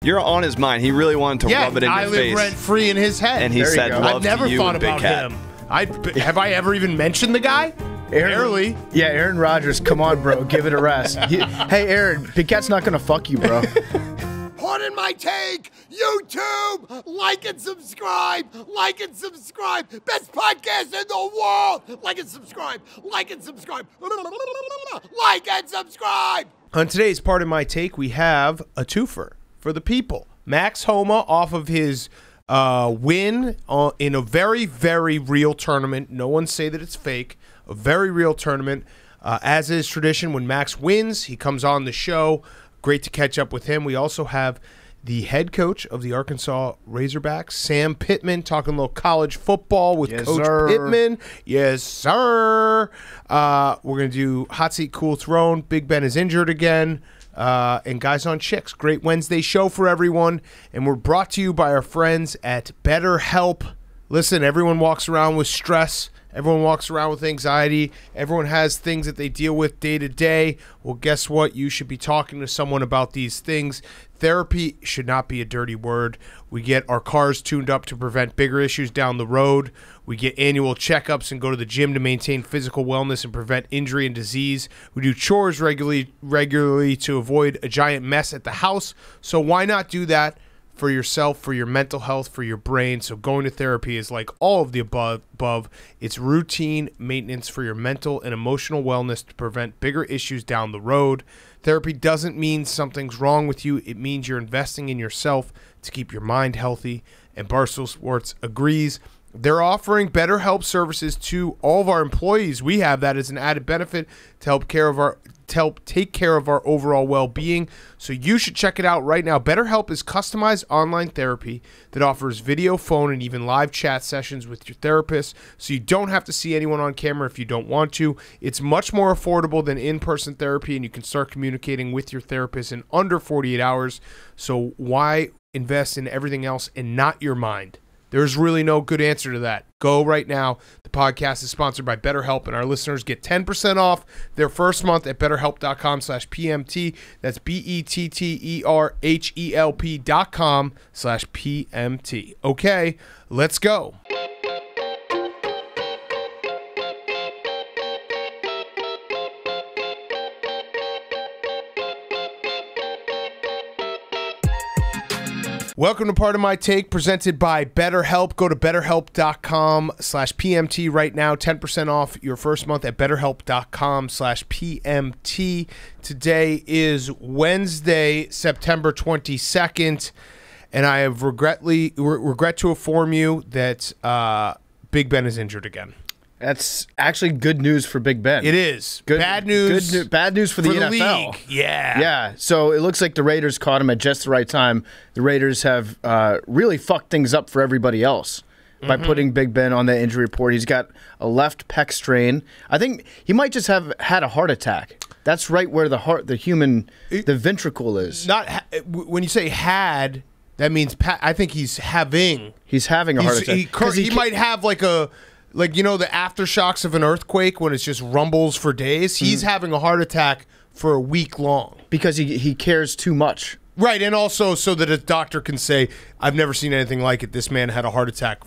You're on his mind. He really wanted to rub it in your face. I live rent-free in his head. And he said, love I've never to you thought and Big about Cat. him. Have I ever even mentioned the guy? Barely. Yeah, Aaron Rodgers, come on, bro. Give it a rest. Hey, Aaron, Big Cat's not going to fuck you, bro. Pardon my take. YouTube, like and subscribe. Like and subscribe. Best podcast in the world. Like and subscribe. Like and subscribe. Like and subscribe. On today's Part of My Take, we have a twofer for the people. Max Homa off of his win in a very, very real tournament. No one say that it's fake. A very real tournament. As is tradition, when Max wins, he comes on the show. Great to catch up with him. We also have the head coach of the Arkansas Razorbacks, Sam Pittman, talking a little college football with Coach Pittman. Yes, sir. We're going to do Hot Seat, Cool Throne. Big Ben is injured again. And Guys on Chicks. Great Wednesday show for everyone. And we're brought to you by our friends at BetterHelp. Listen, everyone walks around with stress. Everyone walks around with anxiety. Everyone has things that they deal with day to day. Well, guess what? You should be talking to someone about these things. Therapy should not be a dirty word. We get our cars tuned up to prevent bigger issues down the road. We get annual checkups and go to the gym to maintain physical wellness and prevent injury and disease. We do chores regularly to avoid a giant mess at the house. So why not do that for yourself, for your mental health, for your brain? So going to therapy is like all of the above. It's routine maintenance for your mental and emotional wellness to prevent bigger issues down the road. Therapy doesn't mean something's wrong with you. It means you're investing in yourself to keep your mind healthy. And Barstool Sports agrees. They're offering BetterHelp services to all of our employees. We have that as an added benefit to help take care of our overall well-being. So you should check it out right now. BetterHelp is customized online therapy that offers video, phone, and even live chat sessions with your therapist, so you don't have to see anyone on camera if you don't want to. It's much more affordable than in-person therapy, and you can start communicating with your therapist in under 48 hours. So why invest in everything else and not your mind? There's really no good answer to that. Go right now. The podcast is sponsored by BetterHelp, and our listeners get 10% off their first month at BetterHelp.com/PMT. That's BetterHelp.com/PMT. Okay, let's go. Welcome to Part of My Take, presented by BetterHelp. Go to BetterHelp.com/PMT right now. 10% off your first month at BetterHelp.com/PMT. Today is Wednesday, September 22nd, and I have regret to inform you that Big Ben is injured again. That's actually good news for Big Ben. It is. Bad news. Bad news for the NFL. League. Yeah. Yeah. So it looks like the Raiders caught him at just the right time. The Raiders have really fucked things up for everybody else by putting Big Ben on the injury report. He's got a left pec strain. I think he might just have had a heart attack. That's right where the heart, the ventricle is. Not when you say had, that means I think he's having. He's having a heart attack. He might have like the aftershocks of an earthquake when it's just rumbles for days. He's having a heart attack for a week long. Because he cares too much. Right, and also so that a doctor can say, I've never seen anything like it. This man had a heart attack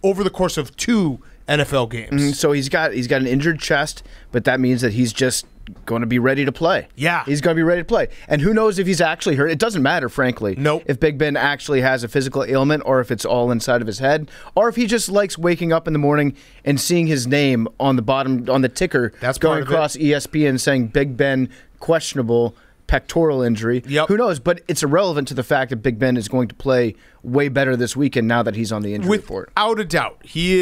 over the course of 2 NFL games. So he's got an injured chest, but that means that he's just going to be ready to play. Yeah. He's going to be ready to play. And who knows if he's actually hurt. It doesn't matter, frankly. Nope. If Big Ben actually has a physical ailment or if it's all inside of his head or if he just likes waking up in the morning and seeing his name on the bottom, on the ticker, that's going across ESPN saying Big Ben questionable pectoral injury. Yep. Who knows? But it's irrelevant to the fact that Big Ben is going to play way better this weekend now that he's on the injury report. Without a doubt. He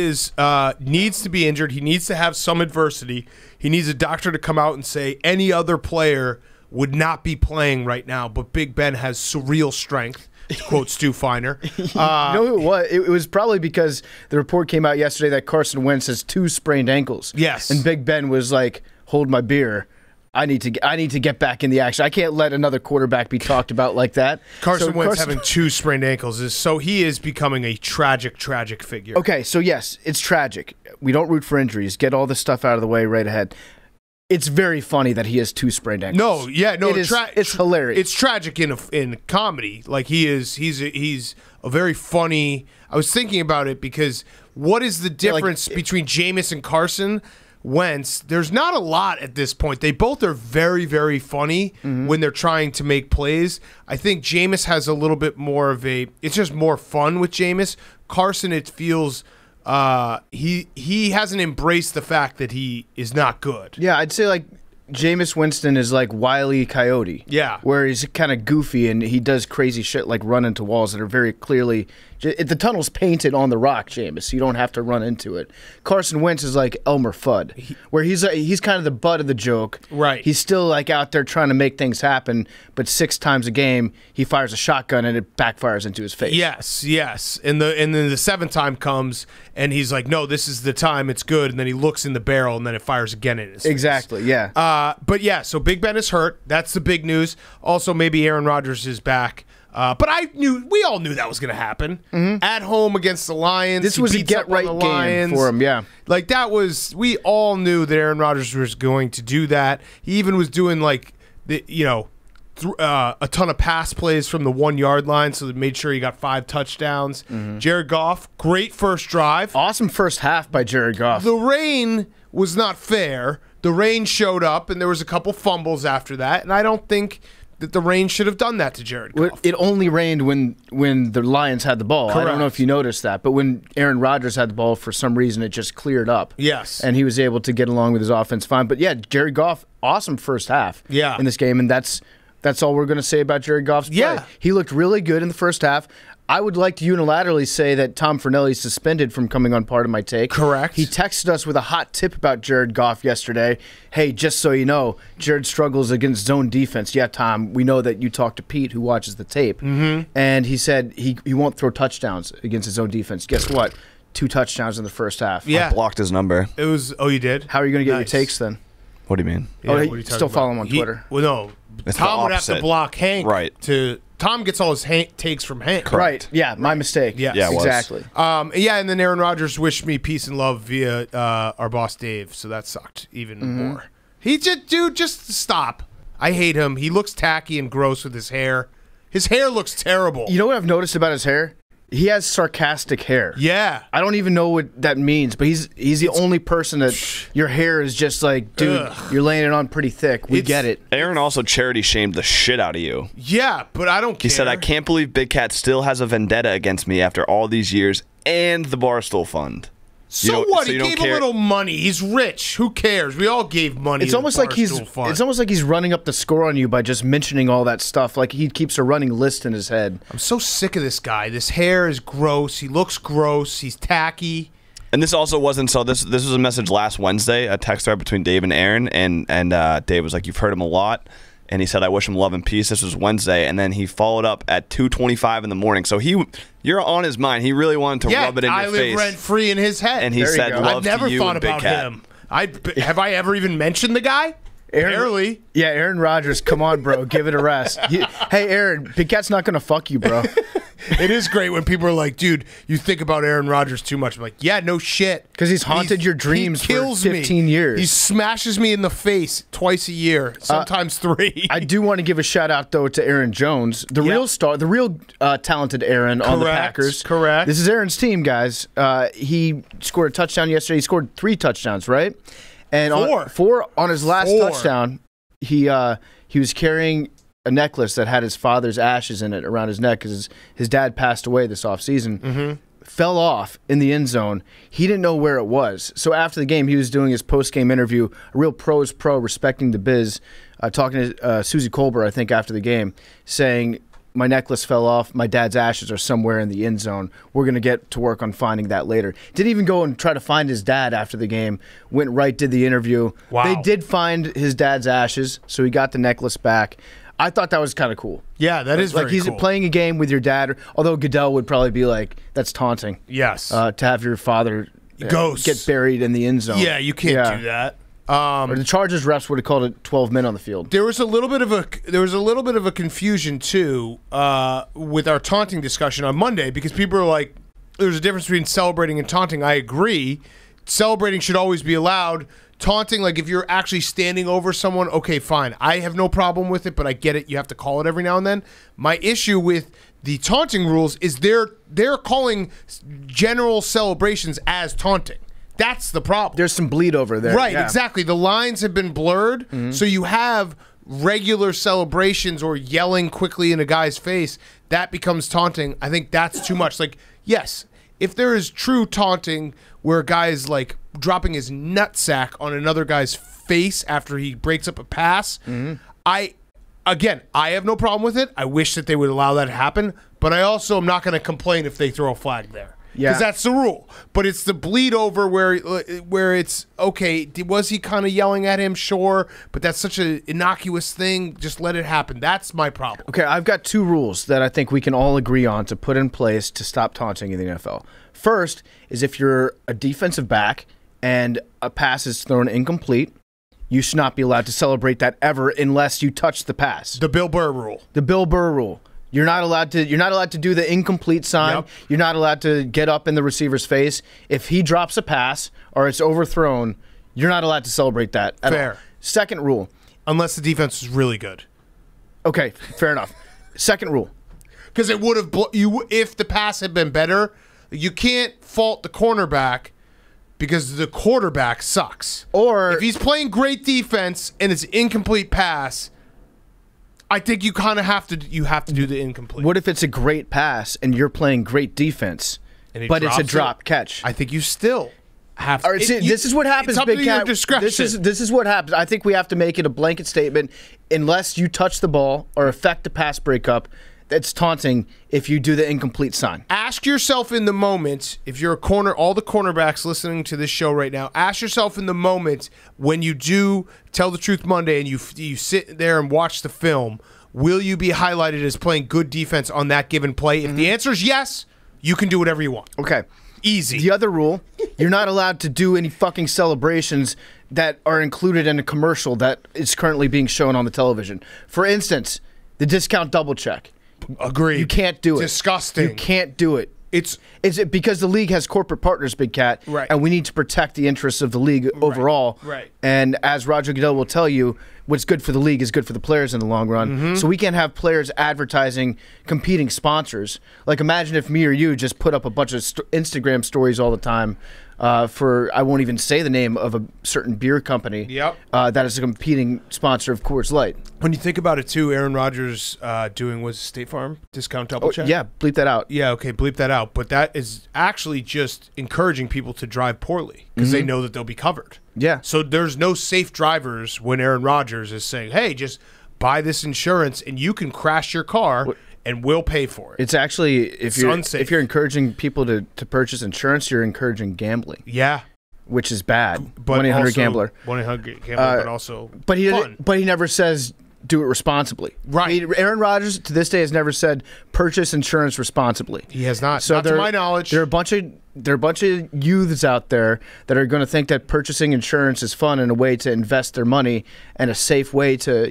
needs to be injured. He needs to have some adversity. He needs a doctor to come out and say any other player would not be playing right now, but Big Ben has surreal strength, to quote Stu Feiner. You know who it was? It was probably because the report came out yesterday that Carson Wentz has 2 sprained ankles. Yes. And Big Ben was like, hold my beer. I need to get back in the action. I can't let another quarterback be talked about like that. Carson Wentz having 2 sprained ankles so he is becoming a tragic figure. Okay, so yes, it's tragic. We don't root for injuries. Get all this stuff out of the way right ahead. It's very funny that he has 2 sprained ankles. It's hilarious. It's tragic in comedy. Like he's a very funny. I was thinking about it because what is the difference between Jameis and Carson Wentz? There's not a lot at this point. They both are very, very funny when they're trying to make plays. I think Jameis has a little bit more of it's just more fun with Jameis. Carson, it feels he hasn't embraced the fact that he is not good. Yeah, I'd say like Jameis Winston is like Wile E. Coyote. Yeah. Where he's kind of goofy and he does crazy shit like run into walls that are very clearly... The tunnel's painted on the rock, Jameis, so you don't have to run into it. Carson Wentz is like Elmer Fudd, where he's kind of the butt of the joke. Right. He's still like out there trying to make things happen, but 6 times a game he fires a shotgun and it backfires into his face. Yes. And then the 7th time comes and he's like, no, this is the time, it's good. And then he looks in the barrel and then it fires again in his face. Exactly, yeah. But yeah, so Big Ben is hurt. That's the big news. Also, maybe Aaron Rodgers is back. But we all knew that was going to happen. At home against the Lions. This was a get-right game for him, yeah. Like, we all knew that Aaron Rodgers was going to do that. He even was doing, like, a ton of pass plays from the 1-yard line, so they made sure he got 5 touchdowns. Jared Goff, great first drive. Awesome first half by Jared Goff. The rain was not fair. The rain showed up, and there was a couple fumbles after that, and I don't think that the rain should have done that to Jared Goff. It only rained when the Lions had the ball. Correct. I don't know if you noticed that, but when Aaron Rodgers had the ball, for some reason, it just cleared up. Yes. And he was able to get along with his offense fine. But yeah, Jared Goff, awesome first half in this game, and that's all we're going to say about Jared Goff's play. Yeah. He looked really good in the first half. I would like to unilaterally say that Tom Fornelli's suspended from coming on Part of My Take. Correct. He texted us with a hot tip about Jared Goff yesterday. Hey, just so you know, Jared struggles against zone defense. Yeah, Tom, we know that you talked to Pete, who watches the tape. And he said he won't throw touchdowns against his own defense. Guess what? 2 touchdowns in the first half. I blocked his number. It was. Oh, you did? How are you going to get your takes then? What do you mean? Yeah, you still follow him on Twitter? Well, no. It's Tom would have to block Hank. Right. Tom gets all his takes from Hank. Correct. Right. Yeah, my mistake. Yes. Yeah, it was. Exactly. And then Aaron Rodgers wished me peace and love via our boss Dave, so that sucked even more. He just stop. I hate him. He looks tacky and gross with his hair. His hair looks terrible. You know what I've noticed about his hair? He has sarcastic hair. Yeah. I don't even know what that means, but he's the only person that your hair is just like, dude, you're laying it on pretty thick. We get it. Aaron also charity shamed the shit out of you. Yeah, but I don't care. He said, I can't believe Big Cat still has a vendetta against me after all these years and the Barstool Fund. So what? He gave a little money. He's rich. Who cares? We all gave money. It's almost like he's running up the score on you by just mentioning all that stuff. Like he keeps a running list in his head. I'm so sick of this guy. This hair is gross. He looks gross. He's tacky. And this also wasn't so. This was a message last Wednesday, a text thread between Dave and Aaron, and Dave was like, "You've heard him a lot." And he said, I wish him love and peace. This was Wednesday. And then he followed up at 2:25 in the morning. So you're on his mind. He really wanted to rub it in your face. I live rent-free in his head. And he said, love I've never to you thought and Big about Cat. him. Have I ever even mentioned the guy? Barely. Yeah, Aaron Rodgers, come on, bro. Give it a rest. Hey, Aaron, Big Cat's not going to fuck you, bro. It is great when people are like, dude, you think about Aaron Rodgers too much. I'm like, yeah, no shit. Because he's haunted your dreams for 15 years. He smashes me in the face twice a year, sometimes 3. I do want to give a shout out, though, to Aaron Jones, the real star, the real talented Aaron on the Packers. Correct. This is Aaron's team, guys. He scored a touchdown yesterday. He scored 3 touchdowns, right? And 4 on his last touchdown, he was carrying a necklace that had his father's ashes in it around his neck because his dad passed away this offseason. Fell off in the end zone. He didn't know where it was. So after the game, he was doing his post-game interview, a real pro's pro, respecting the biz, talking to Susie Colbert, I think, after the game, saying, my necklace fell off. My dad's ashes are somewhere in the end zone. We're going to get to work on finding that later. Didn't even go and try to find his dad after the game. Went right, did the interview. Wow. They did find his dad's ashes, so he got the necklace back. I thought that was kind of cool. Yeah, that is very cool. Like he's playing a game with your dad, although Goodell would probably be like, that's taunting. Yes. To have your father get buried in the end zone. Yeah, you can't do that. Or the Chargers refs would have called it 12 men on the field. There was a little bit of a confusion too with our taunting discussion on Monday because people are like, "There's a difference between celebrating and taunting." I agree. Celebrating should always be allowed. taunting, like if you're actually standing over someone, okay, fine. I have no problem with it, but I get it. You have to call it every now and then. My issue with the taunting rules is they're calling general celebrations as taunting. That's the problem. There's some bleed over there. Right, yeah. exactly. The lines have been blurred, so you have regular celebrations or yelling quickly in a guy's face. That becomes taunting. I think that's too much. Like, yes, if there is true taunting where a guy is like dropping his nutsack on another guy's face after he breaks up a pass, I have no problem with it. I wish that they would allow that to happen, but I also am not going to complain if they throw a flag there. Because that's the rule. But it's the bleed over where it's, okay, was he kind of yelling at him? Sure. But that's such an innocuous thing. Just let it happen. That's my problem. Okay, I've got 2 rules that I think we can all agree on to put in place to stop taunting in the NFL. First is if you're a defensive back and a pass is thrown incomplete, you should not be allowed to celebrate that ever unless you touch the pass. The Bill Burr rule. The Bill Burr rule. You're not allowed to do the incomplete sign. Yep. You're not allowed to get up in the receiver's face. If he drops a pass or it's overthrown, you're not allowed to celebrate that at Fair. all. Second rule. Unless the defense is really good. Okay, fair enough. Second rule. Because it would have if the pass had been better. You can't fault the cornerback because the quarterback sucks. Or if he's playing great defense and it's incomplete pass, I think you kind of have to do the incomplete. what if it's a great pass and you're playing great defense, but it's a drop catch? I think you still have to. All right, see, this is what happens, it's up Big to your Cat. discretion. This is what happens. I think we have to make it a blanket statement. Unless you touch the ball or affect a pass breakup, that's taunting if you do the incomplete sign. Ask yourself in the moment, if you're a corner, all the cornerbacks listening to this show right now, ask yourself in the moment when you do Tell the Truth Monday and you sit there and watch the film, will you be highlighted as playing good defense on that given play? If the answer is yes, you can do whatever you want. Okay. Easy. The other rule, you're not allowed to do any fucking celebrations that are included in a commercial that is currently being shown on the television. For instance, the discount double check. Agreed. You can't do it. Disgusting. You can't do it. It's because the league has corporate partners, Big Cat, right, and we need to protect the interests of the league overall. Right. And as Roger Goodell will tell you, what's good for the league is good for the players in the long run. So we can't have players advertising competing sponsors. Like, imagine if me or you just put up a bunch of Instagram stories all the time for, I won't even say the name of a certain beer company that is a competing sponsor of Coors Light. When you think about it, too, Aaron Rodgers doing was State Farm discount double check. Yeah, bleep that out. Yeah, okay, bleep that out. But that is actually just encouraging people to drive poorly because they know that they'll be covered. Yeah. So there's no safe drivers when Aaron Rodgers is saying, hey, just buy this insurance and you can crash your car and we'll pay for it. It's actually, if unsafe. you're encouraging people to purchase insurance, you're encouraging gambling. Yeah. Which is bad. But 1-800-GAMBLER. 1-800-GAMBLER, but also But fun. he never says do it responsibly. Right. Aaron Rodgers to this day has never said purchase insurance responsibly. He has not. So not to my knowledge. There are a bunch of youths out there that are going to think that purchasing insurance is fun and a way to invest their money and a safe way to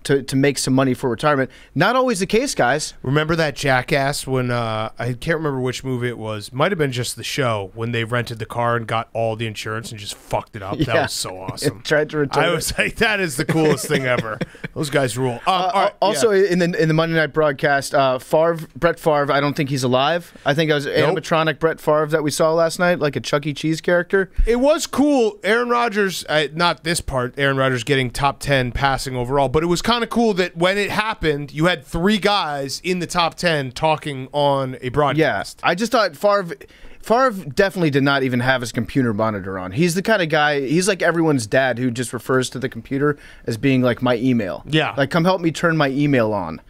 to make some money for retirement. Not always the case, guys. Remember that Jackass when I can't remember which movie it was. Might have been just the show when they rented the car and got all the insurance and just fucked it up. Yeah. That was so awesome. Tried to return I was like, that is the coolest thing ever. Those guys rule. All right, also, in the Monday night broadcast, Brett Favre, I don't think he's alive. I think it was animatronic Brett Favre that we saw last night, like a Chuck E. Cheese character. It was cool. Aaron Rodgers, not this part, Aaron Rodgers getting top 10 passing overall, but it was kind of cool that when it happened, you had 3 guys in the top 10 talking on a broadcast. Yeah, I just thought Favre definitely did not even have his computer monitor on. He's the kind of guy, he's like everyone's dad who just refers to the computer as being like my email. Yeah. Like, come help me turn my email on.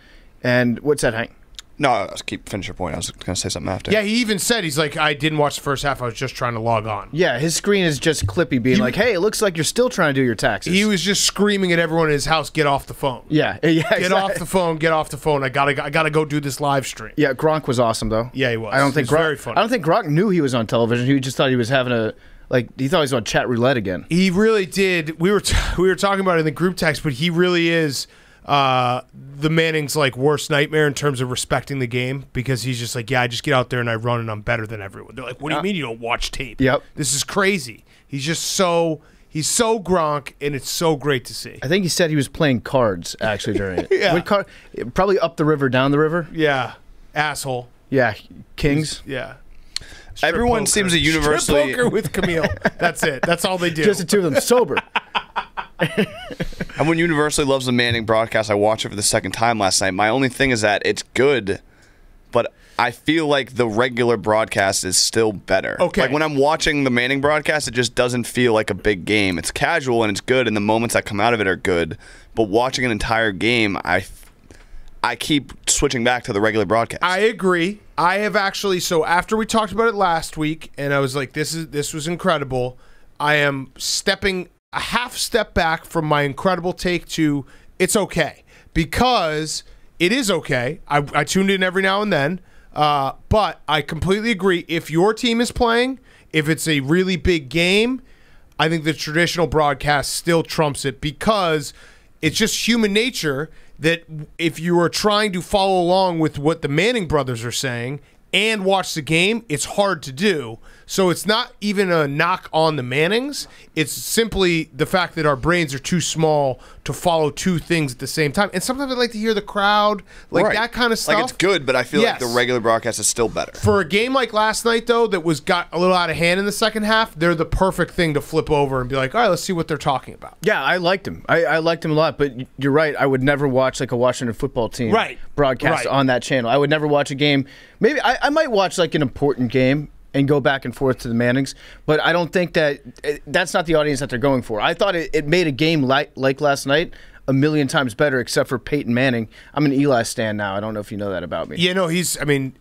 And what's that, Hank? No, finish your point. I was going to say something after. Yeah, he even said, he's like, I didn't watch the first half. I was just trying to log on. Yeah, his screen is just Clippy being like, hey, it looks like you're still trying to do your taxes. He was just screaming at everyone in his house, get off the phone. Yeah, Get off the phone, get off the phone. I gotta go do this live stream. Yeah, Gronk was awesome, though. Yeah, he was. I don't think He was Gronk, very funny. I don't think Gronk knew he was on television. He just thought he was having he thought he was on chat roulette again. He really did. We were talking about it in the group text, but he really is the Manning's like worst nightmare in terms of respecting the game, because he's just like, yeah, I just get out there and I run and I'm better than everyone. They're like, what do you mean you don't watch tape? Yep. This is crazy. He's He's so Gronk, and it's so great to see. I think he said he was playing cards actually during it. Yeah. Probably up the river, down the river. Yeah, asshole. Yeah, Kings. Yeah. Everyone poker. seems to Strip universally. poker with Camille. That's it. That's all they do. Just the two of them sober. Everyone universally loves the Manning broadcast. I watched it for the second time last night. My only thing is that it's good, but I feel like the regular broadcast is still better. Okay. Like when I'm watching the Manning broadcast, it just doesn't feel like a big game. It's casual and it's good, and the moments that come out of it are good. But watching an entire game, I keep switching back to the regular broadcast. I agree. I have actually, so after we talked about it last week, and I was like, this was incredible, I am stepping a half step back from my incredible take to it's okay. Because it is okay. I tuned in every now and then, but I completely agree. If your team is playing, if it's a really big game, I think the traditional broadcast still trumps it because it's just human nature that if you are trying to follow along with what the Manning brothers are saying and watch the game, it's hard to do. So it's not even a knock on the Mannings. It's simply the fact that our brains are too small to follow two things at the same time. And sometimes I like to hear the crowd, like Right. that kind of stuff. Like it's good, but I feel like Yes. the regular broadcast is still better. For a game like last night, though, that got a little out of hand in the second half, they're the perfect thing to flip over and be like, all right, let's see what they're talking about. Yeah, I liked him. I liked him a lot, but you're right. I would never watch like a Washington football team broadcast Right. on that channel. I would never watch a game. Maybe I might watch like an important game and go back and forth to the Mannings, but I don't think that's not the audience that they're going for. I thought it made a game like last night a million times better, except for Peyton Manning. I'm an Eli stan now. I don't know if you know that about me. Yeah, no,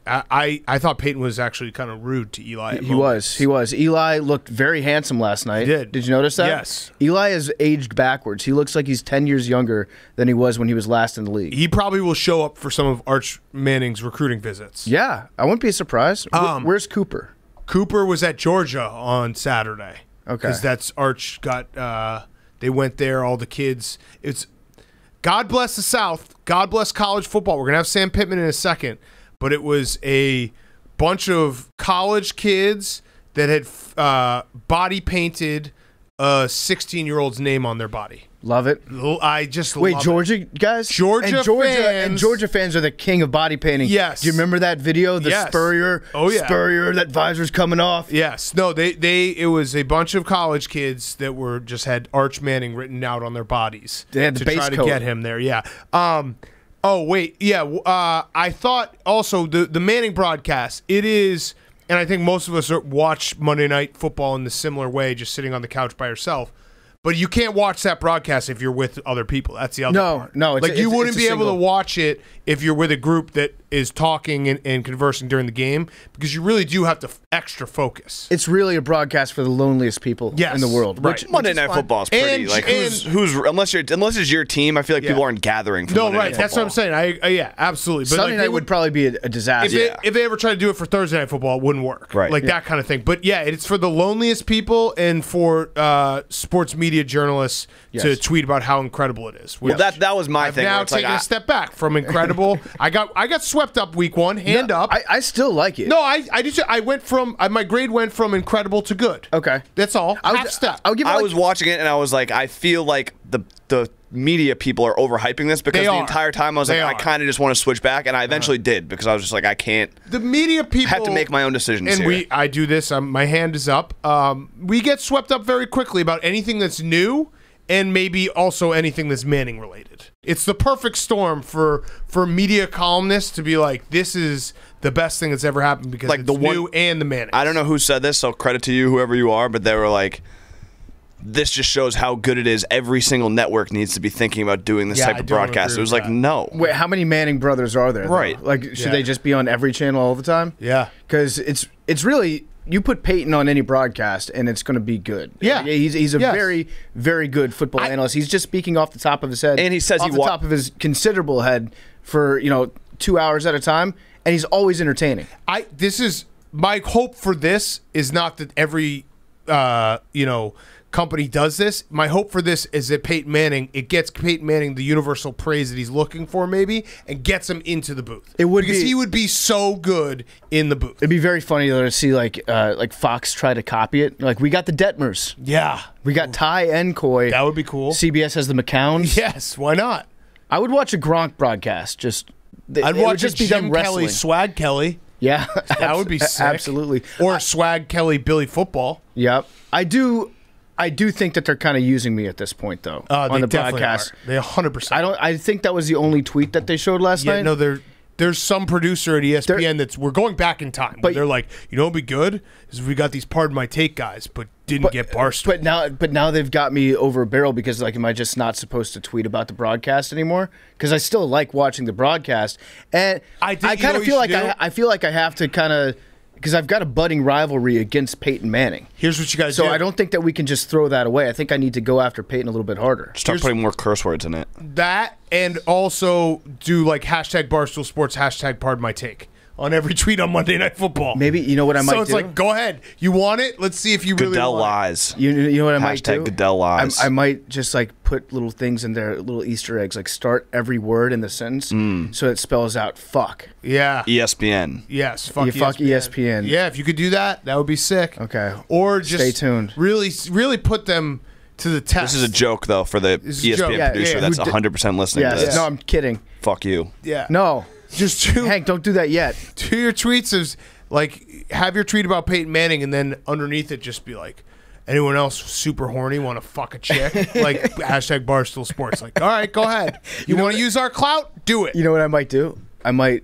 I thought Peyton was actually kind of rude to Eli. At He moments. was. Eli looked very handsome last night. He did. Did you notice that? Yes. Eli has aged backwards. He looks like he's 10 years younger than he was when he was last in the league. He probably will show up for some of Arch Manning's recruiting visits. Yeah, I wouldn't be surprised. Where's Cooper? Cooper was at Georgia on Saturday. Okay. Because that's Arch got, they went there, all the kids. It's God bless the South. God bless college football. We're going to have Sam Pittman in a second. But it was a bunch of college kids that had body painted a 16-year-old's name on their body. Love it. I just Wait, love Georgia guys? Georgia fans. Georgia fans are the king of body painting. Yes. Do you remember that video? The Yes. Spurrier. Oh, yeah. Spurrier, that visor's coming off. Yes. No, it was a bunch of college kids that were just had Arch Manning written out on their bodies. They had the to base try to coat. get him there. Yeah. Oh, wait. Yeah. I thought also the Manning broadcast, it is, and I think most of us watch Monday Night Football in the similar way, just sitting on the couch by yourself. But you can't watch that broadcast if you're with other people. That's the other part. No. You wouldn't it's a be able to single. watch it if you're with a group that is talking and conversing during the game because you really do have to extra focus. It's really a broadcast for the loneliest people Yes, in the world. right. Monday is Night fine. Football is pretty. And- Like who's unless it's your team, I feel like Yeah. people aren't gathering. For No, Monday right. Night That's what I'm Football. saying. Yeah, absolutely. But Sunday like, night they would probably be a disaster. if they ever tried to do it for Thursday Night Football, it wouldn't work. Right. Like that kind of thing. But yeah, it's for the loneliest people and for sports media journalists to Yes. tweet about how incredible it is. Well, that was my I've thing. where now it's like, taken a step back from incredible. I got swept up week one, hand up. I still like it. No, I just I went from my grade went from incredible to good. Okay. That's all. I would- Half step. I'll give it I like, was watching it and I was like, I feel like the media people are overhyping this because They the are. entire time I was They like, I are. kind of just want to switch back, and I eventually did because I was just like, I can't. The media people Have to make my own decisions and here. I do this. My hand is up. We get swept up very quickly about anything that's new, and maybe also anything that's Manning related. It's the perfect storm for media columnists to be like, this is the best thing that's ever happened because Like it's the one- new and the Manning. I don't know who said this, so credit to you, whoever you are, but they were like, this just shows how good it is. Every single network needs to be thinking about doing this Yeah, type I of don't broadcast. agree It was with like, that. no. Wait, how many Manning brothers are there? though? Right. Like, should Yeah. they just be on every channel all the time? Yeah. Because it's really, you put Peyton on any broadcast and it's going to Yeah. be good. He's a Yes. very, very good football analyst. He's just speaking off the top of his head. And he says off he the top of his considerable head for 2 hours at a time, and he's always entertaining. This is my hope for this is not that every company does this. My hope for this is that Peyton Manning, it gets Peyton Manning the universal praise that he's looking for, maybe, and gets him into the booth. It would because be- he would be so good in the booth. It'd be very funny though to see like Fox try to copy it. Like we got the Detmers, Yeah, we got Ty and Coy. that would be cool. CBS has the McCowns. Yes, why not? I would watch a Gronk broadcast. Just I'd it watch would just a be them Jim wrestling. Kelly, Swag Kelly. Yeah, That would be sick. Absolutely. Or Swag Kelly, Billy Football. Yep. I do think that they're kind of using me at this point though They on the definitely broadcast. are. They 100%. I think that was the only tweet that they showed last Yeah, night. no, there's some producer at ESPN that's we're going back in time. But But- they're like, you know, what'd be good is we got these Pardon My Take guys, but didn't get Barstool. But now they've got me over a barrel because like, am I just not supposed to tweet about the broadcast anymore? Because I still like watching the broadcast, and I think you kind know of what feel you like should do? I feel like I have to kind of because I've got a budding rivalry against Peyton Manning. Here's what you guys So do. I don't think that we can just throw that away. I think I need to go after Peyton a little bit harder. Start putting more curse words in it. that and also do like hashtag Barstool Sports, hashtag Pardon My Take on every tweet on Monday Night Football. Maybe you know what I might So it's do. like, go ahead. You want it? Let's see if you really Goodell want it. lies. You know what I might do? Hashtag Goodell lies. I might just like put little things in there, little Easter eggs, like start every word in the sentence so it spells out fuck. Yeah. ESPN. Yes. Fuck You fuck ESPN. Yeah, if you could do that, that would be sick. Okay. Or just Stay tuned. Really put them to the test. This is a joke, though, for the This is a joke. ESPN Yeah, producer yeah. that's Who did- 100% listening Yes. to this. No, I'm kidding. Fuck you. Yeah. No. Just two Hank, don't do that yet. your tweets is like have your tweet about Peyton Manning and then underneath it just be like, anyone else super horny want to fuck a chick? Like hashtag Barstool Sports. Like, all right, go ahead. You want to use our clout? Do it. You know what I might do? I might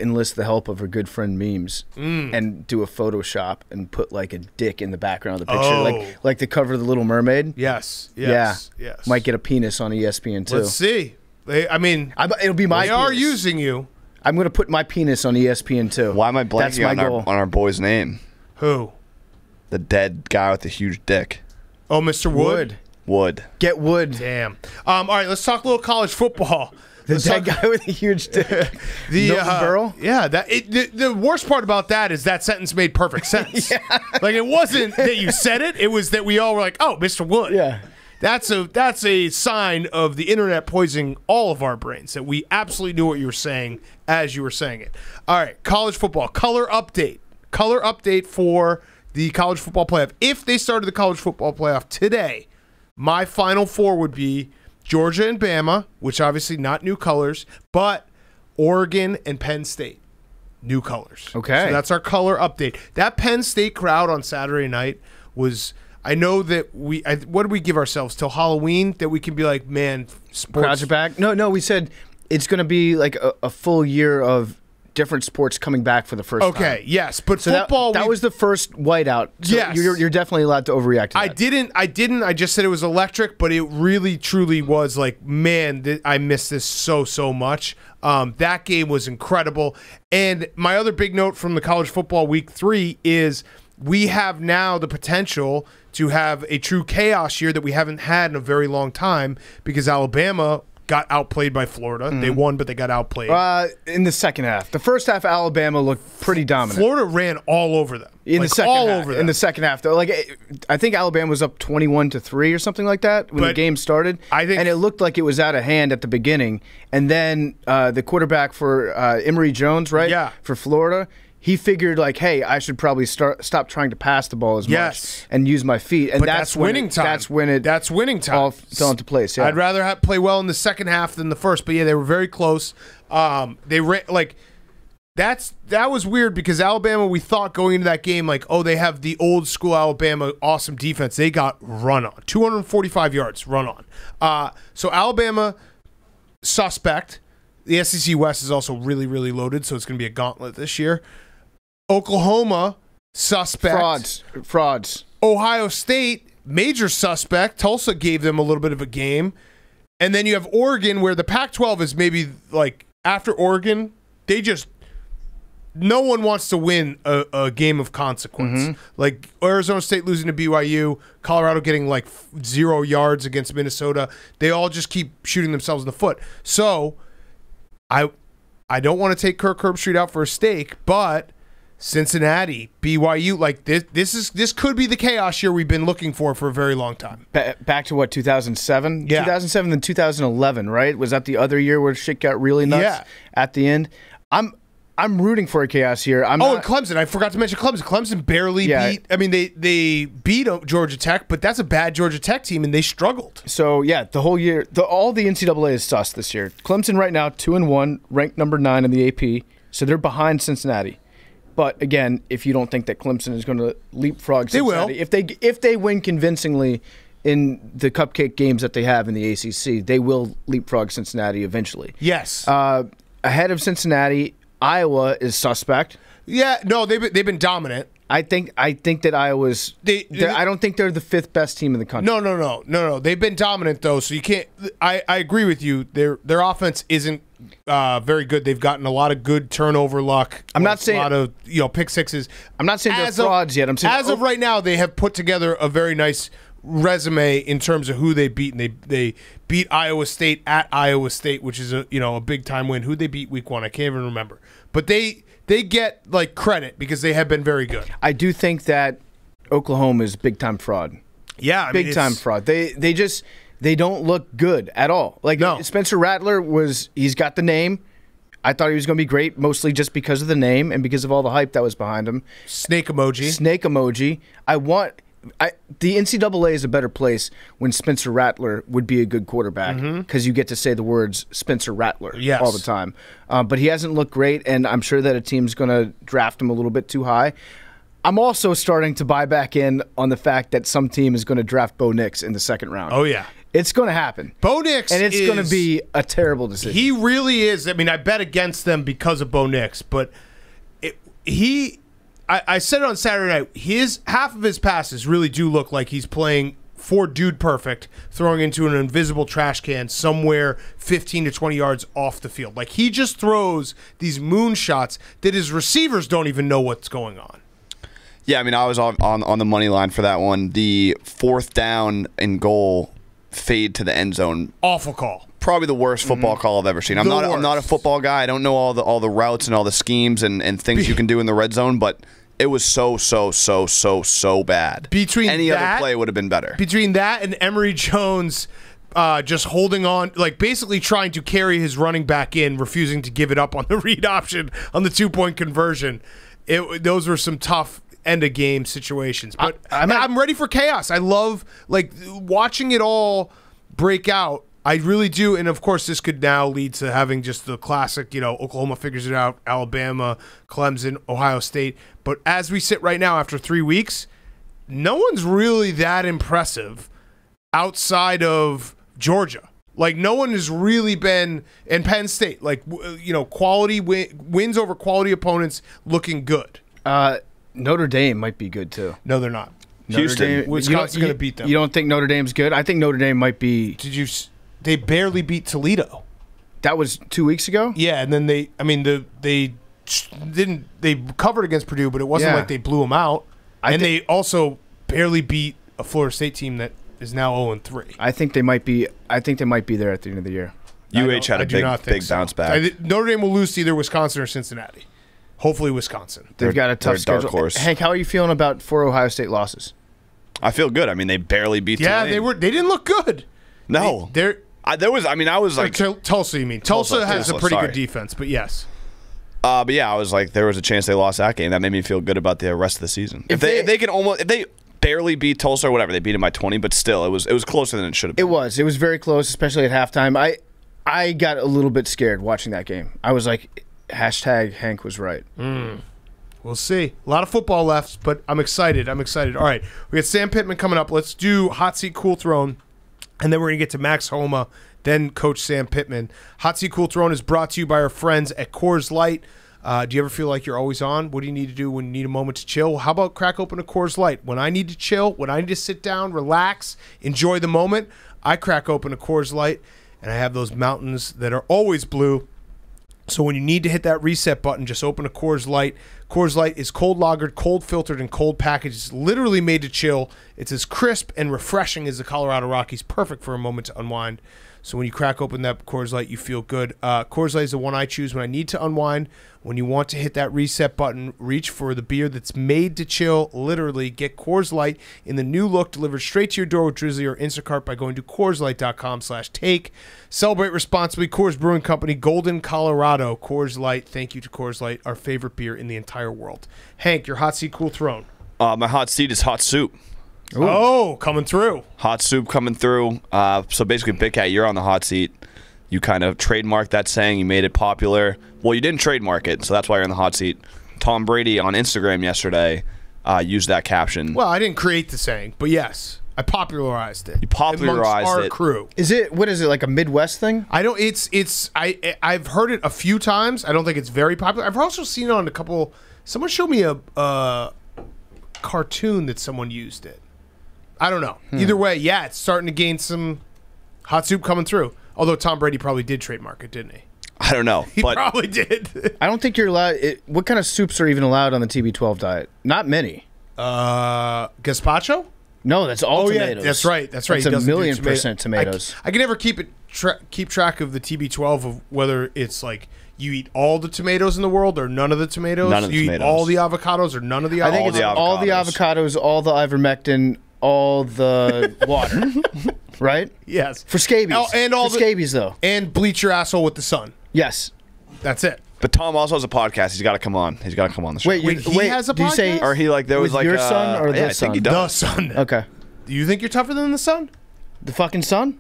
enlist the help of our good friend Memes and do a Photoshop and put like a dick in the background of the picture, Oh. like the cover of the Little Mermaid. Yes. Yeah. Yes. Might get a penis on ESPN too. Let's see. I mean, It'll be my they are penis. using you. I'm going to put my penis on ESPN too. Why am I That's blanking my on goal. our boy's name? Who? The dead guy with the huge dick. Oh, Mr. Wood. Wood. Get Wood. Damn. All right, let's talk a little college football. The Let's dead talk- guy with a huge dick. Milton Berle? Yeah, the worst part about that is that sentence made perfect sense. Like it wasn't that you said it; it was that we all were like, "Oh, Mr. Wood." Yeah. That's a sign of the internet poisoning all of our brains that we absolutely knew what you were saying as you were saying it. All right, college football color update. Color update for the college football playoff. If they started the college football playoff today, my final four would be Georgia and Bama, which obviously not new colors, but Oregon and Penn State, new colors. Okay. So that's our color update. That Penn State crowd on Saturday night was, I know that what did we give ourselves till Halloween that we can be like, man, sports. Crowds are back. No, we said it's going to be like a full year of different sports coming back for the first time. Okay, yes, but So football. that was the first whiteout. So Yes. you're definitely allowed to overreact to that. I didn't. I just said it was electric, but it really, truly was like, man, I miss this so much. That game was incredible. And my other big note from the college football week 3 is we have now the potential to have a true chaos year that we haven't had in a very long time because Alabama got outplayed by Florida. They won, but they got outplayed. In the second half. The first half, Alabama looked pretty dominant. Florida ran all over them. In Like, the second all half, over them. in the second half, though, I think Alabama was up 21-3 or something like that when the But game started. I think- and it looked like it was out of hand at the beginning. And then the quarterback for Emory Jones, right? Yeah. For Florida, he figured like, hey, I should probably stop trying to pass the ball as Yes. much and use my feet. And But that's winning time. That's when it. That's winning time. all fell into place. Yeah. I'd rather play well in the second half than the first, but yeah, they were very close. They ran like that was weird because Alabama, we thought going into that game like, oh, they have the old school Alabama awesome defense. They got run on, 245 yards run on. So Alabama suspect. The SEC West is also really loaded, so it's going to be a gauntlet this year. Oklahoma suspect. Frauds. Ohio State, major suspect. Tulsa gave them a little bit of a game. And then you have Oregon, where the Pac-12 is maybe like after Oregon, no one wants to win a game of consequence. Like Arizona State losing to BYU, Colorado getting like 0 yards against Minnesota. They all just keep shooting themselves in the foot. So I don't want to take Kirk Herbstreit out for a steak, but Cincinnati, BYU, like this could be the chaos year we've been looking for a very long time. Back to what, 2007? Yeah. 2007 and 2011, right? Was that the other year where shit got really nuts at the end? I'm rooting for a chaos here. And Clemson. I forgot to mention Clemson. Clemson barely beat. I mean, they beat Georgia Tech, but that's a bad Georgia Tech team, and they struggled. So yeah, the whole year, all the NCAA is sus this year. Clemson right now 2-1, ranked number 9 in the AP, so they're behind Cincinnati. But again, if you don't think that Clemson is going to leapfrog Cincinnati, they will. If they win convincingly in the cupcake games that they have in the ACC, they will leapfrog Cincinnati eventually. Yes. Ahead of Cincinnati, Iowa is suspect. Yeah, no, they've been dominant. I think that Iowa's. I don't think they're the 5th best team in the country. No. They've been dominant though, so you can't. I agree with you. Their offense isn't very good. They've gotten a lot of good turnover luck. I'm not saying a lot of pick sixes. I'm not saying they're frauds yet. I'm saying as of right now, they have put together a very nice resume in terms of who they beat. And they beat Iowa State at Iowa State, which is a big time win. Who they beat week 1? I can't even remember. But they get like credit because they have been very good. I do think that Oklahoma is big time fraud. Yeah, big time fraud. They don't look good at all. Like Spencer Rattler he's got the name. I thought he was going to be great, mostly just because of the name and because of all the hype that was behind him. Snake emoji. The NCAA is a better place when Spencer Rattler would be a good quarterback because you get to say the words Spencer Rattler all the time. But he hasn't looked great, and I'm sure that a team's going to draft him a little bit too high. I'm also starting to buy back in on the fact that some team is going to draft Bo Nix in the 2nd round. Oh, yeah. It's going to happen. Bo Nix and it's going to be a terrible decision. He really is. I mean, I bet against them because of Bo Nix, but I said it on Saturday night. Half of his passes really do look like he's playing for dude perfect, throwing into an invisible trash can somewhere 15 to 20 yards off the field. Like he just throws these moon shots that his receivers don't even know what's going on. Yeah, I mean, I was on the money line for that one. The 4th down and goal fade to the end zone. Awful call. Probably the worst football call I've ever seen. I'm not a football guy. I don't know all the routes and all the schemes and things you can do in the red zone, but it was so bad. Any other play would have been better. Between that and Emory Jones just holding on, like basically trying to carry his running back in, refusing to give it up on the read option on the 2-point conversion. Those were some tough end of game situations. But I'm ready for chaos. I love watching it all break out. I really do, and of course this could now lead to having just the classic, Oklahoma figures it out, Alabama, Clemson, Ohio State. But as we sit right now after 3 weeks, no one's really that impressive outside of Georgia. Like no one has really been, in Penn State, quality wins over quality opponents looking good. Notre Dame might be good too. No, they're not. Houston, Wisconsin's going to beat them. You don't think Notre Dame's good? I think Notre Dame might be. They barely beat Toledo. That was 2 weeks ago? Yeah, and then they covered against Purdue, but it wasn't like they blew them out. They also barely beat a Florida State team that is now 0-3. I think they might be there at the end of the year. UH had a big bounce back. Notre Dame will lose to either Wisconsin or Cincinnati. Hopefully Wisconsin. They've got a tough dark schedule. horse. Hank, how are you feeling about 4 Ohio State losses? I feel good. I mean, they barely beat Tulane. They didn't look good. No. I was like Tulsa, you mean? Tulsa has a pretty good defense, but yes. But yeah, I was like, there was a chance they lost that game. That made me feel good about the rest of the season. If they barely beat Tulsa or whatever, they beat them by 20, but still, it was closer than it should have been. It was very close, especially at halftime. I got a little bit scared watching that game. I was like, #Hank was right. We'll see. A lot of football left, but I'm excited. All right, we got Sam Pittman coming up. Let's do Hot Seat Cool Throne. And then we're going to get to Max Homa, then Coach Sam Pittman. Hot Seat Cool Throne is brought to you by our friends at Coors Light. Do you ever feel like you're always on? What do you need to do when you need a moment to chill? How about crack open a Coors Light? When I need to chill, when I need to sit down, relax, enjoy the moment, I crack open a Coors Light, and I have those mountains that are always blue. So when you need to hit that reset button, just open a Coors Light. Coors Light is cold lagered, cold filtered, and cold packaged. It's literally made to chill. It's as crisp and refreshing as the Colorado Rockies. Perfect for a moment to unwind. So when you crack open that Coors Light, you feel good. Coors Light is the one I choose when I need to unwind. When you want to hit that reset button, reach for the beer that's made to chill. Literally, get Coors Light in the new look delivered straight to your door with Drizzly or Instacart by going to CoorsLight.com/take. Celebrate responsibly. Coors Brewing Company, Golden, Colorado. Coors Light. Thank you to Coors Light, our favorite beer in the entire world. Hank, your hot seat, cool throne. My hot seat is hot soup. Ooh. Oh, coming through. Hot soup coming through. So basically, Big Cat, you're on the hot seat. You kind of trademarked that saying. You made it popular. Well, you didn't trademark it, so that's why you're in the hot seat. Tom Brady on Instagram yesterday used that caption. Well, I didn't create the saying, but yes, I popularized it. You popularized amongst our it. crew. What is it, like a Midwest thing? I don't. I've heard it a few times. I don't think it's very popular. I've also seen it on a couple. Someone showed me a cartoon that someone used it. I don't know. Either way, yeah, it's starting to gain some hot soup coming through. Although Tom Brady probably did trademark it, didn't he? I don't know. He probably did. I don't think you're allowed. What kind of soups are even allowed on the TB12 diet? Not many. Gazpacho? No, that's all tomatoes. Yeah, that's right. That's right. That's He doesn't do 1,000,000% tomatoes. I can never keep track of the TB12 of whether it's like you eat all the tomatoes in the world or none of the tomatoes. None of the you tomatoes. eat all the avocados or none of the avocados. I think it's all the avocados, all the ivermectin, all the water. Right? Yes. For scabies. And all for scabies, though. And bleach your asshole with the sun. Yes. That's it. But Tom also has a podcast. He's got to come on. He's got to come on the show. Wait, he has a do you say, podcast? Or he like there was with like your son or the yeah, I son? think he The does. sun. Okay. Do you think you're tougher than the sun? The fucking sun?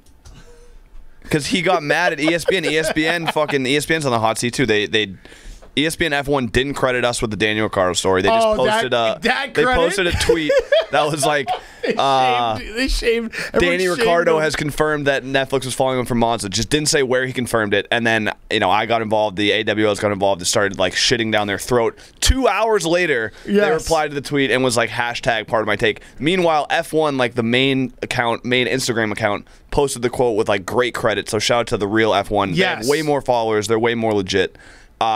Because he got mad at ESPN. ESPN's on the hot seat too. ESPN F1 didn't credit us with the Daniel Ricciardo story. They just posted they posted a tweet that was like They shamed. Danny Ricciardo has confirmed that Netflix was following him from Monza. Just didn't say where he confirmed it. And then, I got involved. The AWS got involved and started like shitting down their throat. 2 hours later, they replied to the tweet and was like hashtag part of my take. Meanwhile, F1, like the main Instagram account, posted the quote with like great credit. So shout out to the real F1. They have way more followers. They're way more legit.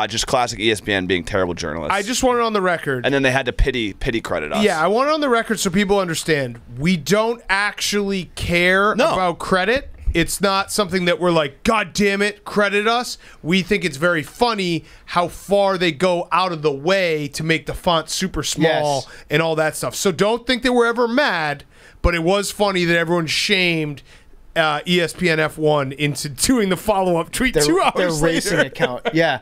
Just classic ESPN being terrible journalists. I just want it on the record. And then they had to pity credit us. Yeah, I want it on the record so people understand. We don't actually care about credit. It's not something that we're like, God damn it, credit us. We think it's very funny how far they go out of the way to make the font super small and all that stuff. So don't think that we're ever mad, but it was funny that everyone shamed ESPN F1 into doing the follow-up tweet 2 hours later. Their racing account. Yeah.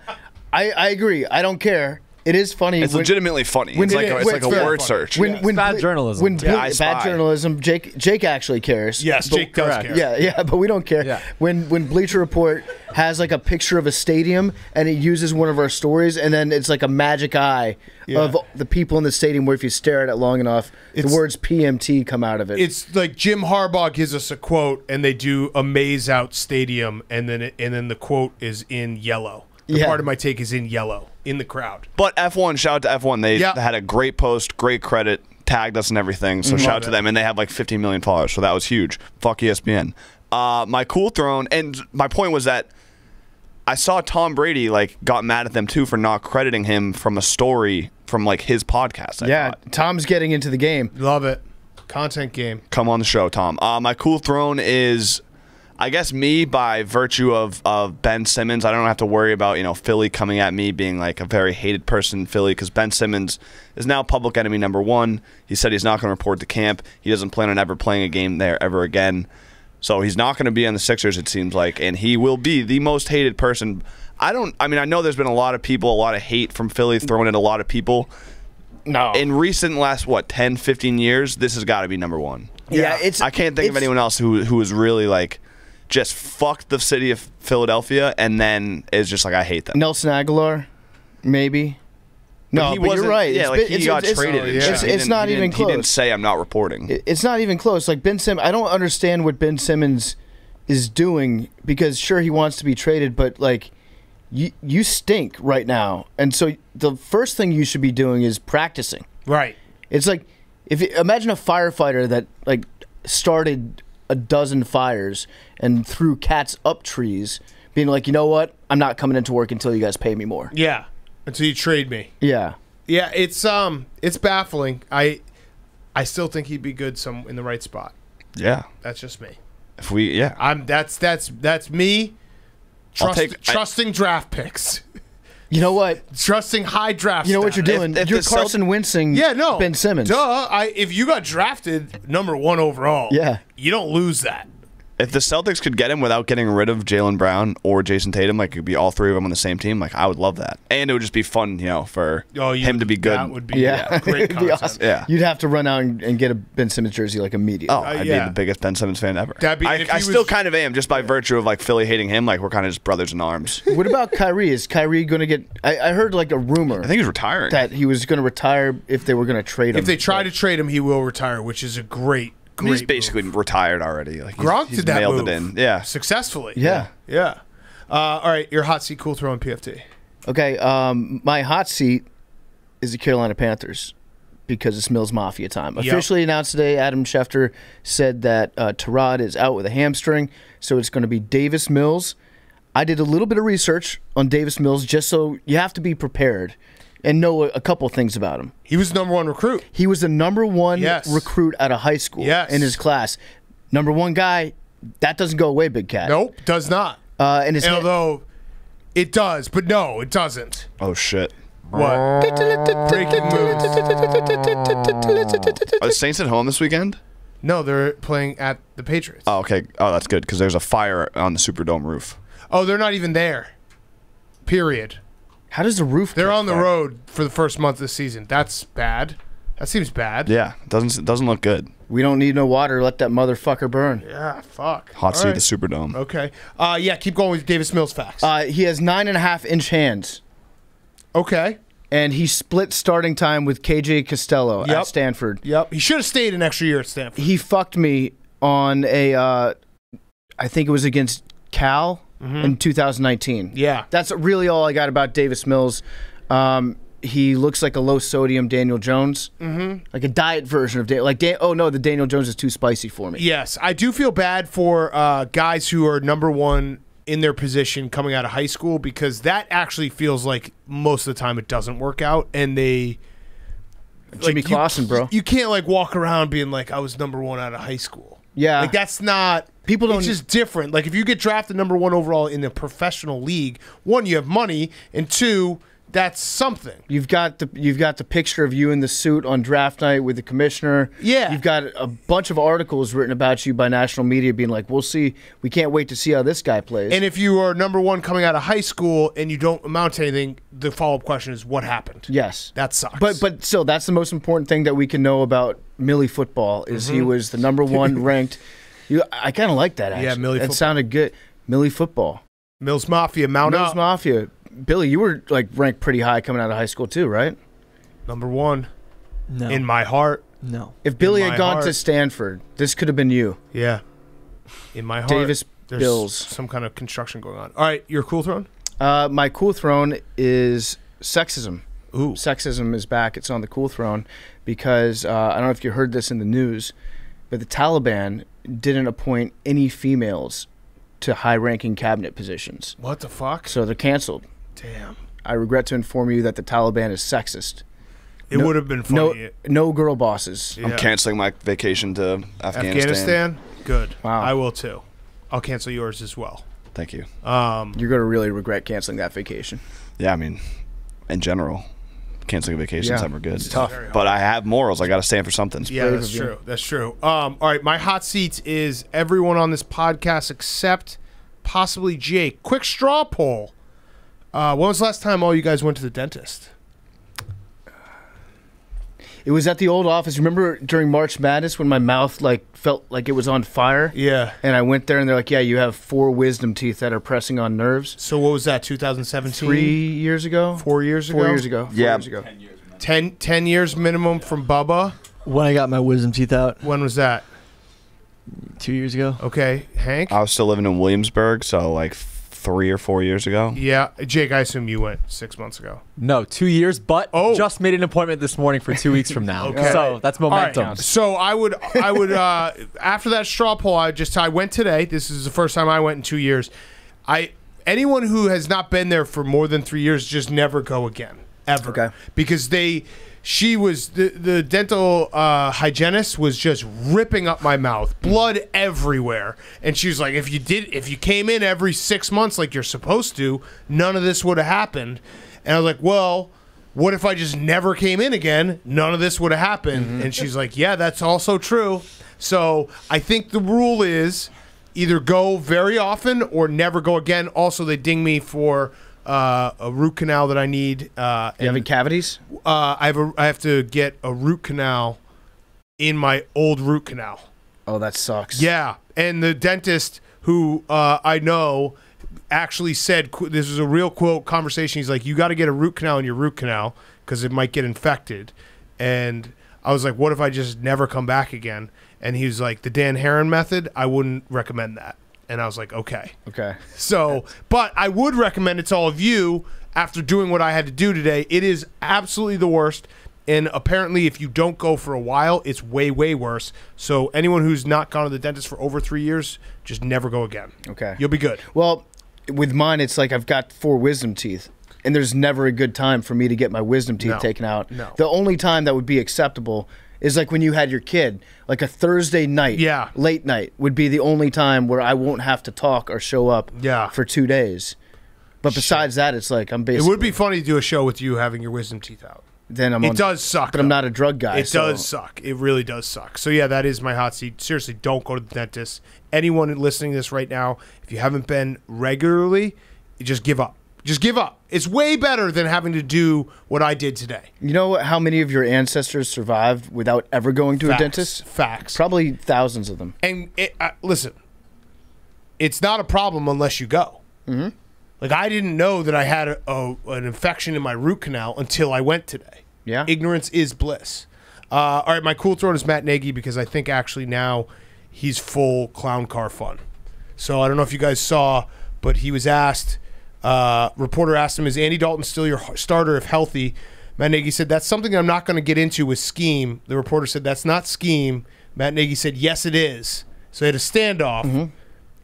I agree. I don't care. It is funny. It's legitimately funny. It's like a word search. Bad journalism. Bad journalism. Jake actually cares. Yes, Jake does care. Yeah, but we don't care. Yeah. When Bleacher Report has like a picture of a stadium and it uses one of our stories, and then it's like a magic eye of the people in the stadium where if you stare at it long enough, the words PMT come out of it. It's like Jim Harbaugh gives us a quote, and they do a maze out stadium, and then the quote is in yellow. The part of my take is in yellow in the crowd. But F1, shout out to F1. They had a great post, great credit, tagged us and everything. So shout out to them. And they have like 15 million followers. So that was huge. Fuck ESPN. My cool throne, and my point was that I saw Tom Brady like got mad at them too for not crediting him from a story from like his podcast. I thought. Tom's getting into the game. Love it. Content game. Come on the show, Tom. My cool throne is, I guess, me by virtue of Ben Simmons. I don't have to worry about Philly coming at me being like a very hated person in Philly because Ben Simmons is now public enemy number one. He said he's not going to report to camp. He doesn't plan on ever playing a game there ever again. So he's not going to be on the Sixers, it seems like, and he will be the most hated person. I know there's been a lot of people, a lot of hate from Philly thrown at a lot of people. No. In recent last 10, 15 years, this has got to be number one. Yeah, I can't think of anyone else who is really like just fucked the city of Philadelphia and then is just like, I hate them. Nelson Aguilar, maybe. No, but you're right. Yeah, he got traded. It's not even close. He didn't say I'm not reporting. It's not even close. Like Ben Simmons, I don't understand what Ben Simmons is doing because sure he wants to be traded, but like you stink right now, and so the first thing you should be doing is practicing. Right. It's like imagine a firefighter that like started a dozen fires and threw cats up trees, being like, you know what, I'm not coming into work until you guys pay me more. Yeah. Until you trade me. Yeah. Yeah, it's baffling. I still think he'd be good in the right spot. Yeah. That's just me. If we, yeah. That's me. Trusting draft picks. You know what? Trusting high draft. You know what you're doing? If You're Carson Wentzing. Yeah, no. Ben Simmons. Duh. If you got drafted number 1 overall, Yeah. you don't lose that. If the Celtics could get him without getting rid of Jaylen Brown or Jason Tatum, like it could be all three of them on the same team, like I would love that. And it would just be fun, for him to be good. That would be Yeah. great It'd be content. awesome. Yeah. You'd have to run out and get a Ben Simmons jersey like immediately. Oh, I'd yeah. be the biggest Ben Simmons fan ever. That'd be- if he I was- still kind of am, just by virtue of like Philly hating him. Like we're kind of just brothers in arms. What about Kyrie? Is Kyrie going to get? I heard like a rumor I think he's retiring. that he was going to retire if they were going to trade him. If they try to trade him, he will retire, which is a great He's basically retired already. Like Gronk he's did that mailed move. it in. Yeah. successfully. Yeah. Yeah. All right, your hot seat, cool throw on PFT. Okay, my hot seat is the Carolina Panthers because it's Mills Mafia time. Yep. Officially announced today, Adam Schefter said that Tyrod is out with a hamstring, so it's going to be Davis Mills. I did a little bit of research on Davis Mills just so you have to be prepared and know a couple things about him. He was the number 1 recruit. He was the number 1 Yes. recruit out of high school Yes. in his class. Number 1 guy, that doesn't go away, Big Cat. Nope, does not. And his Although it does, but no, it doesn't. Oh shit. What? Breaking moves. Are the Saints at home this weekend? No, they're playing at the Patriots. Oh, okay. Oh, that's good because there's a fire on the Superdome roof. Oh, they're not even there. Period. How does the roof? They're catch on the fire? road for the first month of the season. That's bad. That seems bad. Yeah, doesn't look good. We don't need no water. Let that motherfucker burn. Yeah, fuck. Hot All seat right. the Superdome. Okay. Yeah, keep going with Davis Mills facts. He has 9.5-inch hands, Okay. and he split starting time with KJ Costello Yep. at Stanford. Yep. He should have stayed an extra year at Stanford. He fucked me on a, I think it was against Cal in 2019. Yeah. That's really all I got about Davis Mills. He looks like a low-sodium Daniel Jones, like a diet version of Daniel. The Daniel Jones is too spicy for me. Yes, I do feel bad for guys who are number 1 in their position coming out of high school because that actually feels like most of the time it doesn't work out, and they Jimmy Clausen, bro. You can't like walk around being like I was number 1 out of high school. Yeah. like that's not. People don't- It's just different. Like if you get drafted number 1 overall in a professional league, 1, you have money, and 2, that's something. You've got the picture of you in the suit on draft night with the commissioner. Yeah. You've got a bunch of articles written about you by national media being like, "We'll see. We can't wait to see how this guy plays." And if you are number 1 coming out of high school and you don't amount to anything, the follow-up question is what happened? yes, That sucks. but still, that's the most important thing that we can know about Millie football is he was the number 1 ranked. I kind of like that. Actually. Yeah, Millie that football. sounded good. Millie football. Mills Mafia, mount Mills up. Mafia. Billy, you were like ranked pretty high coming out of high school too, right? Number 1 No. in my heart. no. If Billy my had gone heart. to Stanford, this could have been you. Yeah. In my heart. Davis There's Bills. some kind of construction going on. All right, your cool throne? My cool throne is sexism. Ooh. Sexism is back. It's on the cool throne because I don't know if you heard this in the news, but the Taliban didn't appoint any females to high-ranking cabinet positions. What the fuck? So they're canceled. Damn. I regret to inform you that the Taliban is sexist. It would have been funny. No girl bosses. Yeah. I'm canceling my vacation to Afghanistan. Afghanistan? Good. Wow. I will too. I'll cancel yours as well. Thank you. You're going to really regret canceling that vacation. Yeah, I mean, in general, canceling a vacation is Yeah. never good. It's tough. But I have morals. I got to stand for something. Yeah, brave that's of you. true. That's true. All right, my hot seat is everyone on this podcast except possibly Jake. Quick straw poll. When was the last time all you guys went to the dentist? It was at the old office. Remember during March Madness when my mouth felt like it was on fire? Yeah. And I went there and they're like, "Yeah, you have 4 wisdom teeth that are pressing on nerves." So what was that, 2017? 3 years ago? 4 years ago? 4 years ago. 4 Yeah. years ago. 10 years minimum from Bubba. When I got my wisdom teeth out When was that? 2 years ago. Okay, Hank? I was still living in Williamsburg, so like 3 or 4 years ago. Yeah, Jake, I assume you went 6 months ago. No, 2 years, but Oh. just made an appointment this morning for 2 weeks from now. Okay. So that's momentum. All right, so I would after that straw poll, I went today. This is the first time I went in 2 years. Anyone who has not been there for more than 3 years, just never go again. ever. Okay. Because she was the dental hygienist was just ripping up my mouth, blood everywhere, and she was like, if you came in every 6 months like you're supposed to, none of this would have happened. And I was like, well, what if I just never came in again? None of this would have happened. And she's like, yeah, that's also true. So I think the rule is either go very often or never go again. Also, they ding me for a root canal that I need. You having cavities? I have to get a root canal in my old root canal. Oh, that sucks. Yeah, and the dentist who I know actually said, this was a real quote conversation. He's like, you got to get a root canal in your root canal because it might get infected. And I was like, what if I just never come back again? And he was like, the Dan Heron method, I wouldn't recommend that. And I was like, okay. Okay. So, but I would recommend it to all of you after doing what I had to do today. It is absolutely the worst. And apparently, if you don't go for a while, it's way, way worse. So anyone who's not gone to the dentist for over 3 years, just never go again. Okay. You'll be good. Well, with mine, it's like I've got 4 wisdom teeth, and there's never a good time for me to get my wisdom teeth taken out. No. The only time that would be acceptable is like when you had your kid, like a Thursday night, late night would be the only time where I won't have to talk or show up for 2 days. But besides that, it's like I'm basically... It would be funny to do a show with you having your wisdom teeth out. Then It does suck. But I'm not a drug guy. It does suck. It really does suck. So, yeah, that is my hot seat. Seriously, don't go to the dentist. Anyone listening to this right now, if you haven't been regularly, just give up. Just give up. It's way better than having to do what I did today. You know how many of your ancestors survived without ever going to a dentist? Facts. Probably thousands of them. And listen, it's not a problem unless you go. Mm-hmm. Like, I didn't know that I had an infection in my root canal until I went today. Yeah. Ignorance is bliss. All right, my cool throne is Matt Nagy because I think actually now he's full clown car fun. So I don't know if you guys saw, but he was asked... reporter asked him, is Andy Dalton still your starter if healthy? Matt Nagy said, that's something I'm not going to get into with scheme. The reporter said, that's not scheme. Matt Nagy said, yes, it is. So they had a standoff. Mm-hmm.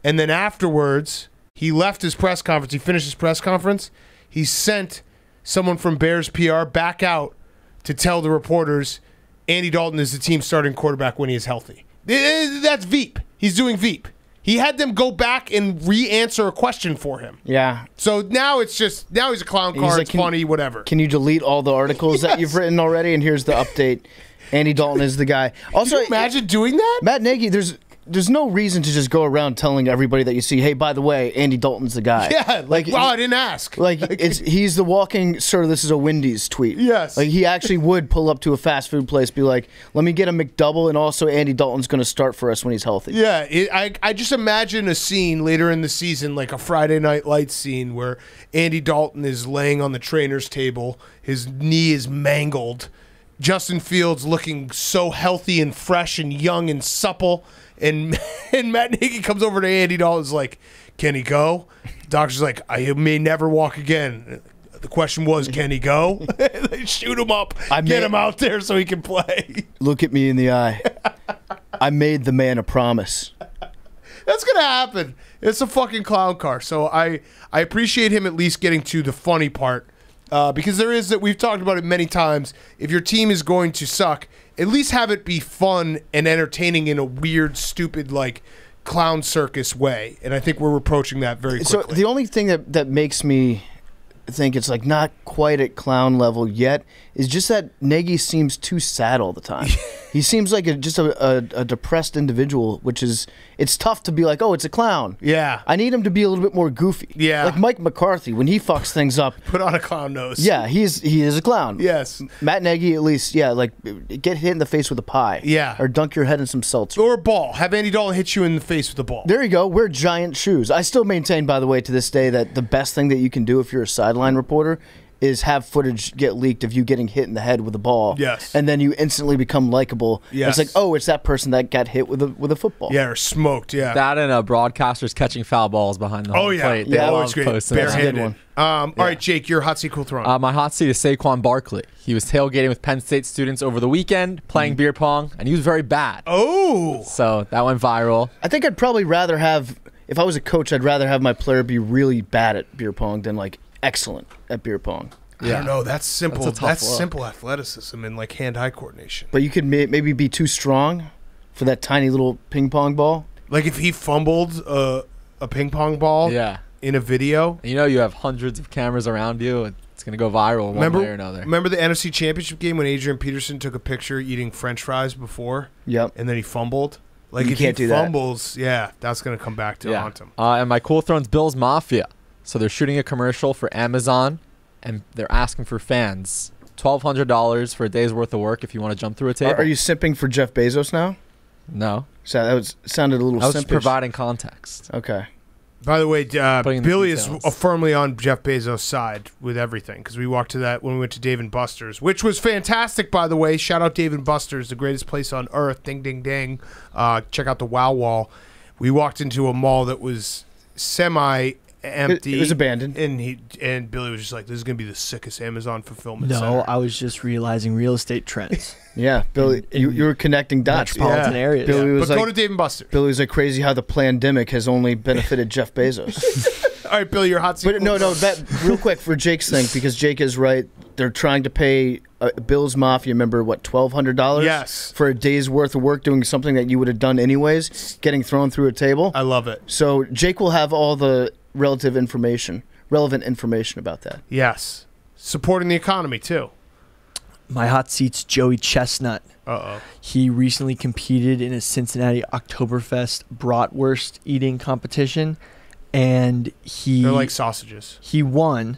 And then afterwards, he left his press conference. He finished his press conference. He sent someone from Bears PR back out to tell the reporters Andy Dalton is the team's starting quarterback when he is healthy. That's Veep. He's doing Veep. He had them go back and re-answer a question for him. Yeah. So now it's just, now he's a clown car, like, it's funny, whatever. Can you delete all the articles that you've written already? And here's the update. Andy Dalton is the guy. Also, can you imagine doing that? Matt Nagy, there's no reason to just go around telling everybody that you see, hey, by the way, Andy Dalton's the guy. Yeah, like, wow, I didn't ask. Like, he's the walking, sir, this is a Wendy's tweet. Yes. Like, he actually would pull up to a fast food place, be like, let me get a McDouble, and also Andy Dalton's going to start for us when he's healthy. Yeah, I just imagine a scene later in the season, like a Friday Night Lights scene, where Andy Dalton is laying on the trainer's table, his knee is mangled, Justin Fields looking so healthy and fresh and young and supple, and Matt Nagy comes over to Andy Dalton's like, can he go? Doctor's like, I may never walk again. The question was, can he go? They shoot him up, get him out there so he can play. Look at me in the eye. I made the man a promise. That's going to happen. It's a fucking clown car. So I appreciate him at least getting to the funny part. Because there is that, we've talked about it many times. If your team is going to suck, at least have it be fun and entertaining in a weird, stupid, like clown circus way. And I think we're approaching that very quickly. So the only thing that makes me think it's like not quite at clown level yet is just that Nagy seems too sad all the time. He seems like just a depressed individual, which is, it's tough to be like, oh, it's a clown. Yeah. I need him to be a little bit more goofy. Yeah. Like Mike McCarthy, when he fucks things up. Put on a clown nose. Yeah, he is a clown. Yes. Matt Nagy, at least, yeah, like get hit in the face with a pie. Yeah. Or dunk your head in some seltzer. Or a ball. Have Andy Dalton hit you in the face with a ball. There you go. Wear giant shoes. I still maintain, by the way, to this day, that the best thing that you can do if you're a sideline reporter is have footage get leaked of you getting hit in the head with a ball. Yes. And then you instantly become likable. Yes. It's like, oh, it's that person that got hit with a football. Yeah, or smoked, yeah. That and broadcasters catching foul balls behind the home plate. They Yeah, love that's great. posting that. That's a good one. All right, Jake, your hot seat, cool throne. My hot seat is Saquon Barkley. He was tailgating with Penn State students over the weekend, playing beer pong, and he was very bad. Oh. So that went viral. I think I'd probably rather have, if I was a coach, I'd rather have my player be really bad at beer pong than like excellent at beer pong. I don't know. That's simple. That's a That's, tough look. simple athleticism and like hand-eye coordination. But you could maybe be too strong for that tiny little ping pong ball. Like if he fumbled a ping pong ball Yeah. in a video. You know you have hundreds of cameras around you. It's going to go viral one way or another. Remember the NFC Championship game when Adrian Peterson took a picture eating French fries before? Yep. And then he fumbled? Like You if can't he do that. fumbles, yeah, that's going to come back to haunt him. And my cool throne's Bills Mafia. So they're shooting a commercial for Amazon, and they're asking for fans $1,200 for a day's worth of work if you want to jump through a table. Are you simping for Jeff Bezos now? No. So that sounded a little I was simpish. providing context. Okay. By the way, Putting in the Billy is details. firmly on Jeff Bezos' side with everything because we walked to that when we went to Dave & Buster's, which was fantastic, by the way. Shout out Dave & Buster's, the greatest place on earth. Ding, ding, ding. Check out the Wow Wall. We walked into a mall that was semi-empty. It was abandoned. And Billy was just like, this is going to be the sickest Amazon fulfillment No, center. I was just realizing real estate trends. Yeah, Billy, you were connecting dots. Metropolitan Yeah. areas. Billy was But go like, to Dave & Buster's. Billy was like crazy how the pandemic has only benefited Jeff Bezos. All right, Billy, your hot seat. But no, that real quick for Jake's thing, because Jake is right. They're trying to pay Bill's Mafia member, what, $1,200? Yes. For a day's worth of work doing something that you would have done anyways, getting thrown through a table. I love it. So Jake will have all the relevant information about that. Yes. Supporting the economy, too. My hot seat's Joey Chestnut. Uh-oh. He recently competed in a Cincinnati Oktoberfest bratwurst eating competition, and They're like sausages. he won,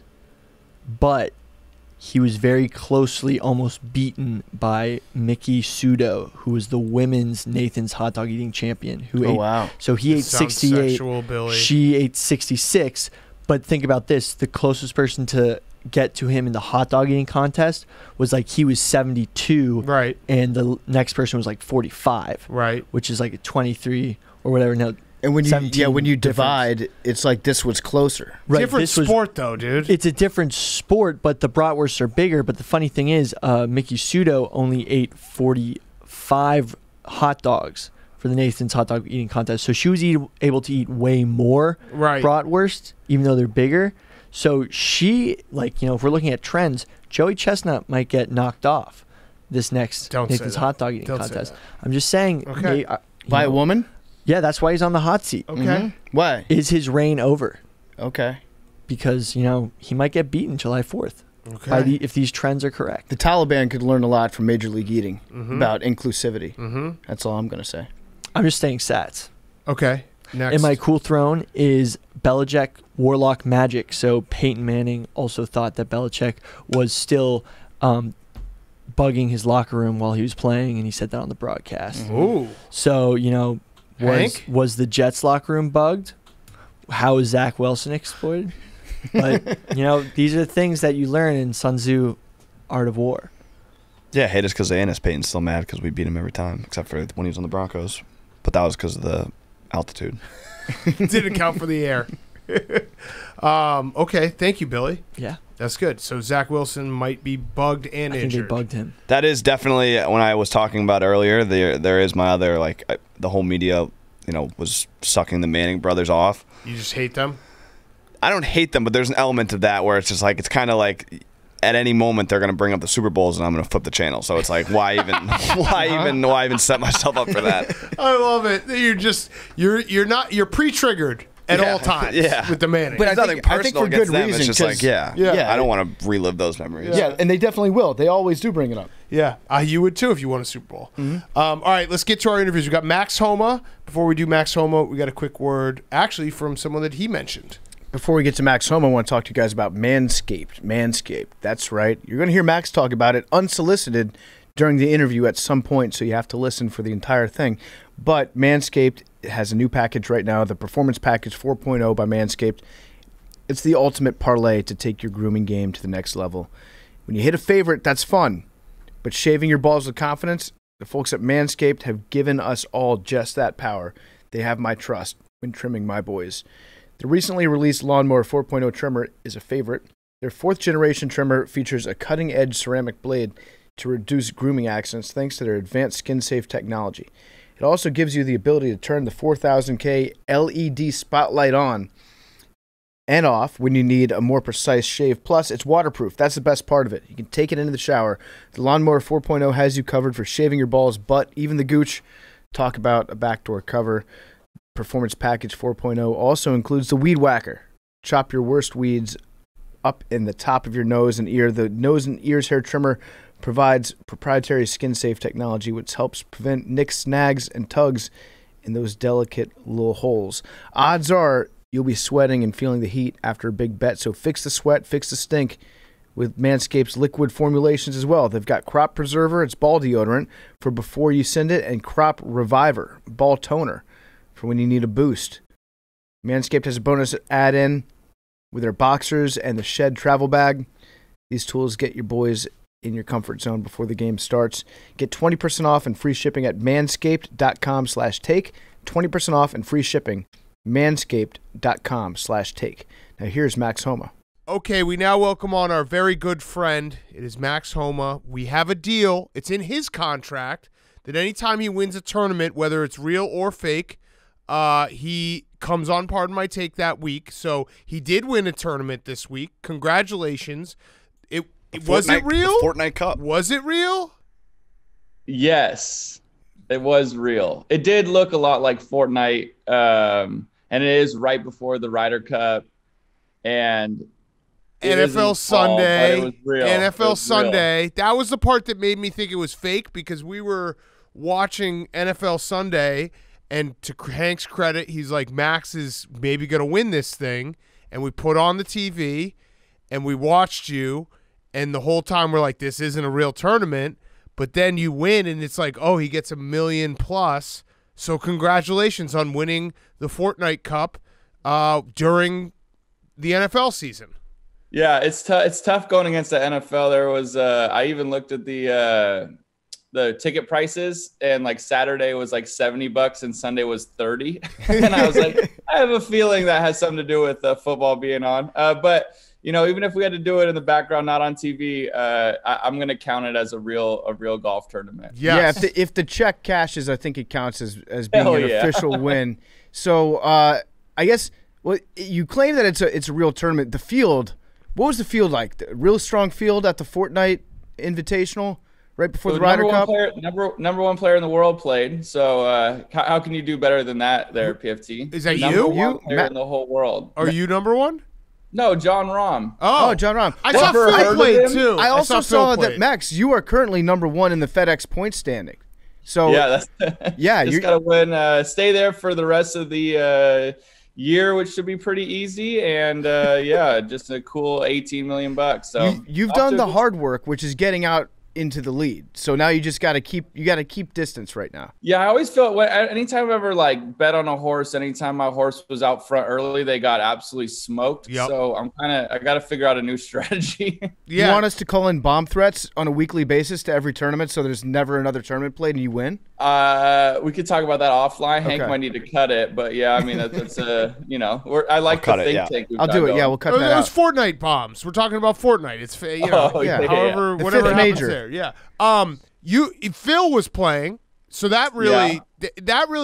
but he was very closely almost beaten by Mickey Sudo, who was the women's Nathan's hot dog eating champion. Who Oh, ate, wow. So he ate Sounds 68. sexual, Billy. She ate 66. But think about this: the closest person to get to him in the hot dog eating contest was like he was 72, Right. and the next person was like 45, Right. which is like a 23 or whatever. No, And when you 17 when you difference. divide, it's like this was closer. right. Different this was- sport, though, dude. It's a different sport, but the bratwursts are bigger. But the funny thing is, Mickey Sudo only ate 45 hot dogs for the Nathan's hot dog eating contest. So she was able to eat way more Right. bratwurst, even though they're bigger. So she, like, if we're looking at trends, Joey Chestnut might get knocked off this next Don't say Nathan's that. hot dog eating Don't say contest. that. I'm just saying. Okay. By a woman? Yeah, that's why he's on the hot seat. Okay. Why? Is his reign over? Okay. Because, he might get beaten July 4th. Okay. If these trends are correct. The Taliban could learn a lot from Major League Eating about inclusivity. Mm-hmm. That's all I'm going to say. I'm just saying sats. Okay. Next. And my cool throne is Belichick Warlock Magic. So Peyton Manning also thought that Belichick was still bugging his locker room while he was playing, and he said that on the broadcast. Ooh. So, Hank? was the Jets locker room bugged? How is Zach Wilson exploited? But, these are things that you learn in Sun Tzu Art of War. Yeah, hate us because of Annis. Peyton's still mad because we beat him every time, except for when he was on the Broncos. But that was because of the altitude. Didn't count for the air. Okay. Thank you, Billy. Yeah, That's good. So Zach Wilson might be bugged and I think they injured. bugged him. That is definitely, when I was talking about earlier, there is my other, the whole media, was sucking the Manning brothers off. You just hate them? I don't hate them, but there's an element of that where it's just like, it's kind of like at any moment they're going to bring up the Super Bowls and I'm going to flip the channel. So it's like, why even set myself up for that? I love it. You're pre-triggered at all times with the Manning. But It's nothing I think personal for against good them. reason. It's just 'cause- like, I don't want to relive those memories. Yeah, and they definitely will. They always do bring it up. Yeah, you would too if you won a Super Bowl. All right, let's get to our interviews. We got Max Homa. Before we do Max Homa, we got a quick word, actually, from someone that he mentioned. Before we get to Max Homa, I want to talk to you guys about Manscaped. Manscaped. That's right. You're going to hear Max talk about it unsolicited during the interview at some point, so you have to listen for the entire thing. But Manscaped has a new package right now, the Performance Package 4.0 by Manscaped. It's the ultimate parlay to take your grooming game to the next level. When you hit a favorite, that's fun. But shaving your balls with confidence, the folks at Manscaped have given us all just that power. They have my trust when trimming my boys. The recently released Lawnmower 4.0 trimmer is a favorite. Their 4th generation trimmer features a cutting-edge ceramic blade to reduce grooming accidents thanks to their advanced skin-safe technology. It also gives you the ability to turn the 4000K LED spotlight on and off when you need a more precise shave. Plus, it's waterproof. That's the best part of it. You can take it into the shower. The Lawnmower 4.0 has you covered for shaving your balls, butt, even the gooch. Talk about a backdoor cover. Performance Package 4.0 also includes the Weed Whacker. Chop your worst weeds up in the top of your nose and ear. The nose and ears hair trimmer provides proprietary skin-safe technology which helps prevent nicks, snags, and tugs in those delicate little holes. Odds are you'll be sweating and feeling the heat after a big bet, so fix the sweat, fix the stink with Manscaped's liquid formulations as well. They've got Crop Preserver, it's ball deodorant for before you send it, and Crop Reviver, ball toner for when you need a boost. Manscaped has a bonus add-in with their boxers and the Shed travel bag. These tools get your boys in your comfort zone before the game starts. Get 20% off and free shipping at manscaped.com/take. 20% off and free shipping. Manscaped.com/take. Now here's Max Homa. Okay, we now welcome on our very good friend. It is Max Homa. We have a deal. It's in his contract that anytime he wins a tournament, whether it's real or fake, he comes on Pardon My Take that week. So he did win a tournament this week. Congratulations. Was it real? Fortnite Cup. Was it real? Yes, it was real. It did look a lot like Fortnite, and it is right before the Ryder Cup. And NFL Sunday. It was real. NFL Sunday. Real. That was the part that made me think it was fake because we were watching NFL Sunday, and to Hank's credit, he's like, Max is maybe going to win this thing. And we put on the TV, and we watched you, and the whole time we're like, this isn't a real tournament. But then you win, and it's like, oh, he gets $1 million plus. So congratulations on winning the Fortnite Cup during the NFL season. Yeah, it's tough going against the NFL. There was I even looked at the ticket prices, and like Saturday was like $70 and Sunday was $30. And I was like, I have a feeling that has something to do with football being on. But you know, even if we had to do it in the background, not on TV, I'm going to count it as a real golf tournament. Yes. Yeah, if the check cashes, I think it counts as being an official win. So I guess you claim that it's a real tournament. The field, what was the field like? The real strong field at the Fortnite Invitational right before the Ryder Cup? Number one player in the world played. So how can you do better than that there, PFT? Is that number one player in the whole world. Are you number one? No, John Rahm. Oh, John Rahm. I saw Phil play too. I also saw that, Max, you are currently number one in the FedEx point standing. So yeah, yeah, you got to win. Stay there for the rest of the year, which should be pretty easy, and yeah, just a cool $18 million. So you've done the hard work, which is getting out into the lead. So now you just got to keep distance right now. Yeah, I always feel anytime I've ever like bet on a horse, anytime my horse was out front early, they got absolutely smoked. Yep. So I got to figure out a new strategy. Yeah. You want us to call in bomb threats on a weekly basis to every tournament so there's never another tournament played and you win? We could talk about that offline. Okay. Hank might need to cut it, but yeah, I mean that's you know, I like the think tank. I'll do it. Yeah, we'll cut that out. Those Fortnite bombs. We're talking about Fortnite. It's however whatever happens there. Yeah. Phil was playing, so that really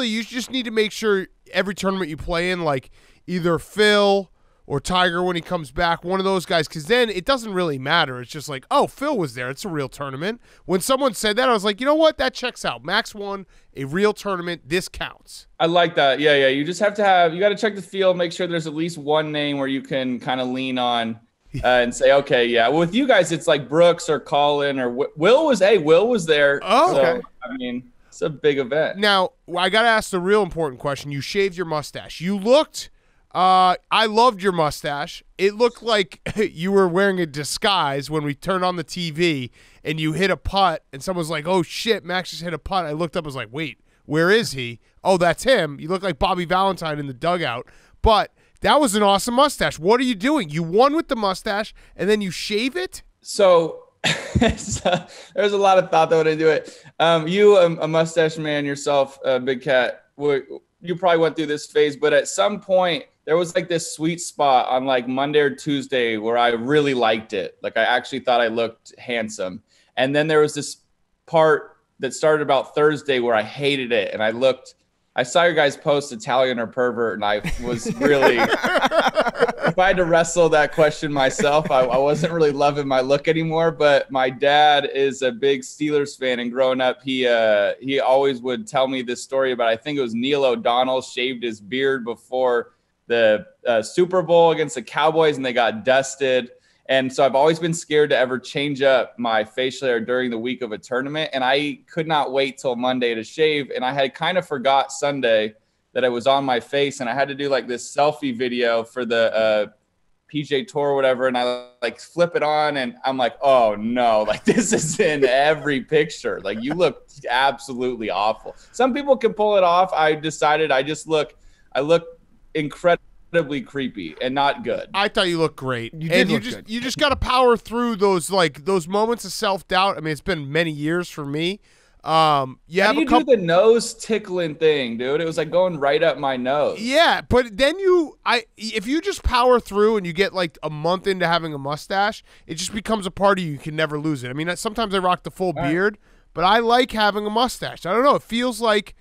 you just need to make sure every tournament you play in, like either Phil or Tiger when he comes back, one of those guys, because then it doesn't really matter. It's just like, oh, Phil was there. It's a real tournament. When someone said that, I was like, you know what? That checks out. Max won a real tournament. This counts. I like that. Yeah. You just have to you got to check the field, make sure there's at least one name where you can kind of lean on and say, okay, yeah. Well, with you guys, it's like Brooks or Colin or Will was there. Oh, so, okay. I mean, it's a big event. Now, I got to ask the real important question. You shaved your mustache. You looked I loved your mustache. It looked like you were wearing a disguise when we turned on the TV and you hit a putt and someone was like, oh, shit, Max just hit a putt. I looked up, I was like, wait, where is he? Oh, that's him. You look like Bobby Valentine in the dugout. But that was an awesome mustache. What are you doing? You won with the mustache and then you shave it? So there's a lot of thought that went into it. You, a mustache man yourself, Big Cat, you probably went through this phase, but at some point there was like this sweet spot on like Monday or Tuesday where I really liked it. Like I actually thought I looked handsome. And then there was this part that started about Thursday where I hated it. And I I saw your guys post Italian or pervert, and I was really, if I had to wrestle that question myself, I wasn't really loving my look anymore. But my dad is a big Steelers fan, and growing up, he always would tell me this story about, I think it was Neil O'Donnell shaved his beard before the Super Bowl against the Cowboys, and they got dusted. And so I've always been scared to ever change up my facial hair during the week of a tournament. And I could not wait till Monday to shave. And I had kind of forgot Sunday that it was on my face. And I had to do like this selfie video for the PJ Tour or whatever. And I like flip it on and I'm like, oh no, like this is in every picture. Like you look absolutely awful. Some people can pull it off. I decided I look incredibly creepy and not good. I thought you looked great. You just got to power through those moments of self-doubt. I mean, it's been many years for me. How do you do the nose tickling thing, dude? It was like going right up my nose. Yeah, but then if you just power through and you get like a month into having a mustache, it just becomes a part of you. You can never lose it. I mean, sometimes I rock the full beard, but I like having a mustache. I don't know. It feels like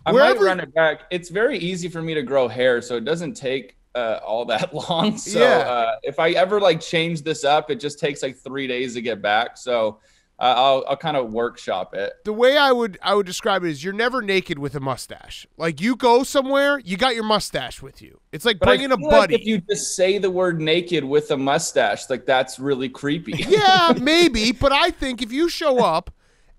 I might run it back. It's very easy for me to grow hair, so it doesn't take all that long. So if I ever like change this up, it just takes like 3 days to get back. So I'll kind of workshop it. The way I would describe it is you're never naked with a mustache. Like you go somewhere, you got your mustache with you. It's like bringing a buddy. Like if you just say the word naked with a mustache, like that's really creepy. Yeah, maybe. But I think if you show up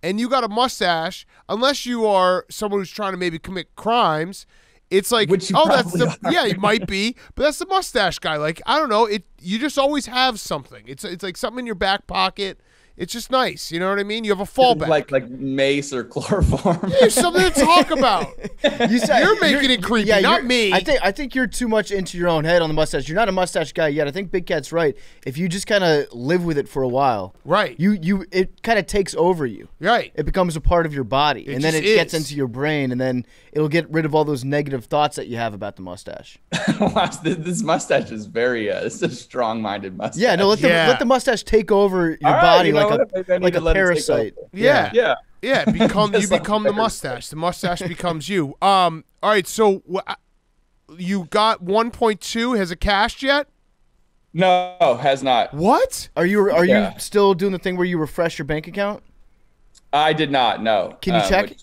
and you got a mustache, unless you are someone who's trying to maybe commit crimes, it's like, yeah, it might be, but that's the mustache guy. Like, I don't know, you just always have something. It's like something in your back pocket. It's just nice, you know what I mean? You have a fallback, like mace or chloroform. Yeah, something to talk about. You're making it creepy, not me. I think you're too much into your own head on the mustache. You're not a mustache guy yet. I think Big Cat's right. If you just kind of live with it for a while, right? It kind of takes over you, right? It becomes a part of your body, and then it gets into your brain, and then it'll get rid of all those negative thoughts that you have about the mustache. Wow, this mustache is very it's a strong-minded mustache. Yeah, no, let the mustache take over your body like a parasite. Yeah. You become the mustache. The mustache becomes you. All right, so you got 1.2. Has it cashed yet? No, has not. What? Are you still doing the thing where you refresh your bank account? I did not. No. Can you check?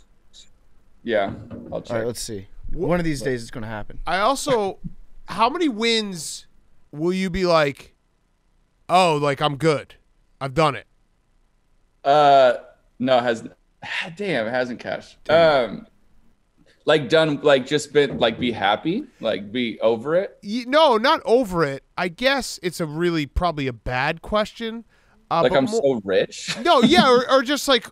Yeah, I'll check. All right, let's see. One of these days it's going to happen. I also, how many wins will you be like, oh, like I'm good, I've done it? No, it hasn't cashed. Like done, like just been, like be happy, like be over it. No, not over it. I guess it's probably a bad question. Like I'm so rich. No, yeah, or just like,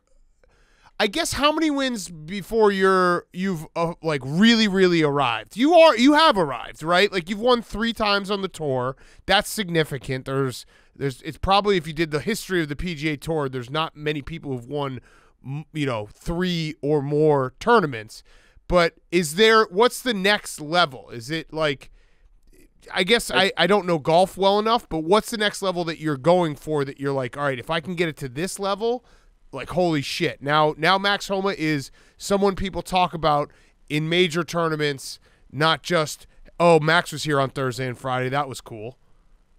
I guess how many wins before you've like really arrived? You have arrived, right? Like you've won 3 times on the tour. That's significant. It's probably, if you did the history of the PGA Tour, there's not many people who've won, 3 or more tournaments. But what's the next level? Is it like, I guess I don't know golf well enough, but what's the next level that you're going for that you're like, all right, if I can get it to this level, like, holy shit. Now Max Homa is someone people talk about in major tournaments, not just, oh, Max was here on Thursday and Friday. That was cool.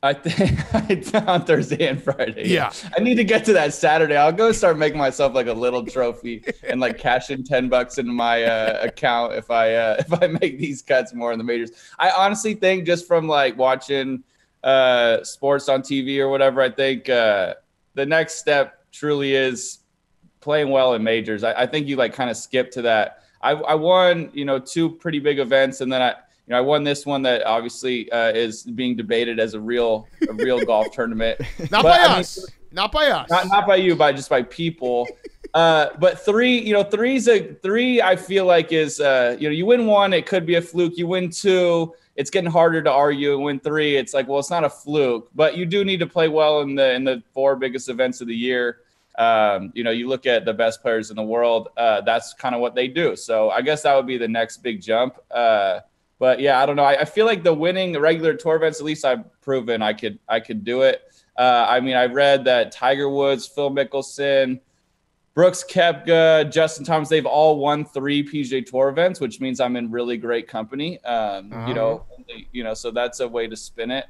I think on Thursday and Friday. Yeah. I need to get to that Saturday. I'll go start making myself like a little trophy and like cash in $10 into my account if I make these cuts more in the majors. I honestly think, just from like watching sports on TV or whatever, I think the next step truly is playing well in majors. I think you like kind of skip to that. I won, 2 pretty big events, and then I won this one that obviously is being debated as a real golf tournament. Not by us. Not by you, just by people. But 3, 3 I feel like is, you win 1, it could be a fluke. You win 2, it's getting harder to argue. And win 3, it's like, well, it's not a fluke, but you do need to play well in the 4 biggest events of the year. You look at the best players in the world, that's kind of what they do. So I guess that would be the next big jump. But yeah, I don't know. I feel like the regular tour events, at least I've proven I could do it. I read that Tiger Woods, Phil Mickelson, Brooks Koepka, Justin Thomas, they've all won 3 PGA Tour events, which means I'm in really great company. So that's a way to spin it.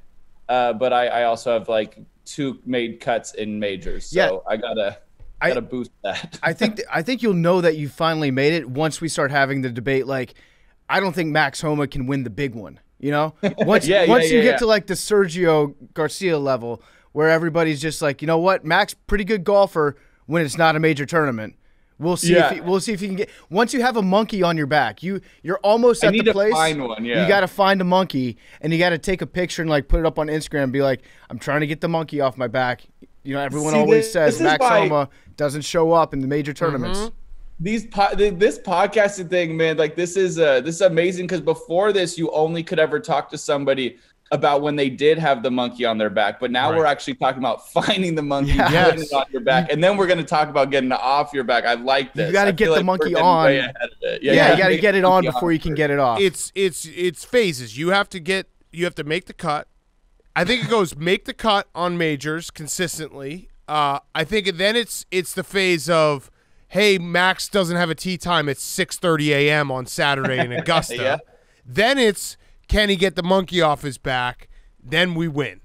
But I also have like 2 made cuts in majors, so I gotta boost that. I think you'll know that you finally made it once we start having the debate. Like, I don't think Max Homa can win the big one. You know, once you get to like the Sergio Garcia level, where everybody's just like, you know what, Max, pretty good golfer when it's not a major tournament. We'll see if he can get. Once you have a monkey on your back, you're almost at the place. I need to find one. Yeah, you got to find a monkey, and you got to take a picture and like put it up on Instagram and be like, I'm trying to get the monkey off my back. You know, everyone always says Max Homa doesn't show up in the major tournaments. Mm-hmm. This podcasting thing, man, like this is amazing, because before this, you only could ever talk to somebody about when they did have the monkey on their back, but now we're actually talking about finding the monkey, putting it on your back, and then we're going to talk about getting it off your back. I like this. You got to get the monkey on. Yeah, you got to get it on before you can get it off. It's phases. You have to make the cut. I think it goes make the cut on majors consistently. I think then it's the phase of, hey, Max doesn't have a tee time at 6:30 a.m. on Saturday in Augusta. Then it's, can he get the monkey off his back? Then we win.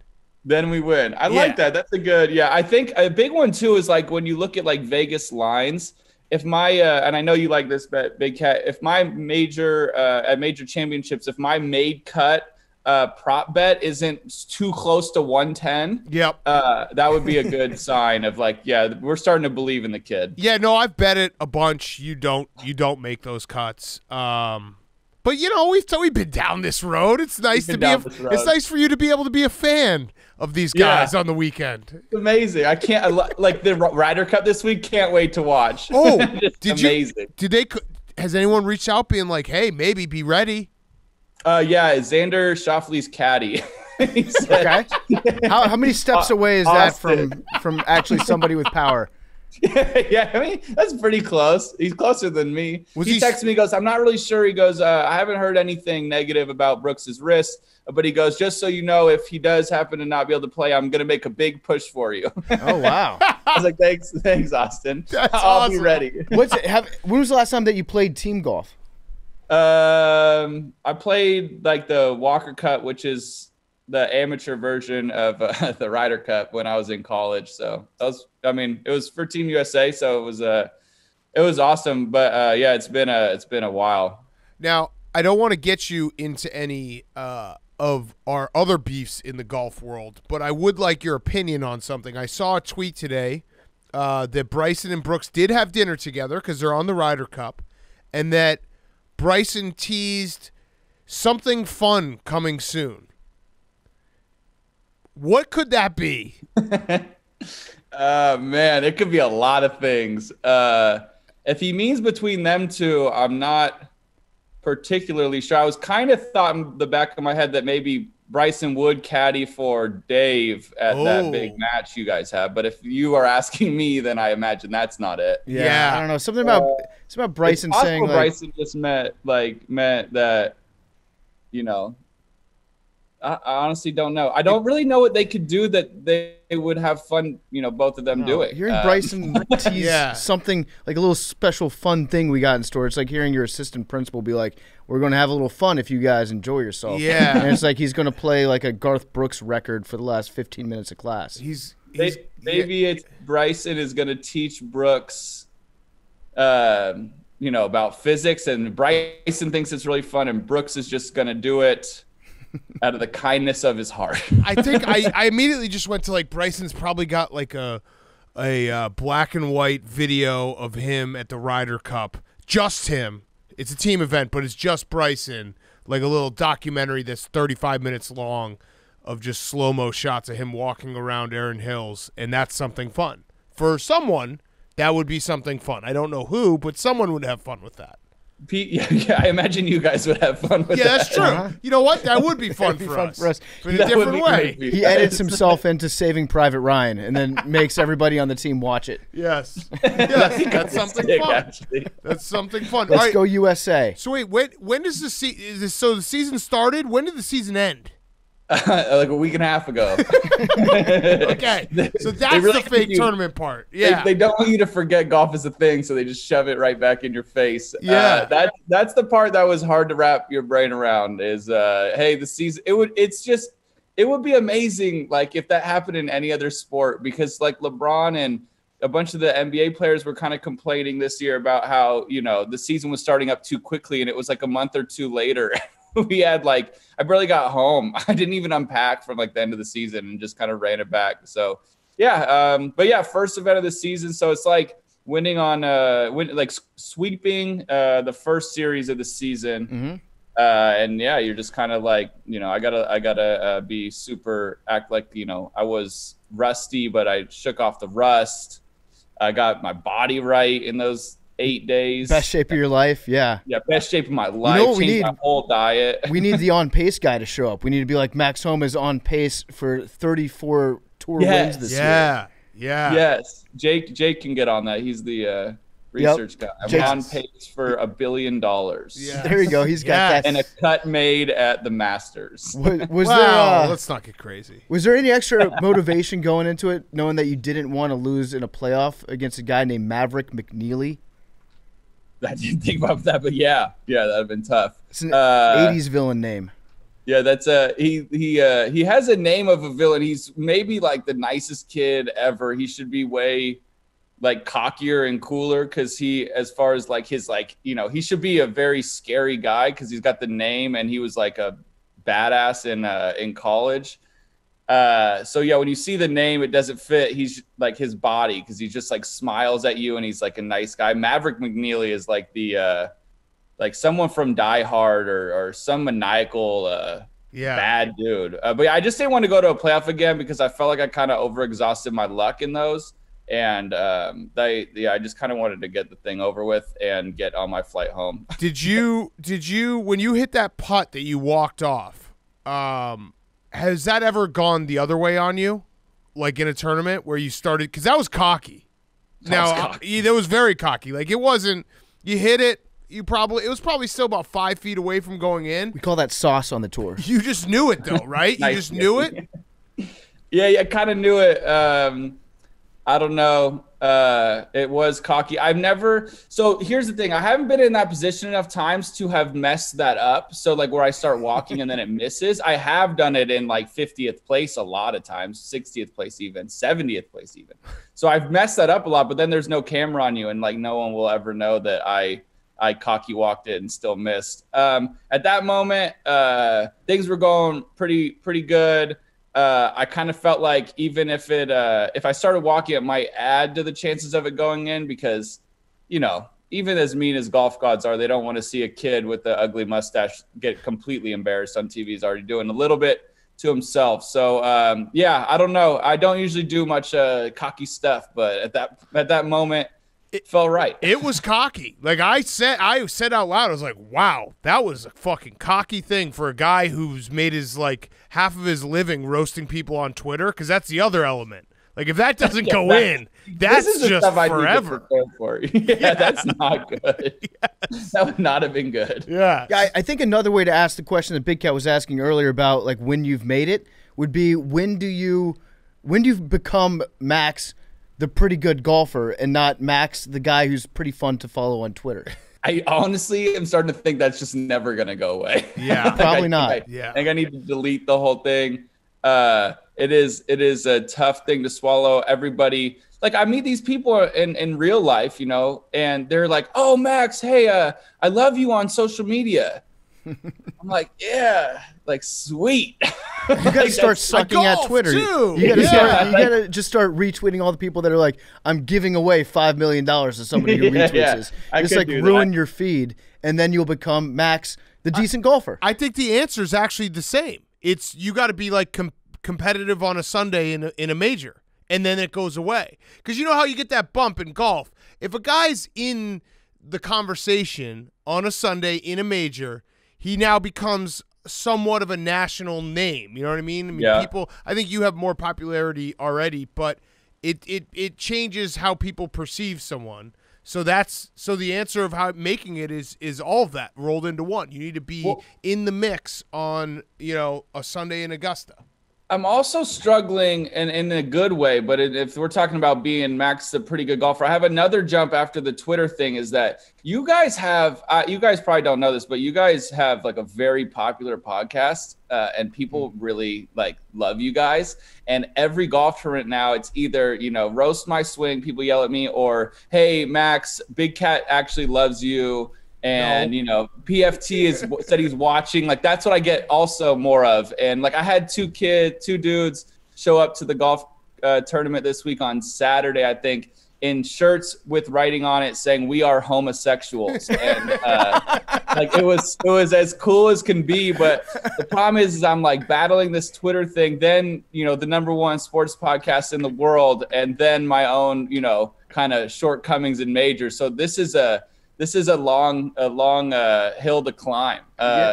I like that. That's a good, I think a big one too is like when you look at like Vegas lines, if my, and I know you like this bet, Big Cat, if my major, at major championships, if my made cut prop bet isn't too close to 110, that would be a good sign of like, we're starting to believe in the kid. Yeah, no, I've bet it a bunch. You don't make those cuts. But you know, we've been down this road. It's nice it's nice for you to be able to be a fan of these guys on the weekend. It's amazing. I can't like the Ryder Cup this week. Can't wait to watch. Oh, has anyone reached out being like, hey, maybe be ready? Xander Schauffele's caddy. He said, okay. How many steps away is Austin. that from actually somebody with power? Yeah, I mean, that's pretty close. He's closer than me. He texted me, he goes, I'm not really sure. He goes, I haven't heard anything negative about Brooks's wrist, but he goes, just so you know, if he does happen to not be able to play, I'm going to make a big push for you. Oh, wow. I was like, thanks, Austin. I'll be ready. When was the last time that you played team golf? I played like the Walker Cup, which is the amateur version of the Ryder Cup when I was in college. So it was for Team USA. So it was awesome, but it's been a while. Now, I don't want to get you into any of our other beefs in the golf world, but I would like your opinion on something. I saw a tweet today that Bryson and Brooks did have dinner together because they're on the Ryder Cup, and that Bryson teased something fun coming soon. What could that be? Man, it could be a lot of things. If he means between them two, I'm not particularly sure. I was kind of thought in the back of my head that maybe Bryson would caddy for Dave at that big match you guys have. But if you are asking me, then I imagine that's not it. Yeah. I don't know. Something about Bryson saying like, Bryson just meant that, you know, I honestly don't know. I don't really know what they could do that they would have fun, you know, both of them doing. Hearing Bryson tease something like a little special fun thing we got in store. It's like hearing your assistant principal be like, we're going to have a little fun if you guys enjoy yourself. Yeah. And it's like he's going to play like a Garth Brooks record for the last 15 minutes of class. Maybe it's Bryson is going to teach Brooks, you know, about physics, and Bryson thinks it's really fun, and Brooks is just going to do it out of the kindness of his heart. I think I immediately just went to like Bryson's probably got like a black and white video of him at the Ryder Cup. Just him. It's a team event, but it's just Bryson. Like a little documentary that's 35 minutes long of just slow-mo shots of him walking around Erin Hills, and that's something fun. For someone, that would be something fun. I don't know who, but someone would have fun with that. Yeah, I imagine you guys would have fun with that. Yeah, that's true. You know what? That would be fun for us. But in a different way. He edits himself into Saving Private Ryan and then makes everybody on the team watch it. Yes. That's something fun. Actually. That's something fun. Let's go USA. So wait, when does the season started? When did the season end? like a week and a half ago. Okay, so that's really the fake you- tournament part. Yeah, They don't want you to forget golf is a thing, so they just shove it right back in your face. Yeah. That's the part that was hard to wrap your brain around. Is hey, the season it would be amazing like if that happened in any other sport, because like LeBron and a bunch of the NBA players were kind of complaining this year about how the season was starting up too quickly, and it was like a month or two later. We had like I barely got home. I didn't even unpack from like the end of the season and just kind of ran it back. So yeah, but yeah, first event of the season. So it's like winning on sweeping the first series of the season. Mm-hmm. And yeah, you're just kind of like, I gotta be super act like, I was rusty, but I shook off the rust. I got my body right in those 8 days. Best shape of your life, yeah. Yeah, best shape of my life. what we Changed need? my whole diet. We need the on pace guy to show up. We need to be like Max Homa is on pace for 34 tour wins this year. yeah. Yes, Jake can get on that. He's the research guy. I'm Jake's- on pace for $1 billion. Yeah. There you go. He's got Yes. that. And a cut made at the Masters. Was Well, there let's not get crazy. was there any extra motivation going into it, knowing that you didn't want to lose in a playoff against a guy named Maverick McNeely? I didn't think about that, but yeah, that'd have been tough. It's an 80s villain name. Yeah, that's he has a name of a villain. He's maybe like the nicest kid ever. He should be way like cockier and cooler, because he, as far as like his like, he should be a very scary guy because he's got the name and he was like a badass in college. So yeah, when you see the name, it doesn't fit. He's like his body, because he just like smiles at you and he's like a nice guy. Maverick McNeely is like the like someone from Die Hard or some maniacal bad dude. But yeah, I just didn't want to go to a playoff again because I felt like I kind of overexhausted my luck in those. And I just kind of wanted to get the thing over with and get on my flight home. Did you when you hit that putt that you walked off? Has that ever gone the other way on you, like in a tournament where you started? Because that was cocky. That was very cocky. Like it wasn't. You hit it. It was probably still about 5 feet away from going in. We call that sauce on the tour. You just knew it though, right? Nice. You just knew it. Yeah, I kind of knew it. I don't know. It was cocky. So here's the thing. I haven't been in that position enough times to have messed that up. So like where I start walking and then it misses, I have done it in like 50th place a lot of times, 60th place even, 70th place even. So I've messed that up a lot, but then there's no camera on you and like no one will ever know that I cocky walked it and still missed. At that moment, things were going pretty good. I kind of felt like even if I started walking, it might add to the chances of it going in, because, even as mean as golf gods are, they don't want to see a kid with the ugly mustache get completely embarrassed on TV. He's already doing a little bit to himself. So, I don't know. I don't usually do much cocky stuff, but at that moment, it felt right. It was cocky. Like I said out loud, I was like, wow, that was a fucking cocky thing for a guy who's made his like half of his living roasting people on Twitter, because that's the other element. Like if that doesn't go in, that's just forever. For. Yeah, that's not good. Yes. That would not have been good. Yeah. I think another way to ask the question that Big Cat was asking earlier about like when you've made it would be when do you become Max the pretty good golfer and not Max the guy who's pretty fun to follow on Twitter? I honestly am starting to think that's just never going to go away. Yeah. Probably not. I think I need to delete the whole thing. It is a tough thing to swallow. Everybody, like I meet these people in real life, and they're like, "Oh, Max, hey, I love you on social media." I'm like, yeah, like sweet. You got to start sucking at Twitter. Too. You got to just start retweeting all the people that are like, I'm giving away $5 million to somebody who retweets this. Just like ruin your feed, and then you'll become Max, the decent golfer. I think the answer is actually the same. It's you got to be like competitive on a Sunday in a major, and then it goes away. Because you know how you get that bump in golf. If a guy's in the conversation on a Sunday in a major, he now becomes somewhat of a national name. You know what I mean? People, I think you have more popularity already, but it changes how people perceive someone. So the answer of how making it is all of that rolled into one. You need to be in the mix on, a Sunday in Augusta. I'm also struggling in a good way, but if we're talking about being Max a pretty good golfer, I have another jump after the Twitter thing is that you guys have, you guys probably don't know this, but you guys have like a very popular podcast and people really like love you guys. And every golf tournament now, it's either, roast my swing, people yell at me, or, hey, Max, Big Cat actually loves you. And, PFT said he's watching. Like, that's what I get also more of. And, like, I had two dudes show up to the golf tournament this week on Saturday, I think, in shirts with writing on it saying, "We are homosexuals." And, it was as cool as can be. But the problem is I'm, like, battling this Twitter thing. Then, the #1 sports podcast in the world. And then my own, kind of shortcomings and majors. So this is a long hill to climb.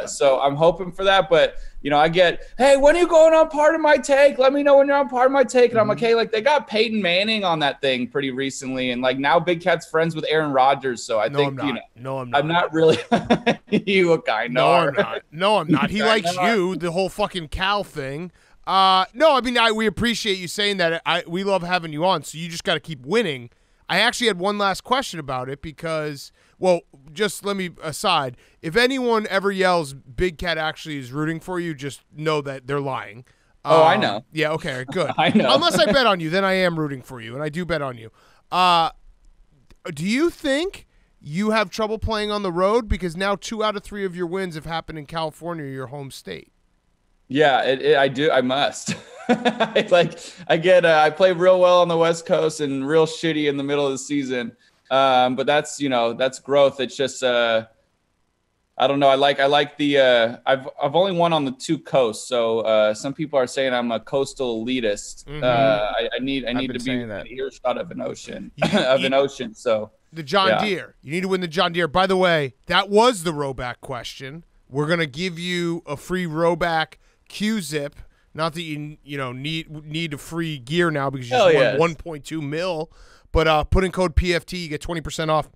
So I'm hoping for that. But, I get, hey, when are you going on Part of My Take? Let me know when you're on Part of My Take. And I'm like, hey, like they got Peyton Manning on that thing pretty recently. And like now Big Cat's friends with Aaron Rodgers. So I think, No, I'm not. I'm not really you kind of. No, I'm not. He likes you, the whole fucking Cal thing. No, I mean, we appreciate you saying that. We love having you on. So you just got to keep winning. I actually had one last question about it because, well, just let me aside. If anyone ever yells Big Cat actually is rooting for you, just know that they're lying. I know. Yeah, okay, good. I know. Unless I bet on you, then I am rooting for you, and I do bet on you. Do you think you have trouble playing on the road? Because now 2 out of 3 of your wins have happened in California, your home state. Yeah, I do. I must. I play real well on the West Coast and real shitty in the middle of the season. But that's growth. It's just, I don't know. I like the, I've only won on the 2 coasts. So, some people are saying I'm a coastal elitist. Mm-hmm. I need to be an earshot of an ocean, So the John Deere, you need to win the John Deere. By the way, that was the rowback question. We're going to give you a free rowback Q-zip. Not that you need a free gear now because you just won 1.2 mil. But put in code PFT, you get 20% off.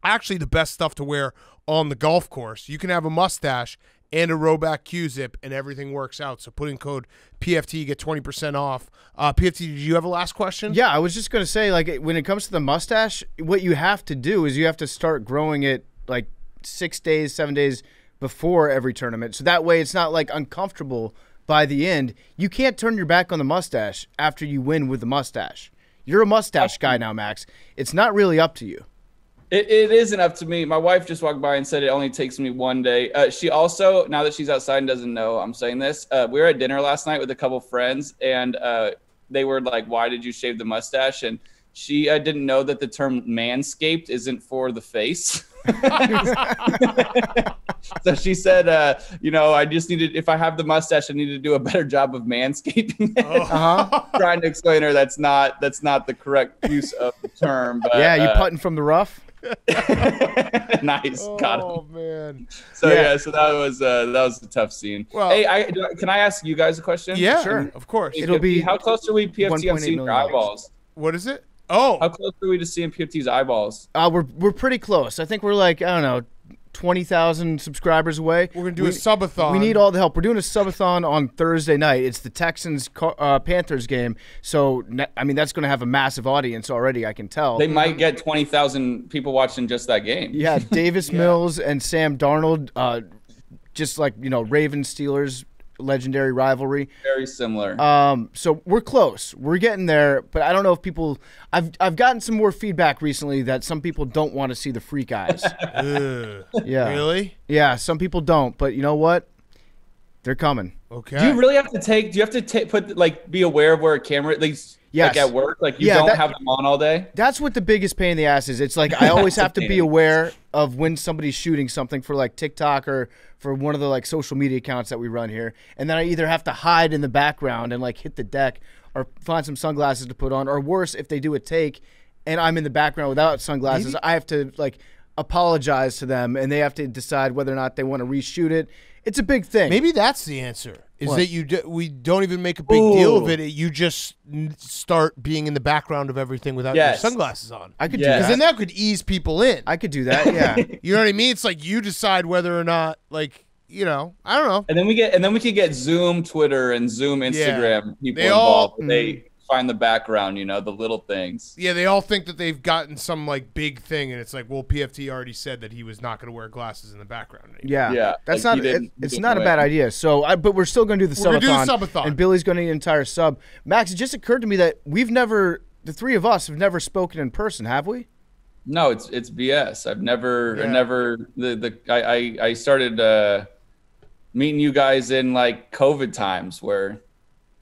Actually, the best stuff to wear on the golf course. You can have a mustache and a rowback Q-zip, and everything works out. So put in code PFT, you get 20% off. PFT, did you have a last question? Yeah, I was just going to say, like, when it comes to the mustache, what you have to do is you have to start growing it, like, 6 days, 7 days before every tournament. So that way it's not, like, uncomfortable by the end. You can't turn your back on the mustache after you win with the mustache. You're a mustache guy now, Max. It's not really up to you. It isn't up to me. My wife just walked by and said it only takes me 1 day. She also, now that she's outside and doesn't know I'm saying this, we were at dinner last night with a couple friends, and they were like, why did you shave the mustache? And she didn't know that the term manscaped isn't for the face. So she said, I just needed, if I have the mustache, I need to do a better job of manscaping. Trying to explain her that's not the correct use of the term. But, yeah, you putting from the rough? Nice. Got him. Oh, man. So, so that was a tough scene. Well, hey, can I ask you guys a question? Yeah, sure. Of course. It'll be how close are we, PFT, on seeing your eyeballs? What is it? Oh. How close are we to seeing PFT's eyeballs? We're pretty close. I think we're like, I don't know, 20,000 subscribers away. We're going to do a subathon. We need all the help. We're doing a subathon on Thursday night. It's the Texans-Panthers game. So, I mean, that's going to have a massive audience already, I can tell. They might get 20,000 people watching just that game. Yeah, Davis Mills and Sam Darnold, just like, Ravens, Steelers, legendary rivalry. Very similar. So we're close. We're getting there, but I don't know if people. I've gotten some more feedback recently that some people don't want to see the freak eyes. Yeah. Really? Yeah. Some people don't, but you know what? They're coming. Okay. Do you really have to take? Do you have to be aware of where a camera? Yes. Like at work, like you don't have them on all day. That's what the biggest pain in the ass is. It's like I always have to be aware of when somebody's shooting something for like TikTok or for one of the like social media accounts that we run here, and then I either have to hide in the background and like hit the deck, or find some sunglasses to put on, or worse, if they do a take and I'm in the background without sunglasses, I have to like apologize to them, and they have to decide whether or not they want to reshoot it. It's a big thing. Maybe that's the answer. is What? that we don't even make a big deal of it. You just start being in the background of everything without your sunglasses on. I could do Because that. then that could ease people in. I could do that. Yeah. You know what I mean? It's like you decide whether or not, like, you know, I don't know. And then we could get Zoom Twitter and Zoom Instagram people They all- involved. They find the background, the little things. Yeah, they all think that they've gotten some like big thing, and it's like, well, PFT already said that he was not going to wear glasses in the background anymore. Yeah. Yeah, That's like, not. he didn't It's win. not a bad idea. So, but we're still going to do the We're gonna subathon. do the subathon. And Billy's going to eat an entire sub. Max, it just occurred to me that the three of us have never spoken in person, have we? No, it's BS. I started meeting you guys in like COVID times where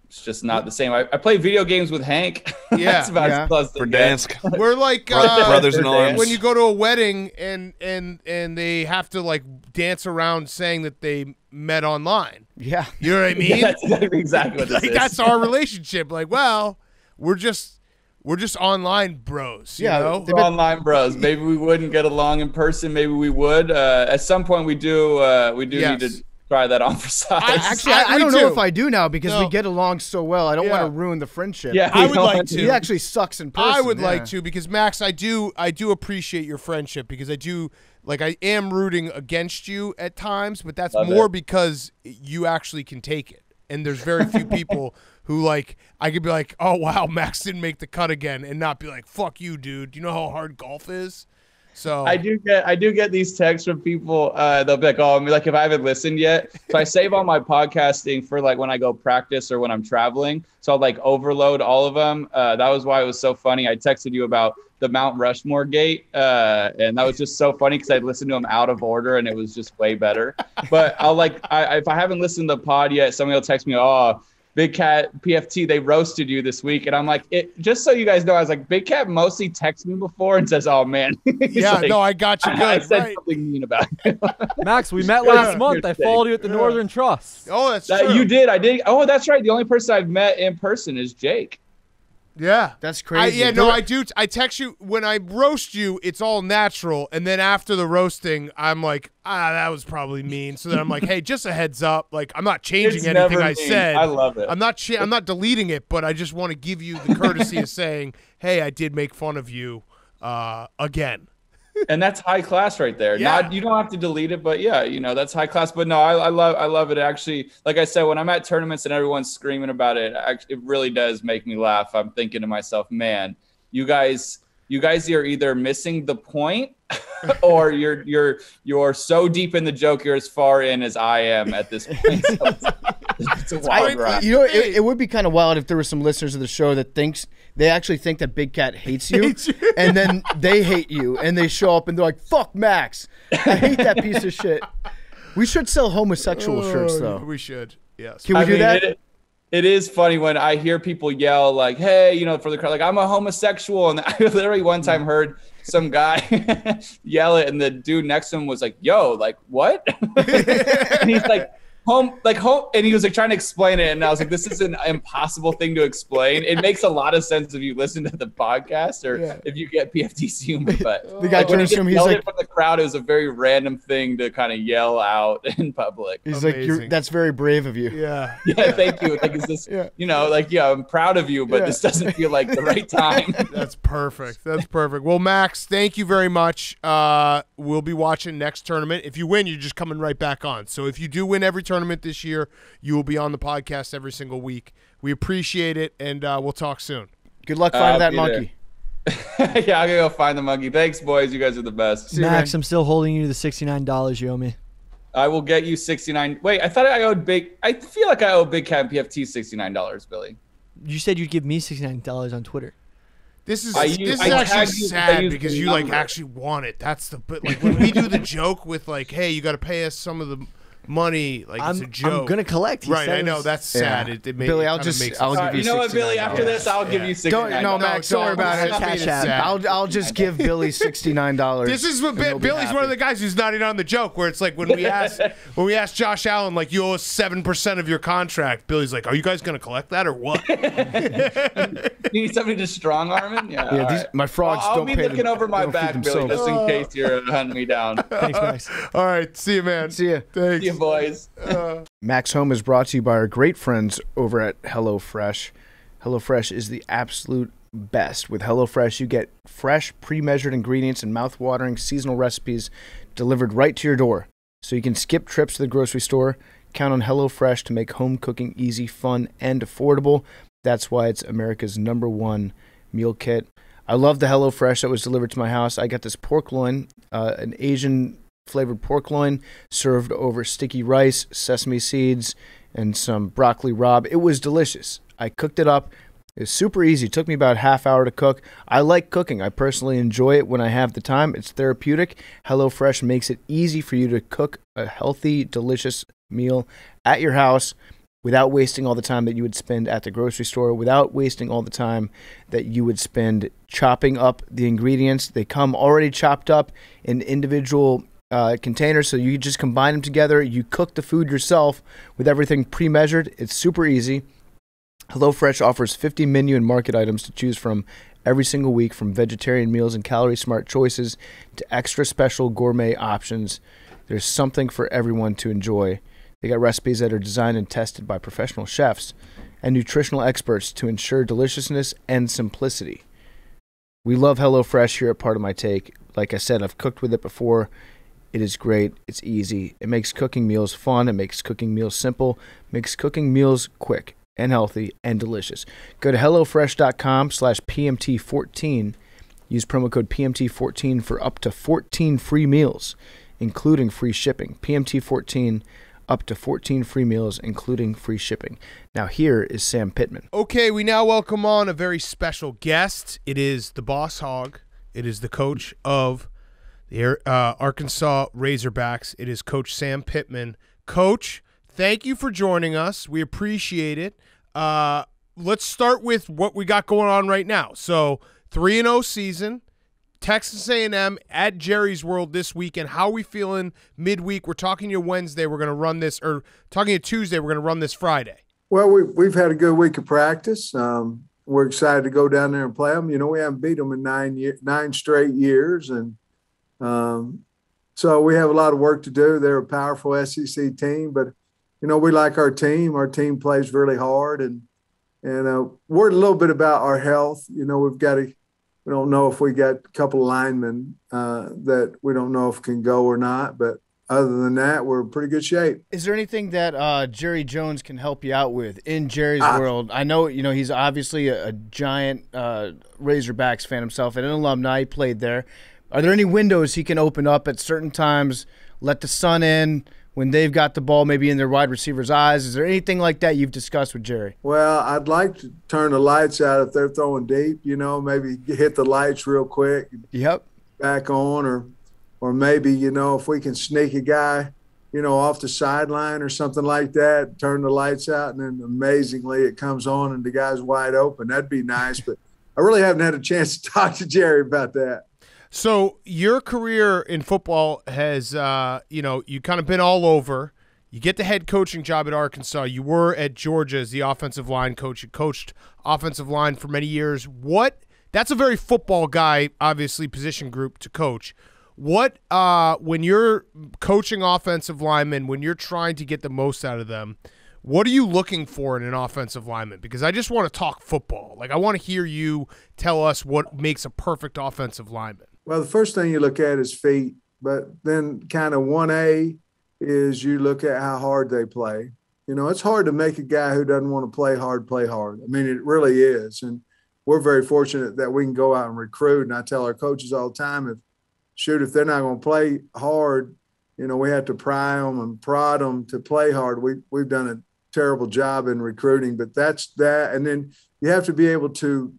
it's just not the same. I play video games with Hank. Yeah. That's about Yeah. as close to Verdansk. We're like Brothers in arms. when you go to a wedding and they have to like dance around saying that they met online. Yeah. You know what I mean? Yeah, that's exactly what this Like is. that's our relationship. Like, well, we're just online bros. You Yeah, know? We're online bros. Maybe we wouldn't get along in person. Maybe we would. At some point, we do. We do Yes. need to try that on for size. Actually, I- I don't me know too. if I do now because No. we get along so well. I don't Yeah. want to ruin the friendship. Yeah, I we would don't like want to. He actually sucks in person. I would yeah. like to because Max, I do appreciate your friendship because I am rooting against you at times, but that's Love more it. because you actually can take it. And there's very few people who like I could be like, oh wow, Max didn't make the cut again, and not be like, fuck you, dude. Do you know how hard golf is? So I do get these texts from people. They'll be like, "Oh, I'm like if I haven't listened yet." So I save all my podcasting for like when I go practice or when I'm traveling. So I'll like overload all of them. That was why it was so funny. I texted you about the Mount Rushmore gate, and that was just so funny because I listened to them out of order and it was just way better. But I'll like if I haven't listened to the pod yet, somebody will text me, "Oh, Big Cat PFT, they roasted you this week." And I'm like, just so you guys know, I was like, Big Cat mostly texts me before and says, "Oh man." He's yeah, like, no, I got you good. I said right. something mean about it. Max, we met last Yeah. month. I followed you at the Northern Trust. Oh, that's true. You did. I did. Oh, that's right. The only person I've met in person is Jake. Yeah, That's crazy. I do. I text you when I roast you. It's all natural, and then after the roasting, I'm like, that was probably mean. So then I'm like, hey, just a heads up. Like, I'm not changing It's anything never I mean. said. I love it. I'm not deleting it, but I just want to give you the courtesy of saying, hey, I did make fun of you again. And that's high class right there. Yeah. You don't have to delete it, but yeah, that's high class. But no, I love it. Actually, like I said, when I'm at tournaments and everyone's screaming about it, it really does make me laugh. I'm thinking to myself, man, you guys are either missing the point or you're so deep in the joke, you're as far in as I am at this point. So it's a wild ride. You know, it would be kind of wild if there were some listeners of the show that they actually think that Big Cat hates you, and then they hate you, and they show up and they're like, "Fuck Max, I hate that piece of shit." We should sell homosexual shirts though. We should. Yes. Can we do that? It is funny when I hear people yell like, "Hey," for the crowd, like, "I'm a homosexual," and I literally one time heard some guy yell it, and the dude next to him was like, "Yo, like what?" And he's like, home, and he was like trying to explain it, and I was like, this is an impossible thing to explain. It makes a lot of sense if you listen to the podcast or if you get PFT's humor, but The guy when he turns to him, he's yelled like- it from the crowd, it was a very random thing to kind of yell out in public. He's like, Amazing. "That's very brave of you." Yeah. Yeah, thank you. Like, is this, I'm proud of you, but this doesn't feel like the right time. That's perfect. That's perfect. Well, Max, thank you very much. We'll be watching next tournament. If you win, you're just coming right back on. So if you do win every tournament this year, you will be on the podcast every single week. We appreciate it, and we'll talk soon. Good luck finding that be monkey. Yeah, I'm gonna go find the monkey. Thanks, boys. You guys are the best. See you, Max, man. I'm still holding you to the $69 you owe me. I will get you 69. Wait, I thought I owed I feel like I owe Big Cat and PFT $69, Billy. You said you'd give me $69 on Twitter. This is I this use- is I actually tagged you- I sad used because the you like number. actually want it. That's the but like when we do the joke with like, hey, you got to pay us some of the money. Like it's a joke. I'm gonna collect. He Right, I says. know that's sad. Yeah. It Billy, it I'll kinda just- makes I'll it give sad. you You know what, Billy? After $69. this, I'll give you 69. No, Max, don't worry about it. Cash app. sad. I'll just give Billy $69. This is what and he'll be Billy's one of the guys who's not in on the joke. Where it's like when we asked Josh Allen, like, you owe us 7% of your contract. Billy's like, are you guys going to collect that or what? You need somebody to strong arm it? Yeah. Yeah, all these, right. my frogs I'll don't be pay looking over my they don't feed back, Billy, themselves. just in case you're hunting me down. Thanks, Max. All right, see you, man. See ya. Thanks. See you. boys. Max Homa is brought to you by our great friends over at HelloFresh. HelloFresh is the absolute best. With HelloFresh, you get fresh, pre-measured ingredients and mouth-watering seasonal recipes delivered right to your door. So you can skip trips to the grocery store. Count on HelloFresh to make home cooking easy, fun, and affordable. That's why it's America's #1 meal kit. I love the HelloFresh that was delivered to my house. I got this pork loin, an Asian flavored pork loin served over sticky rice, sesame seeds, and some broccoli rabe. It was delicious. I cooked it up. It was super easy. It took me about a half hour to cook. I like cooking. I personally enjoy it when I have the time. It's therapeutic. HelloFresh makes it easy for you to cook a healthy, delicious meal at your house without wasting all the time that you would spend at the grocery store, without wasting all the time that you would spend chopping up the ingredients. They come already chopped up in individual containers, so you just combine them together. You cook the food yourself with everything pre-measured. It's super easy. HelloFresh offers 50 menu and market items to choose from every single week, from vegetarian meals and calorie-smart choices to extra special gourmet options. There's something for everyone to enjoy. They got recipes that are designed and tested by professional chefs and nutritional experts to ensure deliciousness and simplicity. We love HelloFresh here at Part of My Take. Like I said, I've cooked with it before. It is great. It's easy. It makes cooking meals fun. It makes cooking meals simple. It makes cooking meals quick and healthy and delicious. Go to HelloFresh.com/PMT14. Use promo code PMT14 for up to 14 free meals, including free shipping. PMT14, up to 14 free meals, including free shipping. Now here is Sam Pittman. Okay, we now welcome on a very special guest. It is the boss hog. It is the coach of the Arkansas Razorbacks. It is Coach Sam Pittman. Coach, thank you for joining us. We appreciate it. Let's start with what we got going on right now. So 3-0 season, Texas A&M at Jerry's World this weekend. How are we feeling midweek? We're talking to you Wednesday. We're going to run this, or talking to you Tuesday. We're going to run this Friday. Well, we've had a good week of practice. We're excited to go down there and play them. You know, we haven't beat them in 9 straight years, and so we have a lot of work to do. They're a powerful SEC team, but you know, we like our team. Our team plays really hard, and we're a little bit about our health. You know, we don't know if we got a couple of linemen that we don't know if can go or not, but other than that, we're in pretty good shape. Is there anything that Jerry Jones can help you out with in Jerry's world? I know, you know, he's obviously a giant Razorbacks fan himself and an alumni. He played there. Are there any windows he can open up at certain times, let the sun in when they've got the ball maybe in their wide receiver's eyes? Is there anything like that you've discussed with Jerry? Well, I'd like to turn the lights out if they're throwing deep, you know, maybe hit the lights real quick. Yep. Back on, or maybe, you know, if we can sneak a guy, you know, off the sideline or something like that, turn the lights out, and then amazingly it comes on and the guy's wide open. That'd be nice, but I really haven't had a chance to talk to Jerry about that. So your career in football has, you know, you kind of been all over. You get the head coaching job at Arkansas. You were at Georgia as the offensive line coach. You coached offensive line for many years. That's a very football guy, obviously, position group to coach. What, when you're coaching offensive linemen, when you're trying to get the most out of them, what are you looking for in an offensive lineman? Because I just want to talk football. Like, I want to hear you tell us what makes a perfect offensive lineman. Well, the first thing you look at is feet, but then kind of 1A is you look at how hard they play. You know, it's hard to make a guy who doesn't want to play hard. I mean, it really is. And we're very fortunate that we can go out and recruit. And I tell our coaches all the time, if they're not going to play hard, you know, we have to pry them and prod them to play hard. We've done a terrible job in recruiting, but that's that. And then you have to be able to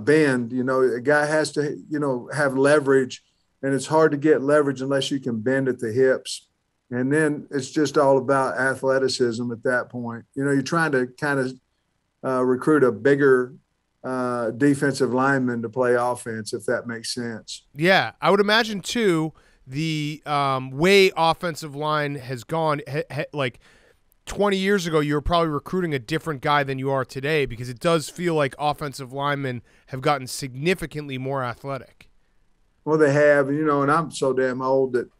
bend. You know, a guy has to, you know, have leverage, and it's hard to get leverage unless you can bend at the hips. And then it's just all about athleticism at that point. You know, you're trying to kind of recruit a bigger defensive lineman to play offense, if that makes sense. Yeah, I would imagine too the way offensive line has gone. Like 20 years ago, you were probably recruiting a different guy than you are today, because it does feel like offensive linemen have gotten significantly more athletic. Well, they have, you know, and I'm so damn old that,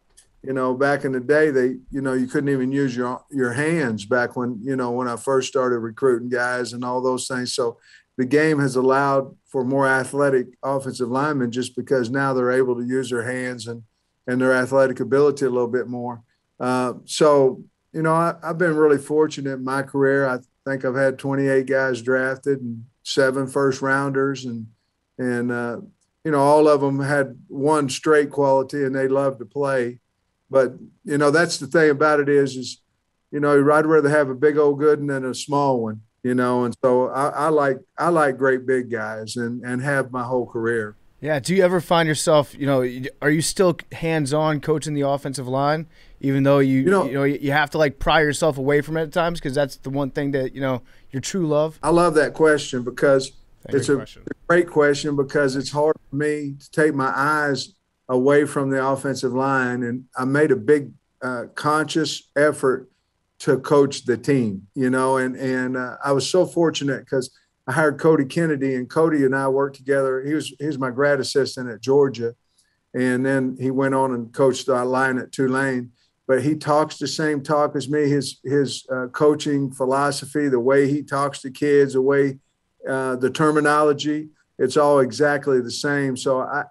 Back in the day, you couldn't even use your hands back when I first started recruiting guys and all those things. So the game has allowed for more athletic offensive linemen just because now they're able to use their hands and their athletic ability a little bit more. I've been really fortunate in my career. I think I've had 28 guys drafted and 7 first rounders and all of them had one straight quality and they love to play. But, that's the thing about it is I'd rather have a big old good one than a small one, and so I like great big guys and have my whole career. Yeah. Do you ever find yourself, are you still hands-on coaching the offensive line, even though you have to like pry yourself away from it at times because that's the one thing that, your true love? I love that question because it's a great question because it's hard for me to take my eyes away from the offensive line. And I made a big conscious effort to coach the team, and I was so fortunate because I hired Cody Kennedy, and Cody and I worked together. He was my grad assistant at Georgia, and then he went on and coached the line at Tulane. But he talks the same talk as me. His coaching philosophy, the way he talks to kids, the way the terminology, it's all exactly the same. So I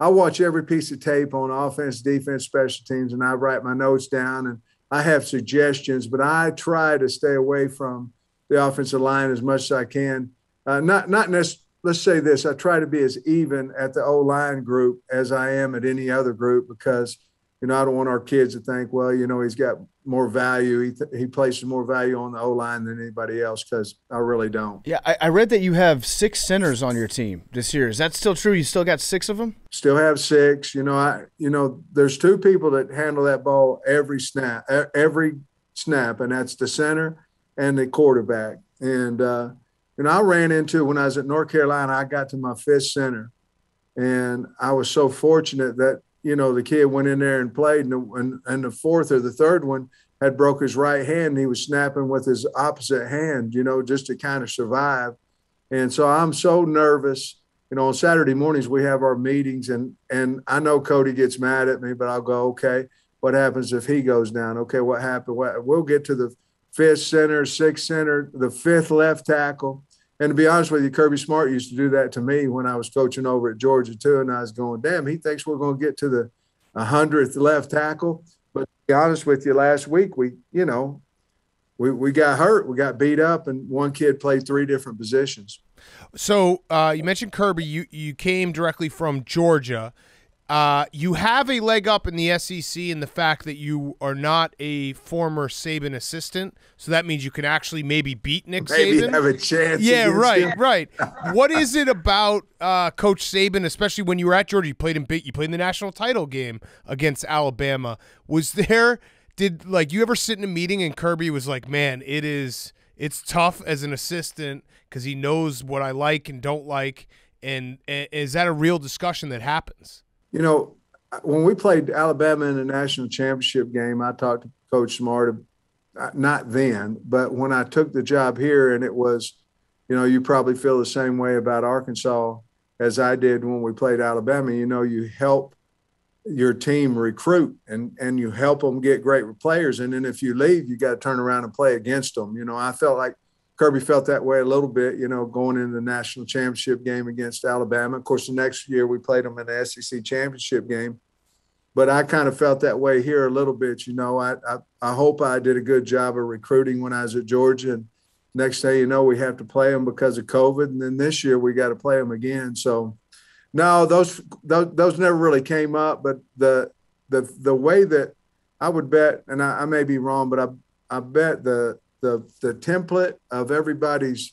watch every piece of tape on offense, defense, special teams, and I write my notes down and I have suggestions, but I try to stay away from the offensive line as much as I can. Not necessarily, let's say this, I try to be as even at the O-line group as I am at any other group because, I don't want our kids to think, well, he's got more value. He places more value on the O-line than anybody else because I really don't. Yeah, I read that you have 6 centers on your team this year. Is that still true? You still got 6 of them? Still have 6. There's 2 people that handle that ball every snap, and that's the center and the quarterback. And, I ran into, when I was at North Carolina, I got to my 5th center, and I was so fortunate that, the kid went in there and played, and the 4th or the 3rd one had broke his right hand, and he was snapping with his opposite hand, just to kind of survive. And so I'm so nervous. On Saturday mornings we have our meetings, and I know Cody gets mad at me, but I'll go, okay, what happens if he goes down? Okay, what happened? We'll get to the 5th center, 6th center, the 5th left tackle. And to be honest with you, Kirby Smart used to do that to me when I was coaching over at Georgia too. And I was going, damn, he thinks we're going to get to the 100th left tackle. But to be honest with you, last week we got hurt, we got beat up, and one kid played 3 different positions. So you mentioned Kirby. You came directly from Georgia. You have a leg up in the SEC in the fact that you are not a former Saban assistant, so that means you can actually maybe beat Nick Saban. Maybe have a chance. Yeah, right, him. right. What is it about Coach Saban, especially when you were at Georgia? You played in the national title game against Alabama. Did you ever sit in a meeting and Kirby was like, "Man, it's tough as an assistant because he knows what I like and don't like," and is that a real discussion that happens? When we played Alabama in the national championship game, I talked to Coach Smart, not then, but when I took the job here, and it was, you probably feel the same way about Arkansas as I did when we played Alabama. You help your team recruit and you help them get great players. And then if you leave, you got to turn around and play against them. I felt like Kirby felt that way a little bit, going into the national championship game against Alabama. Of course, the next year we played them in the SEC championship game. But I kind of felt that way here a little bit. I hope I did a good job of recruiting when I was at Georgia. And next thing we have to play them because of COVID. And then this year we got to play them again. So, no, those never really came up. But the way that I would bet, and I may be wrong, but I bet the template of everybody's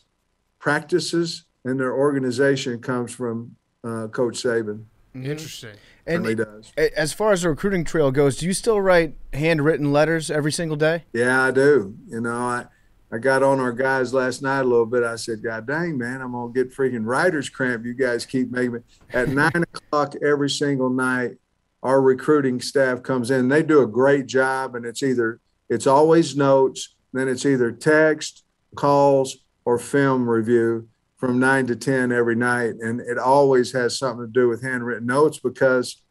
practices and their organization comes from Coach Saban. Interesting. And really does. As far as the recruiting trail goes, do you still write handwritten letters every single day? Yeah, I do. I got on our guys last night a little bit. I said, God dang, man, I'm going to get freaking writer's cramp. You guys keep making me. At 9 o'clock every single night, our recruiting staff comes in. They do a great job, and it's always notes. Then it's either text, calls, or film review from 9 to 10 every night. And it always has something to do with handwritten notes because,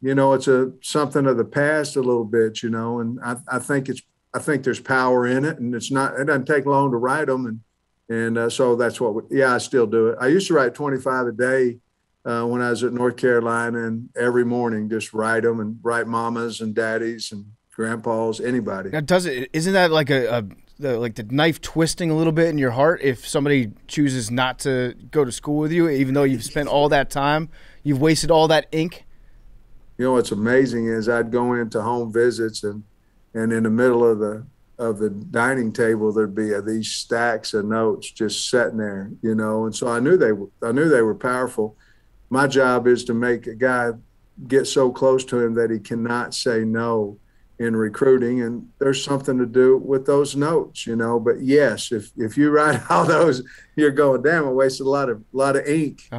it's something of the past a little bit, and I think there's power in it, and it doesn't take long to write them. And so that's I still do it. I used to write 25 a day when I was at North Carolina, and every morning just write them and write mamas and daddies and grandpas, anybody. Now, isn't that like the knife twisting a little bit in your heart if somebody chooses not to go to school with you, even though you've spent all that time, you've wasted all that ink? What's amazing is I'd go into home visits, and in the middle of the dining table there'd be these stacks of notes just sitting there, and so I knew they were powerful. My job is to make a guy get so close to him that he cannot say no in recruiting, and there's something to do with those notes, but yes, if you write all those, you're going, damn, I wasted a lot of ink.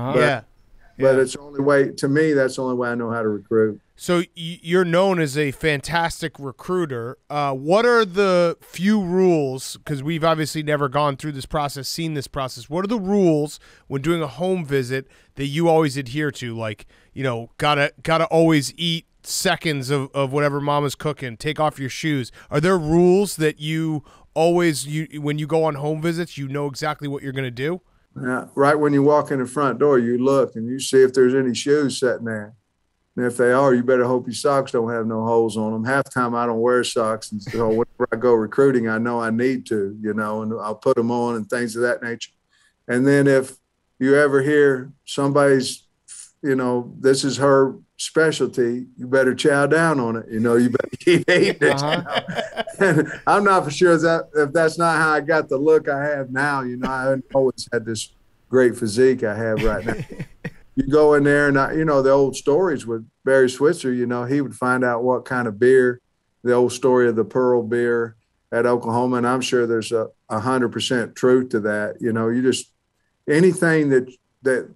But it's the only way, to me, that's the only way I know how to recruit. So you're known as a fantastic recruiter. What are the few rules, because we've obviously never gone through this process, seen this process, what are the rules when doing a home visit that you always adhere to? Like, gotta always eat seconds of whatever mama's cooking, take off your shoes. Are there rules that you always, when you go on home visits, you know exactly what you're going to do? Right when you walk in the front door, you look and you see if there's any shoes sitting there. And if they are, you better hope your socks don't have no holes on them. Half the time I don't wear socks. And so whenever I go recruiting, I know I need to, and I'll put them on and things of that nature. And then if you ever hear somebody's, this is her specialty, you better chow down on it. You better keep eating it. And I'm not for sure if that's not how I got the look I have now. I haven't always had this great physique I have right now. You go in there and, the old stories with Barry Switzer, he would find out what kind of beer, the old story of the Pearl beer at Oklahoma. And I'm sure there's 100% truth to that. You just, anything that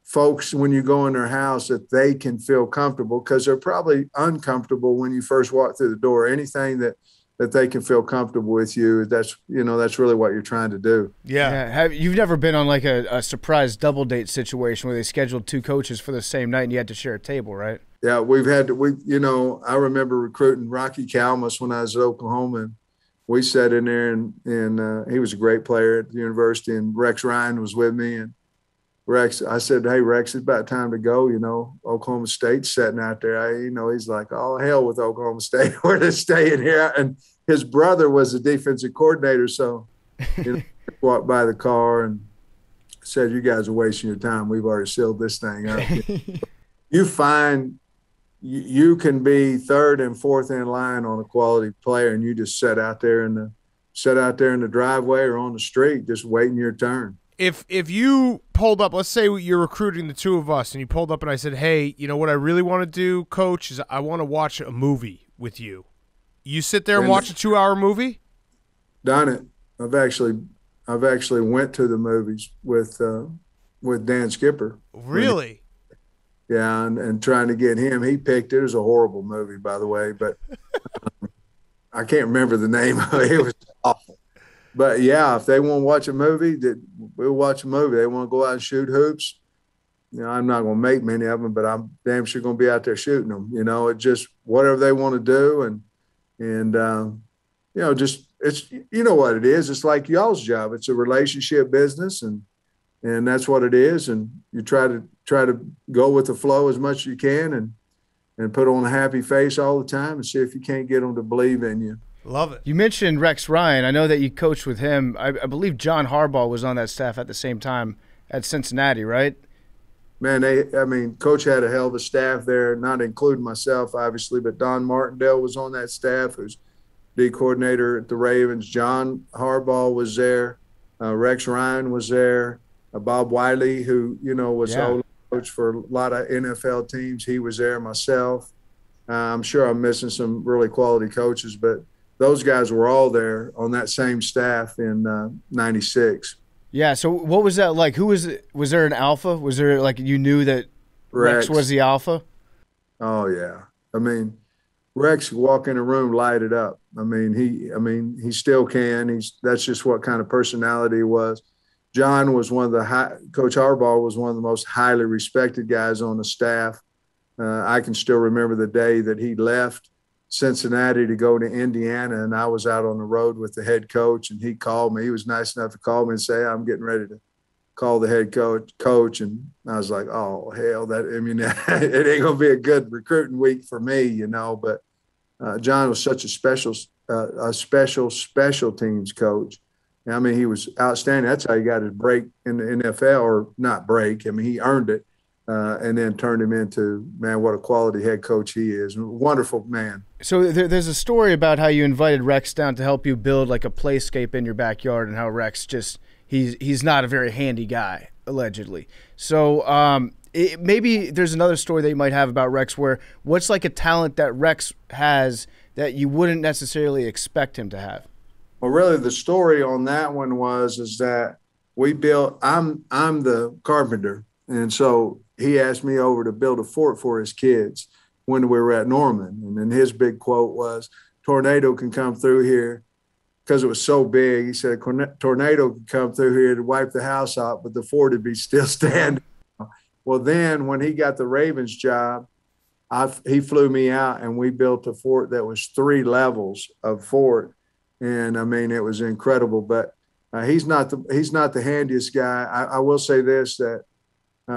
folks, when you go in their house, that they can feel comfortable, because they're probably uncomfortable when you first walk through the door. Anything that they can feel comfortable with you, that's really what you're trying to do. You've never been on like a surprise double date situation where they scheduled two coaches for the same night and you had to share a table, right? Yeah, I remember recruiting Rocky Kalmus when I was at Oklahoma, and we sat in there, and he was a great player at the university, and Rex Ryan was with me, and Rex, I said, hey, Rex, it's about time to go. Oklahoma State's sitting out there. He's like, oh, hell with Oklahoma State. We're just staying here. And his brother was the defensive coordinator. So walked by the car and said, you guys are wasting your time. We've already sealed this thing up. You find you can be third and fourth in line on a quality player, and you just sit out there in the driveway or on the street just waiting your turn. If you pulled up, let's say you're recruiting the two of us, and you pulled up and I said, hey, what I really want to do, Coach, is I want to watch a movie with you. You sit there and watch a 2-hour movie? Done it. I've actually went to the movies with Dan Skipper. Really? Yeah, and trying to get him. He picked it. It was a horrible movie, by the way, but I can't remember the name of it. It was awful. But, yeah, if they want to watch a movie, we'll watch a movie. They want to go out and shoot hoops. I'm not going to make many of them, but I'm damn sure going to be out there shooting them. It's just whatever they want to do. And just it's what it is. It's like y'all's job. It's a relationship business, and that's what it is. And you try to go with the flow as much as you can and put on a happy face all the time and see if you can't get them to believe in you. Love it. You mentioned Rex Ryan. I know that you coached with him. I believe John Harbaugh was on that staff at the same time at Cincinnati, right? Man, Coach had a hell of a staff there, not including myself, obviously, but Don Martindale was on that staff, who's D coordinator at the Ravens. John Harbaugh was there. Rex Ryan was there. Bob Wiley, who, was the coach for a lot of NFL teams, he was there. Myself. I'm sure I'm missing some really quality coaches, but those guys were all there on that same staff in '96. Yeah. So what was that like? Who was it? Was there an alpha? Was there you knew that Rex was the alpha? Oh yeah. Rex could walk in a room, light it up. He still can. That's just what kind of personality he was. John was Coach Harbaugh was one of the most highly respected guys on the staff. I can still remember the day that he left Cincinnati to go to Indiana, and I was out on the road with the head coach, and he called me. He was nice enough to call me and say, I'm getting ready to call the head coach. And I was like, oh, hell, it ain't going to be a good recruiting week for me, but John was such a special teams coach. I mean, he was outstanding. That's how he got his break in the NFL, or not break. I mean, he earned it, and then turned him into, man, what a quality head coach he is. Wonderful man. So there's a story about how you invited Rex down to help you build like a playscape in your backyard, and how Rex just he's not a very handy guy, allegedly. So maybe there's another story that you might have about Rex, where what's like a talent that Rex has that you wouldn't necessarily expect him to have? Well, really, the story on that one is that we built. I'm the carpenter, and so he asked me over to build a fort for his kids when we were at Norman. And then his big quote was, "Tornado can come through here," because it was so big. He said, "Tornado can come through here to wipe the house out, but the fort would be still standing." Well, then when he got the Ravens job, he flew me out, and we built a fort that was 3 levels of fort. And I mean, it was incredible, but he's not the handiest guy. I will say this, that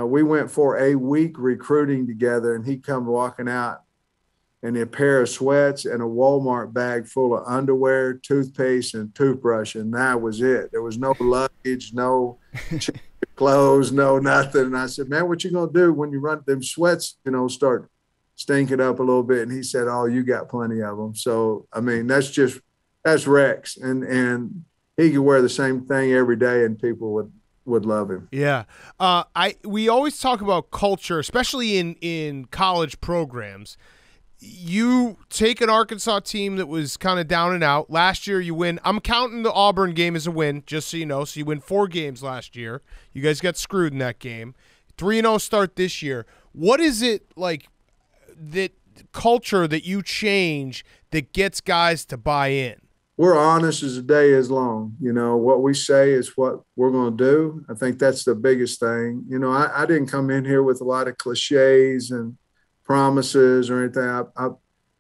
we went for a week recruiting together, and he come walking out in a pair of sweats and a Walmart bag full of underwear, toothpaste, and toothbrush. And that was it. There was no luggage, no clothes, no nothing. And I said, "Man, what you going to do when you run them sweats, start stinking up a little bit?" And he said, "Oh, you got plenty of them." So, I mean, that's Rex. And he could wear the same thing every day, and people would love him. Yeah. We always talk about culture, especially in college programs. You take an Arkansas team that was kind of down and out. Last year you win. I'm counting the Auburn game as a win, just so you know. So you win 4 games last year. You guys got screwed in that game. 3-0 start this year. What is it like, that culture that you change that gets guys to buy in? We're honest as the day is long. What we say is what we're going to do. I think that's the biggest thing. I didn't come in here with a lot of cliches and promises or anything.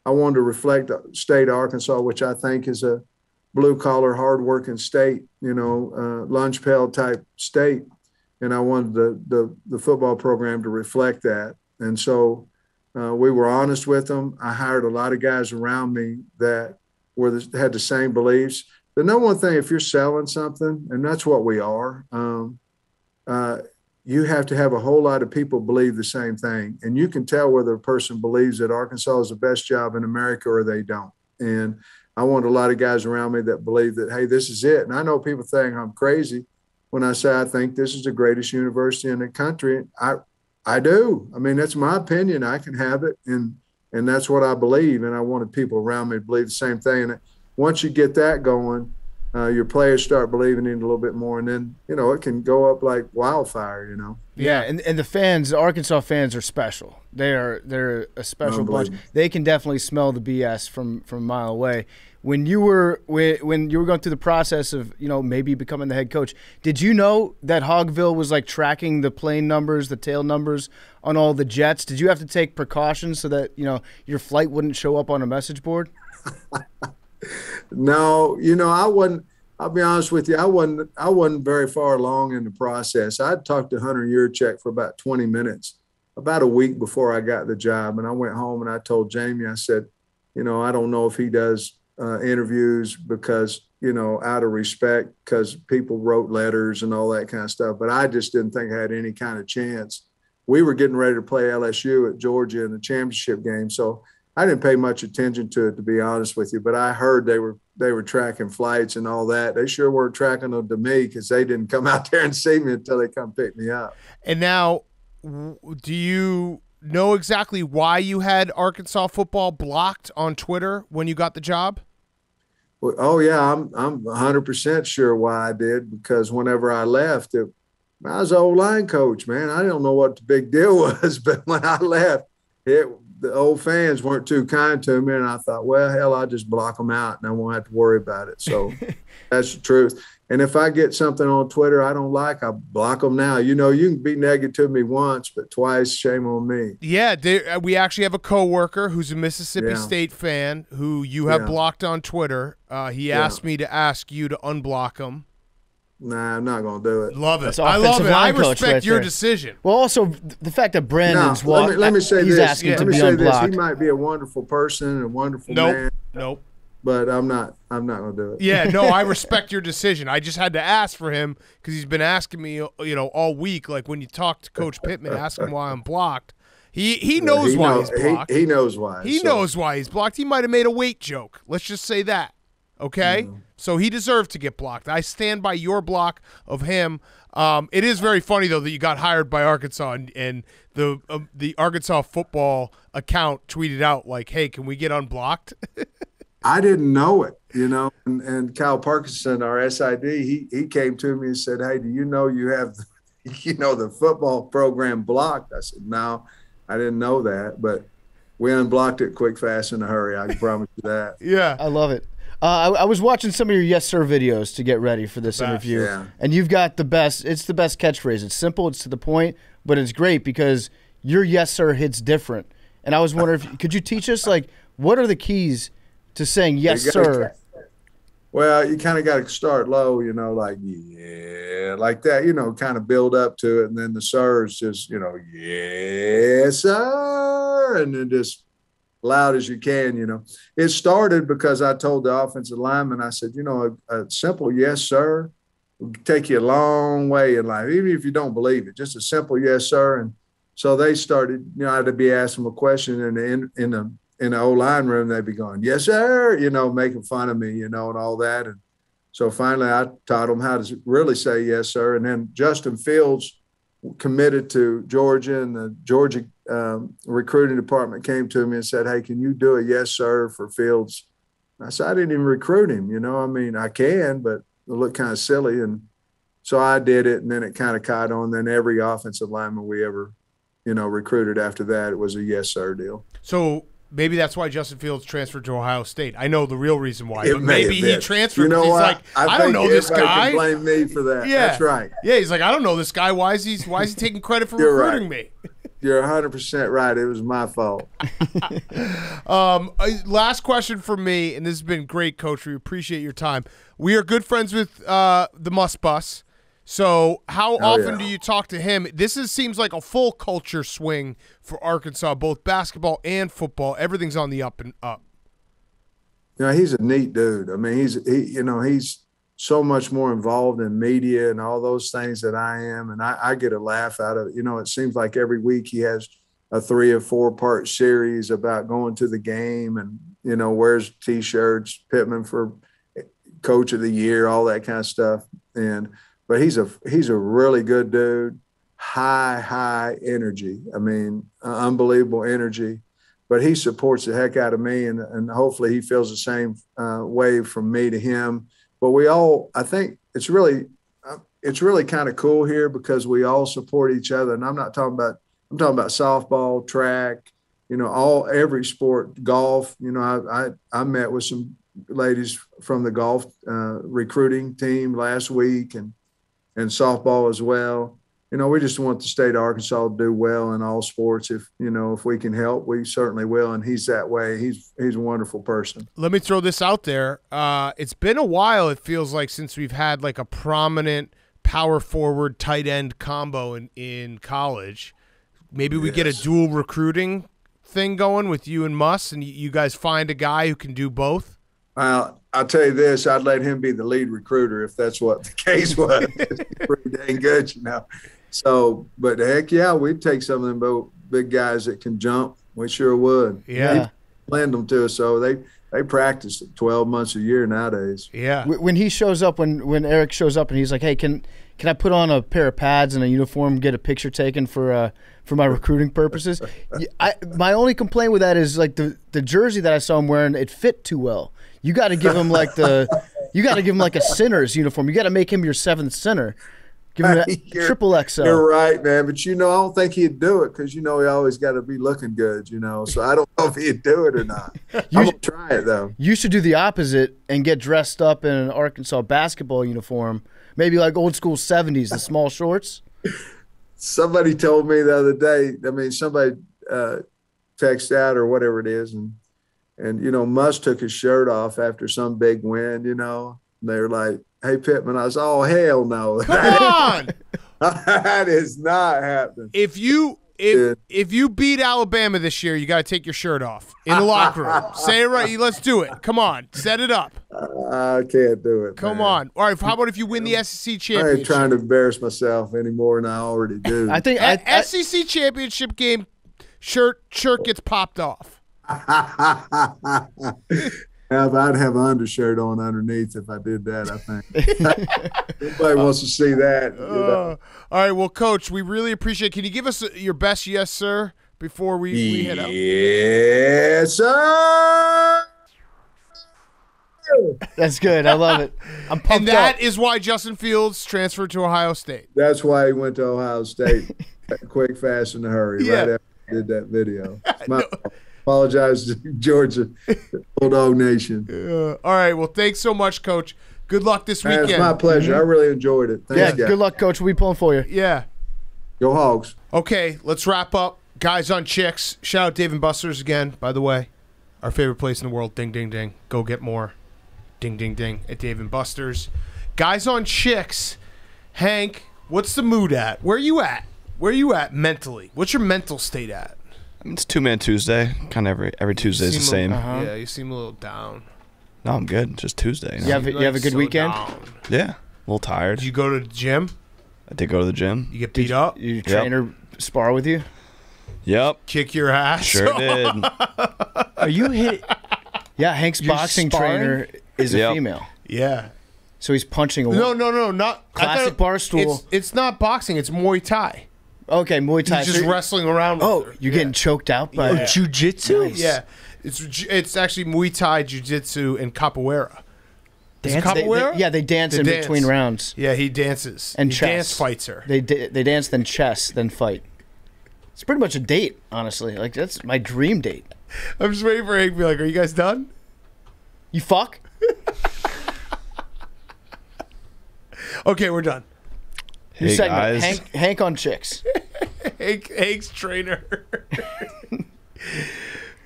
I wanted to reflect the state of Arkansas, which I think is a blue-collar, hard-working state, lunch pail type state. And I wanted the football program to reflect that. And so we were honest with them. I hired a lot of guys around me that had the same beliefs. The number one thing, if you're selling something, and that's what we are, you have to have a whole lot of people believe the same thing. And you can tell whether a person believes that Arkansas is the best job in America or they don't. And I want a lot of guys around me that believe that, hey, this is it. And I know people think I'm crazy when I say I think this is the greatest university in the country. I do. I mean, that's my opinion. I can have it. And that's what I believe. And I wanted people around me to believe the same thing. And once you get that going, your players start believing in it a little bit more. And then, it can go up like wildfire, Yeah, and the fans, the Arkansas fans are special. They're a special bunch. They can definitely smell the BS from a mile away. When you were going through the process of maybe becoming the head coach, did you know that Hogville was like tracking the plane numbers, the tail numbers on all the jets? Did you have to take precautions so that your flight wouldn't show up on a message board? No, I wasn't. I'll be honest with you. I wasn't very far along in the process. I'd talked to Hunter Yurchek for about 20 minutes, about a week before I got the job. And I went home and I told Jamie, I said, I don't know if he does interviews because, out of respect, because people wrote letters and all that kind of stuff. But I just didn't think I had any kind of chance. We were getting ready to play LSU at Georgia in the championship game. So I didn't pay much attention to it, to be honest with you, but I heard they were tracking flights and all that. They sure weren't tracking them to me, because they didn't come out there and see me until they come pick me up. And now, do you know exactly why you had Arkansas football blocked on Twitter when you got the job? Well, oh yeah, I'm 100% sure why I did, because whenever I left, I was an O-line coach, man. I don't know what the big deal was, but when I left, the old fans weren't too kind to me, and I thought, well, hell, I'll just block them out, and I won't have to worry about it. So that's the truth. And if I get something on Twitter I don't like, I block them now. You know, you can be negative to me once, but twice, shame on me. Yeah, we actually have a coworker who's a Mississippi State fan who you have blocked on Twitter. He asked me to ask you to unblock him. Nah, I'm not going to do it. Love it. I love it. I respect your decision. Well, also the fact that Brandon's let me say he's this. asking to Let me be say unblocked. this. He might be a wonderful person and a wonderful man. Nope. But I'm not going to do it. Yeah, no, I respect your decision. I just had to ask for him because he's been asking me, all week. Like when you talk to Coach Pittman, ask him why I'm blocked. He knows why he's blocked. He knows why. He knows why he's blocked. He might have made a weight joke. Let's just say that. Okay? So he deserved to get blocked. I stand by your block of him. It is very funny, though, that you got hired by Arkansas and the Arkansas football account tweeted out, like, hey, can we get unblocked? I didn't know it, and Kyle Parkinson, our SID, he came to me and said, hey, do you know you have, the football program blocked? I said, no, I didn't know that, but we unblocked it quick, fast, in a hurry. I can promise you that. Yeah. I love it. I was watching some of your Yes Sir videos to get ready for this interview, and you've got the best. It's the best catchphrase. It's simple, it's to the point, but it's great because your Yes Sir hits different. And I was wondering, if could you teach us, like, what are the keys to saying yes, sir? Well, you kind of got to start low, like, like that, kind of build up to it. And then the sir is just, yes, sir. And then just loud as you can, It started because I told the offensive lineman, I said, a simple yes, sir will take you a long way in life, even if you don't believe it. Just a simple yes, sir. And so they started, I had to be asking them a question in the O-line room, they'd be going, yes, sir, making fun of me, and all that. And so finally I taught them how to really say yes, sir. And then Justin Fields committed to Georgia, and the Georgia recruiting department came to me and said, hey, can you do a yes, sir for Fields? And I said, I didn't even recruit him, I can, but it looked kind of silly. And so I did it, and then it kind of caught on. Then every offensive lineman we ever, recruited after that, it was a yes, sir deal. So maybe that's why Justin Fields transferred to Ohio State. I know the real reason why, but maybe he transferred because he's like, I don't know this guy. Can blame me for that. Yeah. That's right. Yeah, he's like, I don't know this guy. Why is he taking credit for recruiting me? You're 100% right. It was my fault. Last question for me, and this has been great, Coach. We appreciate your time. We are good friends with the Must Bus. So how often do you talk to him? This seems like a full culture swing for Arkansas, both basketball and football. Everything's on the up and up. He's a neat dude. I mean, he's so much more involved in media and all those things that I am, and I get a laugh out of it. It seems like every week he has a 3 or 4 part series about going to the game and, wears T-shirts, Pittman for Coach of the Year, all that kind of stuff. But he's a really good dude, high energy. I mean, unbelievable energy. But he supports the heck out of me, and hopefully he feels the same way from me to him. But I think it's really kind of cool here because we all support each other. And I'm talking about softball, track, every sport, golf. I met with some ladies from the golf recruiting team last week and softball as well. We just want the state of Arkansas to do well in all sports. If we can help, we certainly will. And he's that way. He's a wonderful person. Let me throw this out there. It's been a while, it feels like, since we've had like a prominent power forward tight end combo in college. Maybe we get a dual recruiting thing going with you and Muss, and you guys find a guy who can do both. Well, I'll tell you this, I'd let him be the lead recruiter if that's what the case was. He's pretty dang good, So, but heck yeah, we'd take some of them big guys that can jump. We sure would. Yeah. He'd lend them to us. So they practice 12 months a year nowadays. Yeah. When he shows up, when Eric shows up and he's like, hey, can I put on a pair of pads and a uniform, get a picture taken for my recruiting purposes? My only complaint with that is like the jersey that I saw him wearing, it fit too well. You got to give him like a center's uniform. You got to make him your 7th center. Give him that triple XL. You're right, man. But, I don't think he'd do it because, he always got to be looking good, So I don't know if he'd do it or not. I'm going to try it, though. You should do the opposite and get dressed up in an Arkansas basketball uniform. Maybe like old school 70s, the small shorts. Somebody told me the other day, somebody texted out or whatever it is, and Musk took his shirt off after some big win, and they were like, "Hey, Pittman," I was, "Oh, hell no. Come on. That is not happening." If you beat Alabama this year, you got to take your shirt off in the locker room. Say it right. Let's do it. Come on. Set it up. I can't do it. Come man. on. All right. How about if you win the SEC I championship? ain't trying to embarrass myself any more than I already do. I think SEC championship game shirt gets popped off. I'd have an undershirt on underneath if I did that, I think. Nobody wants to see that. All right. Well, Coach, we really appreciate it. Can you give us your best yes, sir, before we head out? Yes, sir. That's good. I love it. I'm pumped And that up. is why Justin Fields transferred to Ohio State. That's why he went to Ohio State quick, fast, in a hurry right after he did that video. It's my fault. Apologize to Georgia, Bulldog Nation. All right. Well, thanks so much, Coach. Good luck this weekend. It's my pleasure. I really enjoyed it. Thanks, guys. Good luck, Coach. We'll be pulling for you. Yeah. Go Hogs. Okay, let's wrap up. Guys on Chicks. Shout out Dave and Buster's again, by the way. Our favorite place in the world. Ding, ding, ding. Go get more. Ding, ding, ding at Dave and Buster's. Guys on Chicks. Hank, what's the mood at? Where you at? Where you at mentally? What's your mental state at? It's 2-Man Tuesday. Kind of every Tuesday is the same. Yeah, you seem a little down. No, I'm good. Just Tuesday. You have a good weekend? Down. Yeah. A little tired. Did you go to the gym? I did go to the gym. You get beat up? Your trainer spar with you? Yep. Kick your ass? Sure did. Are you hit? Yeah, Hank's You're boxing sparring? trainer is a female. Yeah. So he's punching a No, not Classic Barstool. It's not boxing. It's Muay Thai. Okay, Muay Thai. He's just wrestling around with her. You're getting choked out by Yeah. Jiu-jitsu? Nice. Yeah. It's actually Muay Thai, Jiu-Jitsu, and Capoeira. Is it They- Capoeira? they dance in between rounds. Yeah, he dances. And he chess. dance fights her. They dance, then chess, then fight. It's pretty much a date, honestly. Like, that's my dream date. I'm just waiting for Hank to be like, are you guys done? You fuck? Okay, we're done. New Hey, segment. guys. Hank on chicks. Hank's trainer.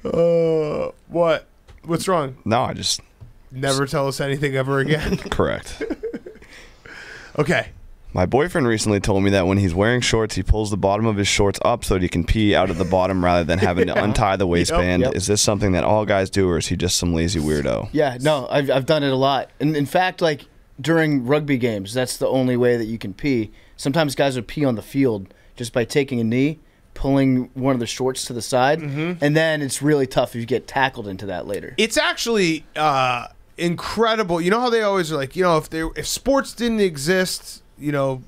What? What's wrong? No, I just Never tell us anything ever again. correct. Okay. My boyfriend recently told me that when he's wearing shorts, he pulls the bottom of his shorts up so that he can pee out of the bottom rather than having to untie the waistband. Yep. Is this something that all guys do, or is he just some lazy weirdo? Yeah, no, I've done it a lot. And in fact, like during rugby games, that's the only way that you can pee. Sometimes guys would pee on the field just by taking a knee, pulling one of the shorts to the side, and then it's really tough if you get tackled into that later. It's actually incredible. You know how they always are like, if sports didn't exist, you'd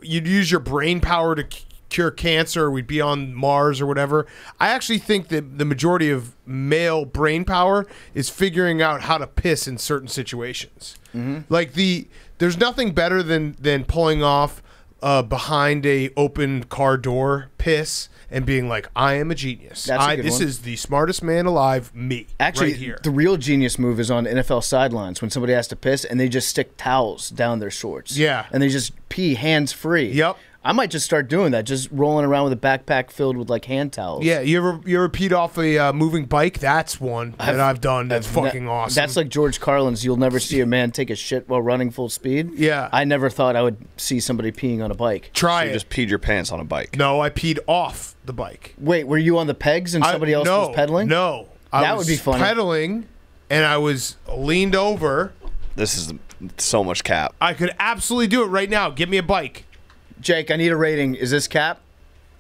use your brain power to cure cancer, we'd be on Mars or whatever. I actually think that the majority of male brain power is figuring out how to piss in certain situations. Like there's nothing better than pulling off behind a open car door piss and being like, I am a genius. That's a good This one. is the smartest man alive, me. Actually, right here. the real genius move is on NFL sidelines when somebody has to piss and they just stick towels down their shorts. Yeah. And they just pee hands free. Yep. I might just start doing that, just rolling around with a backpack filled with like hand towels. Yeah, you ever peed off a moving bike? That's one that I've done. That's fucking awesome. That's like George Carlin's. You'll never see a man take a shit while running full speed. Yeah. I never thought I would see somebody peeing on a bike. Try You it. just peed your pants on a bike. No, I peed off the bike. Wait, were you on the pegs and somebody else no, was pedaling? No, I That was would be funny. pedaling, and I was leaned over. This is so much cap. I could absolutely do it right now. Give me a bike. Jake, I need a rating. Is this cap?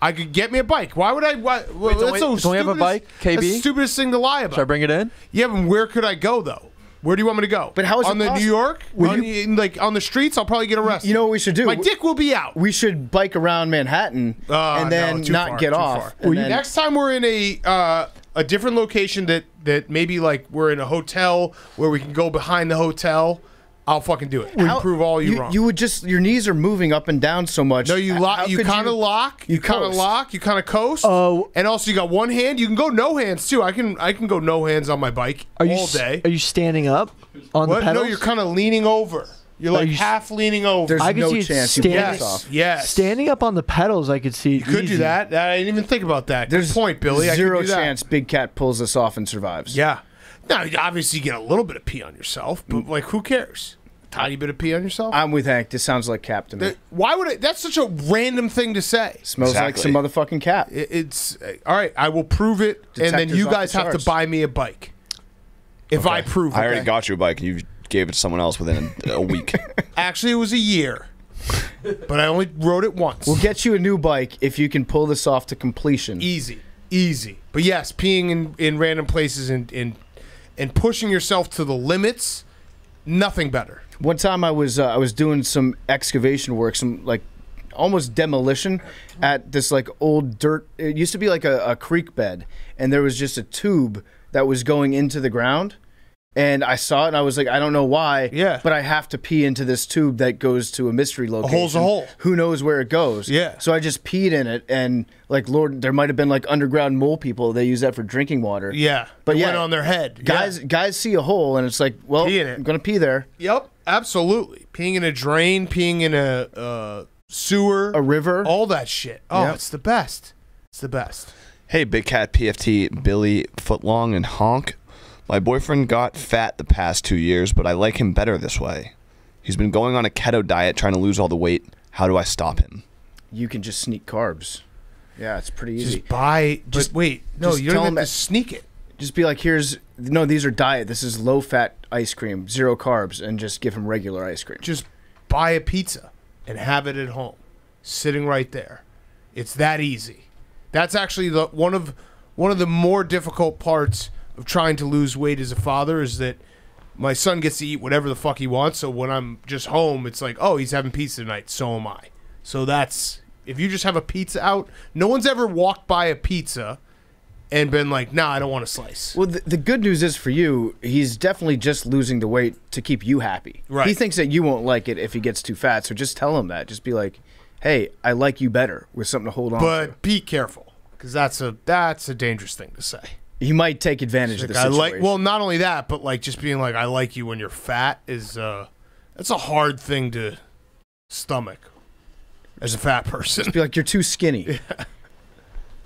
I could get me a bike. Why would I? don't we have a bike, KB? That's the stupidest thing to lie about. Should I bring it in? Yeah, but where could I go though? Where do you want me to go? But how is it on the possible? New York? On the streets, I'll probably get arrested. You know what we should do? My dick will be out. We should bike around Manhattan and then no, too not far, get too off. far. And then- Next time we're in a different location that maybe like we're in a hotel where we can go behind the hotel I'll fucking do it. I'll prove all you wrong. You would just, your knees are moving up and down so much. No, you lock. You kind of lock. You kind of lock. You kind of coast. Oh. And also you got one hand. You can go no hands too. I can go no hands on my bike all day. Are you standing up on the pedals? No, you're kind of leaning over. You're like half leaning over. There's no chance you pull this off. Yes. Standing up on the pedals, I could see. You could do that. I didn't even think about that. Good point, Billy. Zero chance Big Cat pulls this off and survives. Yeah. Now, obviously, you get a little bit of pee on yourself, but like, who cares? A tiny bit of pee on yourself. I'm with Hank. This sounds like Cap to me. Why would it? That's such a random thing to say. Smells like some motherfucking Cap. It's all right. I will prove it, and then you guys have to buy me a bike. If I prove it, I already got you a bike, and you gave it to someone else within a week. Actually, it was a year, but I only rode it once. We'll get you a new bike if you can pull this off to completion. Easy. But yes, peeing in random places and pushing yourself to the limits, nothing better. One time I was doing some excavation work, some like almost demolition at this like old dirt. It used to be like a creek bed, and there was just a tube that was going into the ground. And I saw it, and I was like, I don't know why, but I have to pee into this tube that goes to a mystery location. A hole's a hole. Who knows where it goes? Yeah. So I just peed in it, and like, Lord, there might have been like underground mole people. They use that for drinking water. Yeah. But it yeah, went on their head. Guys see a hole, and it's like, well, I'm gonna pee there. Yep, absolutely. Peeing in a drain, peeing in a sewer, a river, all that shit. Oh, It's the best. It's the best. Hey, Big Cat, PFT, Billy, Footlong, and Honk. My boyfriend got fat the past 2 years, but I like him better this way. He's been going on a keto diet trying to lose all the weight. How do I stop him? You can just sneak carbs. Yeah, it's pretty easy. Just buy. But wait, no, you don't have to sneak it. Just be like, these are diet. This is low-fat ice cream, 0 carbs, and just give him regular ice cream. Just buy a pizza and have it at home, sitting right there. It's that easy. That's actually one of the more difficult parts of trying to lose weight as a father, is that my son gets to eat whatever the fuck he wants. So when I'm just home, it's like, oh, he's having pizza tonight. So am I. So that's, if you just have a pizza out, no one's ever walked by a pizza and been like, nah, I don't want a slice. Well, the good news is for you, he's definitely just losing the weight to keep you happy. Right. He thinks that you won't like it if he gets too fat. So just tell him that. Just be like, hey, I like you better, with something to hold on to. But be careful, because that's a dangerous thing to say. He might take advantage of the situation. Well, not only that, but like just being like, I like you when you're fat is that's a hard thing to stomach as a fat person. Just be like, you're too skinny. Yeah.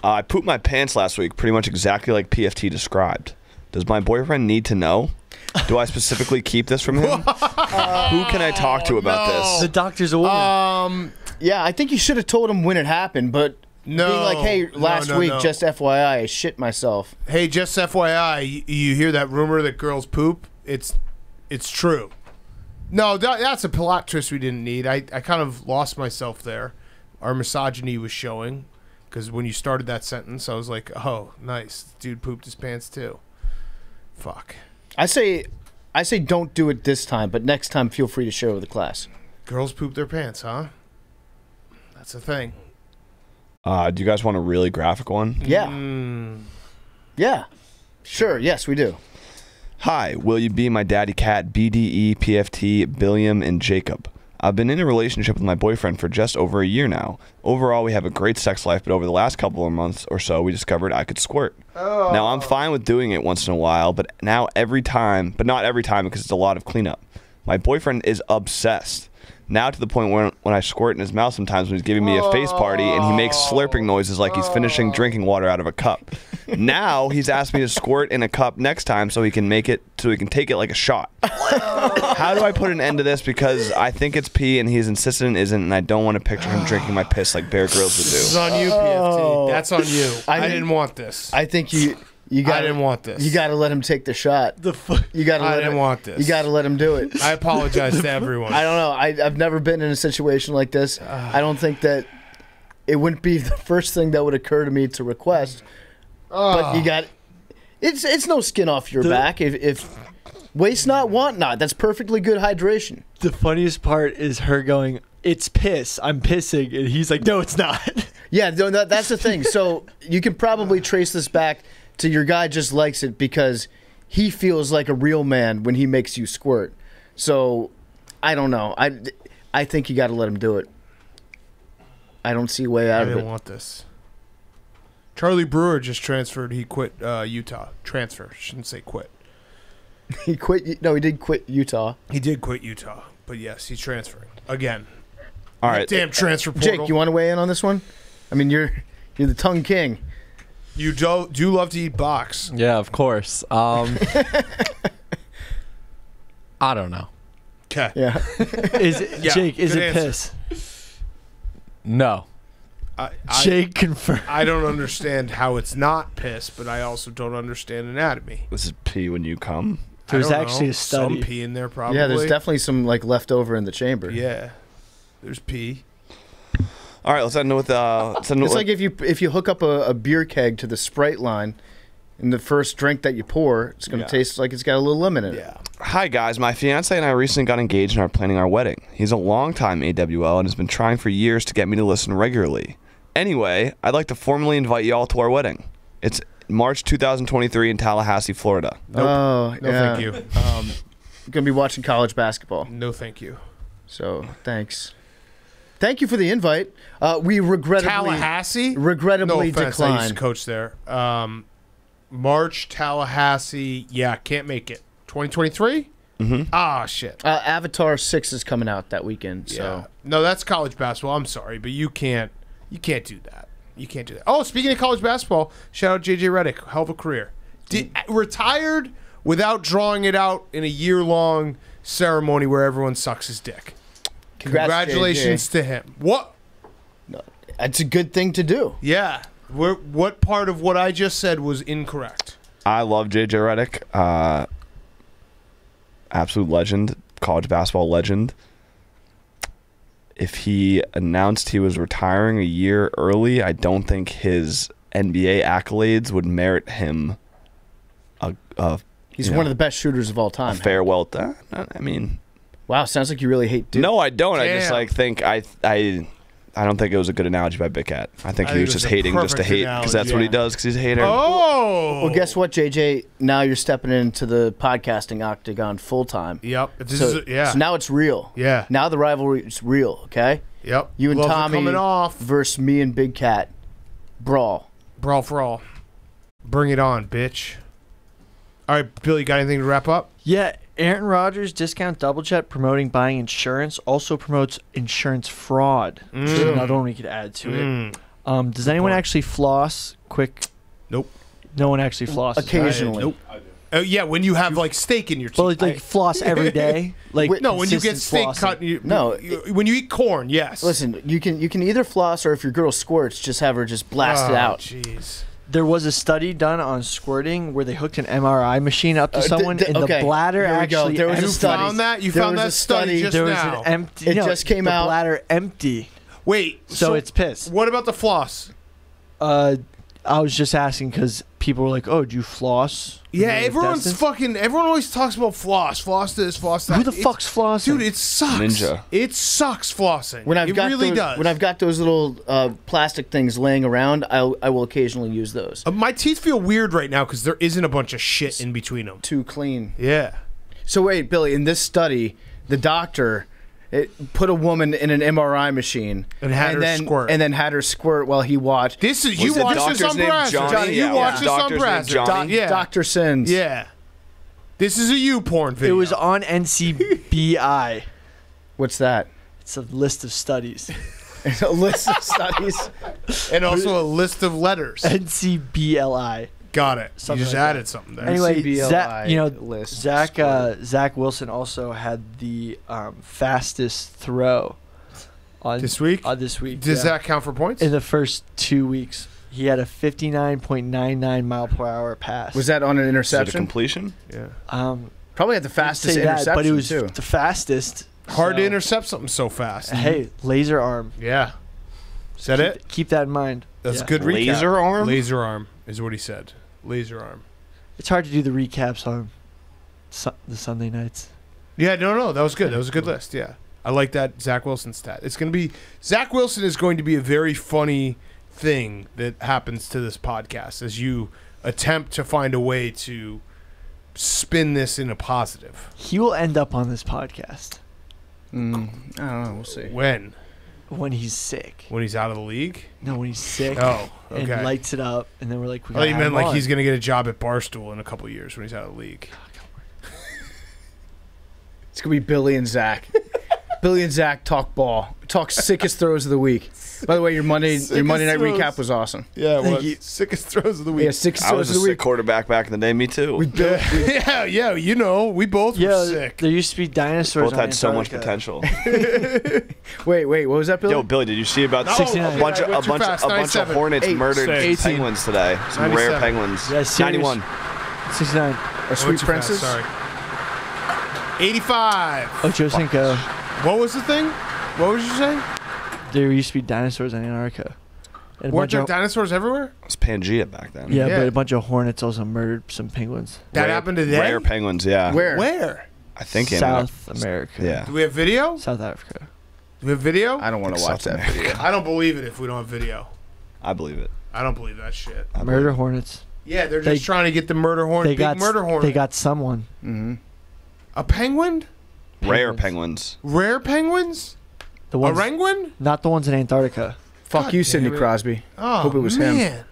I pooped my pants last week, pretty much exactly like PFT described. Does my boyfriend need to know? Do I specifically keep this from him? Who can I talk to about this? The doctor's a woman. Yeah, I think you should have told him when it happened, but being like, hey, last week, just FYI, I shit myself. Hey, just FYI, you hear that rumor that girls poop? It's true. No, that's a plot twist we didn't need. I kind of lost myself there. Our misogyny was showing, because when you started that sentence, I was like, oh, nice. Dude pooped his pants too. Fuck. I say don't do it this time, but next time feel free to share with the class. Girls poop their pants, huh? That's a thing. Do you guys want a really graphic one? Yeah. Yeah. Sure. Yes, we do. Hi, will you be my daddy cat, BDE, PFT, Billiam, and Jacob? I've been in a relationship with my boyfriend for just over a year now. Overall, we have a great sex life, but over the last couple of months or so, we discovered I could squirt. Oh. Now, I'm fine with doing it once in a while, but now every time, but not every time because it's a lot of cleanup. My boyfriend is obsessed. Now to the point where when I squirt in his mouth sometimes when he's giving me a face party and he makes slurping noises like he's finishing drinking water out of a cup. Now he's asked me to squirt in a cup next time so he can take it like a shot. How do I put an end to this? Because I think it's pee and he's insistent it isn't, and I don't want to picture him drinking my piss like Bear Grylls would do. This is on you, PFT. That's on you. I didn't want this. I think I didn't want this. You got to let him take the shot. I didn't want this. You got to let him do it. I apologize to everyone. I don't know. I've never been in a situation like this. I don't think that it wouldn't be the first thing that would occur to me to request. But you got it's no skin off your back. If waste not, want not. That's perfectly good hydration. The funniest part is her going, it's piss. I'm pissing. And he's like, no, it's not. Yeah, no, that's the thing. So you can probably trace this back to your guy just likes it because he feels like a real man when he makes you squirt. So I don't know. I think you got to let him do it. I don't see a way I out of didn't it. want this. Charlie Brewer just transferred. He quit Utah. Transfer. Shouldn't say quit. He quit. No, he did quit Utah. He did quit Utah, but yes, he's transferring again. All right. Damn transfer portal. Jake, you want to weigh in on this one? I mean, you're the tongue king. You do love to eat box. Yeah, of course. I don't know. Okay. Yeah. Yeah, Jake, is good it answer. piss? No. Jake confirmed. I don't understand how it's not piss, but I also don't understand anatomy. This is pee when you come. There's I don't actually know, a study. Some pee in there, probably. Yeah, there's definitely some like left over in the chamber. Yeah, there's pee. All right, let's end with. It's like if you hook up a beer keg to the Sprite line, and the first drink that you pour, it's going to taste like it's got a little lemon in it. Yeah. Hi guys, my fiance and I recently got engaged and are planning our wedding. He's a longtime AWL and has been trying for years to get me to listen regularly. Anyway, I'd like to formally invite you all to our wedding. It's March 2023 in Tallahassee, Florida. Nope. Oh, No, yeah. thank you. Going to be watching college basketball. No, thank you. So, thanks. Thank you for the invite. We regrettably Tallahassee? No regrettably offense, I used to declined. coach there. March, Tallahassee. Yeah, can't make it. 2023? Mm-hmm. Ah, shit. Avatar 6 is coming out that weekend. So Yeah. No, that's college basketball. I'm sorry, but you can't do that. You can't do that. Oh, speaking of college basketball, shout out JJ Redick. Hell of a career. Retired without drawing it out in a year-long ceremony where everyone sucks his dick. Congrats, Congratulations to him. What? That's a good thing to do. Yeah. What part of what I just said was incorrect? I love JJ Redick. Absolute legend, college basketball legend. If he announced he was retiring a year early, I don't think his NBA accolades would merit him He's one of the best shooters of all time. farewell. I mean, Wow, sounds like you really hate Duke. no, I don't. I just Damn. think I don't think it was a good analogy by Big Cat. I think I he think was it was just a hating just to perfect hate because that's what he analogy, does because he's a hater. Oh. Well, guess what, JJ? Now you're stepping into the podcasting octagon full time. Yep. This So, is yeah. so now it's real. Yeah. Now the rivalry is real, okay? Yep. You and Gloves are Tommy coming off. versus me and Big Cat. Brawl. Brawl for all. Bring it on, bitch. All right, Billy, got anything to wrap up? Yeah, Aaron Rodgers discount double check promoting buying insurance also promotes insurance fraud. So another one we could add to it. Does anyone actually floss? Quick. Nope. No one actually flosses. Occasionally. Nope. Oh yeah, when you have like steak in your teeth. Well, like floss every day. Like no, when you get consistent steak flossing. cut. When you eat corn, yes. Listen, you can either floss or if your girl squirts, just have her just blast it out. Jeez. There was a study done on squirting where they hooked an MRI machine up to someone, and okay, the bladder here we go. actually. There was a You study. found that? You There found was that a study study. just there was now. an empty. It no, just came the out. Bladder empty, Wait. so it's piss. What about the floss? I was just asking because people were like, "Oh, do you floss?" Yeah, With everyone's Destin? fucking. Everyone always talks about floss. Floss this, floss that. Who the It's- fuck's flossing? Dude, it sucks. Ninja. It sucks flossing. When I've it got really those, does. when I've got those little plastic things laying around, I will occasionally use those. My teeth feel weird right now because there isn't a bunch of shit in between them. Too clean. Yeah. So wait, Billy, in this study, the doctor put a woman in an MRI machine And had her then, squirt. And then had her squirt while he watched. This is Was you the watch this doctor's on name Brazzers. Johnny? You Yeah, watch was this the on doctor's name Brazzers. Johnny? Yeah. Dr. Sins. Yeah. This is a you porn video. It was on NCBI. What's that? It's a list of studies. A list of studies. and also a list of letters. NCBLI. Got it. Something You just like that. added something there. Anyway, CBLI Zach, list Zach Wilson also had the fastest throw on This week? This week, Does yeah. that count for points? In the first 2 weeks, he had a 59.99 mile per hour pass. Was that on an Is it a interception? completion? yeah. Probably had the fastest say that, interception but it was too. the fastest. Hard to so- intercept something so fast. Hey, laser arm. Yeah. Is that it? Keep that in mind. That's Yeah. a good recap. Laser arm? Laser arm is what he said. Laser arm. It's hard to do the recaps on the Sunday nights. Yeah, no, that was good. That was a good list. Yeah, I like that Zach Wilson stat. It's going to be Zach Wilson is going to be a very funny thing that happens to this podcast as you attempt to find a way to spin this in a positive. He will end up on this podcast. I don't know. We'll see. When? When he's sick. When he's out of the league? No, when he's sick. Oh, okay. And lights it up, and then we're like, we Oh, gotta you have meant him like on. he's going to get a job at Barstool in a couple of years when he's out of the league. It's gonna be Billy and Zach. Billy and Zach talk ball. Talk sickest throws of the week. By the way, your Monday night throws. recap was awesome. Yeah, Thank you. sickest throws of the week. Yeah, sickest I was throws a of the sick week. quarterback back in the day. Me too. yeah, you know, we both were sick. There used to be dinosaurs. Both on had so much Antarctica. potential. Wait, what was that, Billy? Yo, Billy, did you see about No, 69. a bunch went too fast. of 97. hornets 8, murdered 18. penguins today? Some rare 97. penguins. Yeah, serious. 91. 69. Our sweet Too fast, princess? sorry. 85. Ochocinco. What was the thing? What was you saying? There used to be dinosaurs in Antarctica. And a Weren't bunch there of, dinosaurs everywhere? It was Pangea back then. yeah, Yeah. but a bunch of hornets also murdered some penguins. That Rare- happened today? Rare penguins, yeah. Where? I think in South America. Yeah. Do we have video? South Africa. Do we have video? I don't want to watch South that video. I don't believe it if we don't have video. I believe it. I don't believe that shit. I believe Murder it. hornets. Yeah, they're They- just trying to get the murder horn, They big got murder horn. They got someone. Mm-hmm. A penguin? Rare penguins. penguins. Rare penguins? The A ones, penguin? not the ones in Antarctica. Fuck God you, damn Sidney it. Crosby. Oh, Hope it was man. him.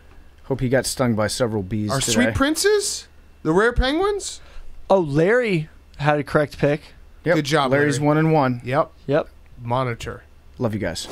Hope he got stung by several bees Our today. sweet princes? The rare penguins? Oh, Larry had a correct pick. Yep. Good job, Larry's Larry. 1-1. Yep. Yep. Monitor. Love you guys.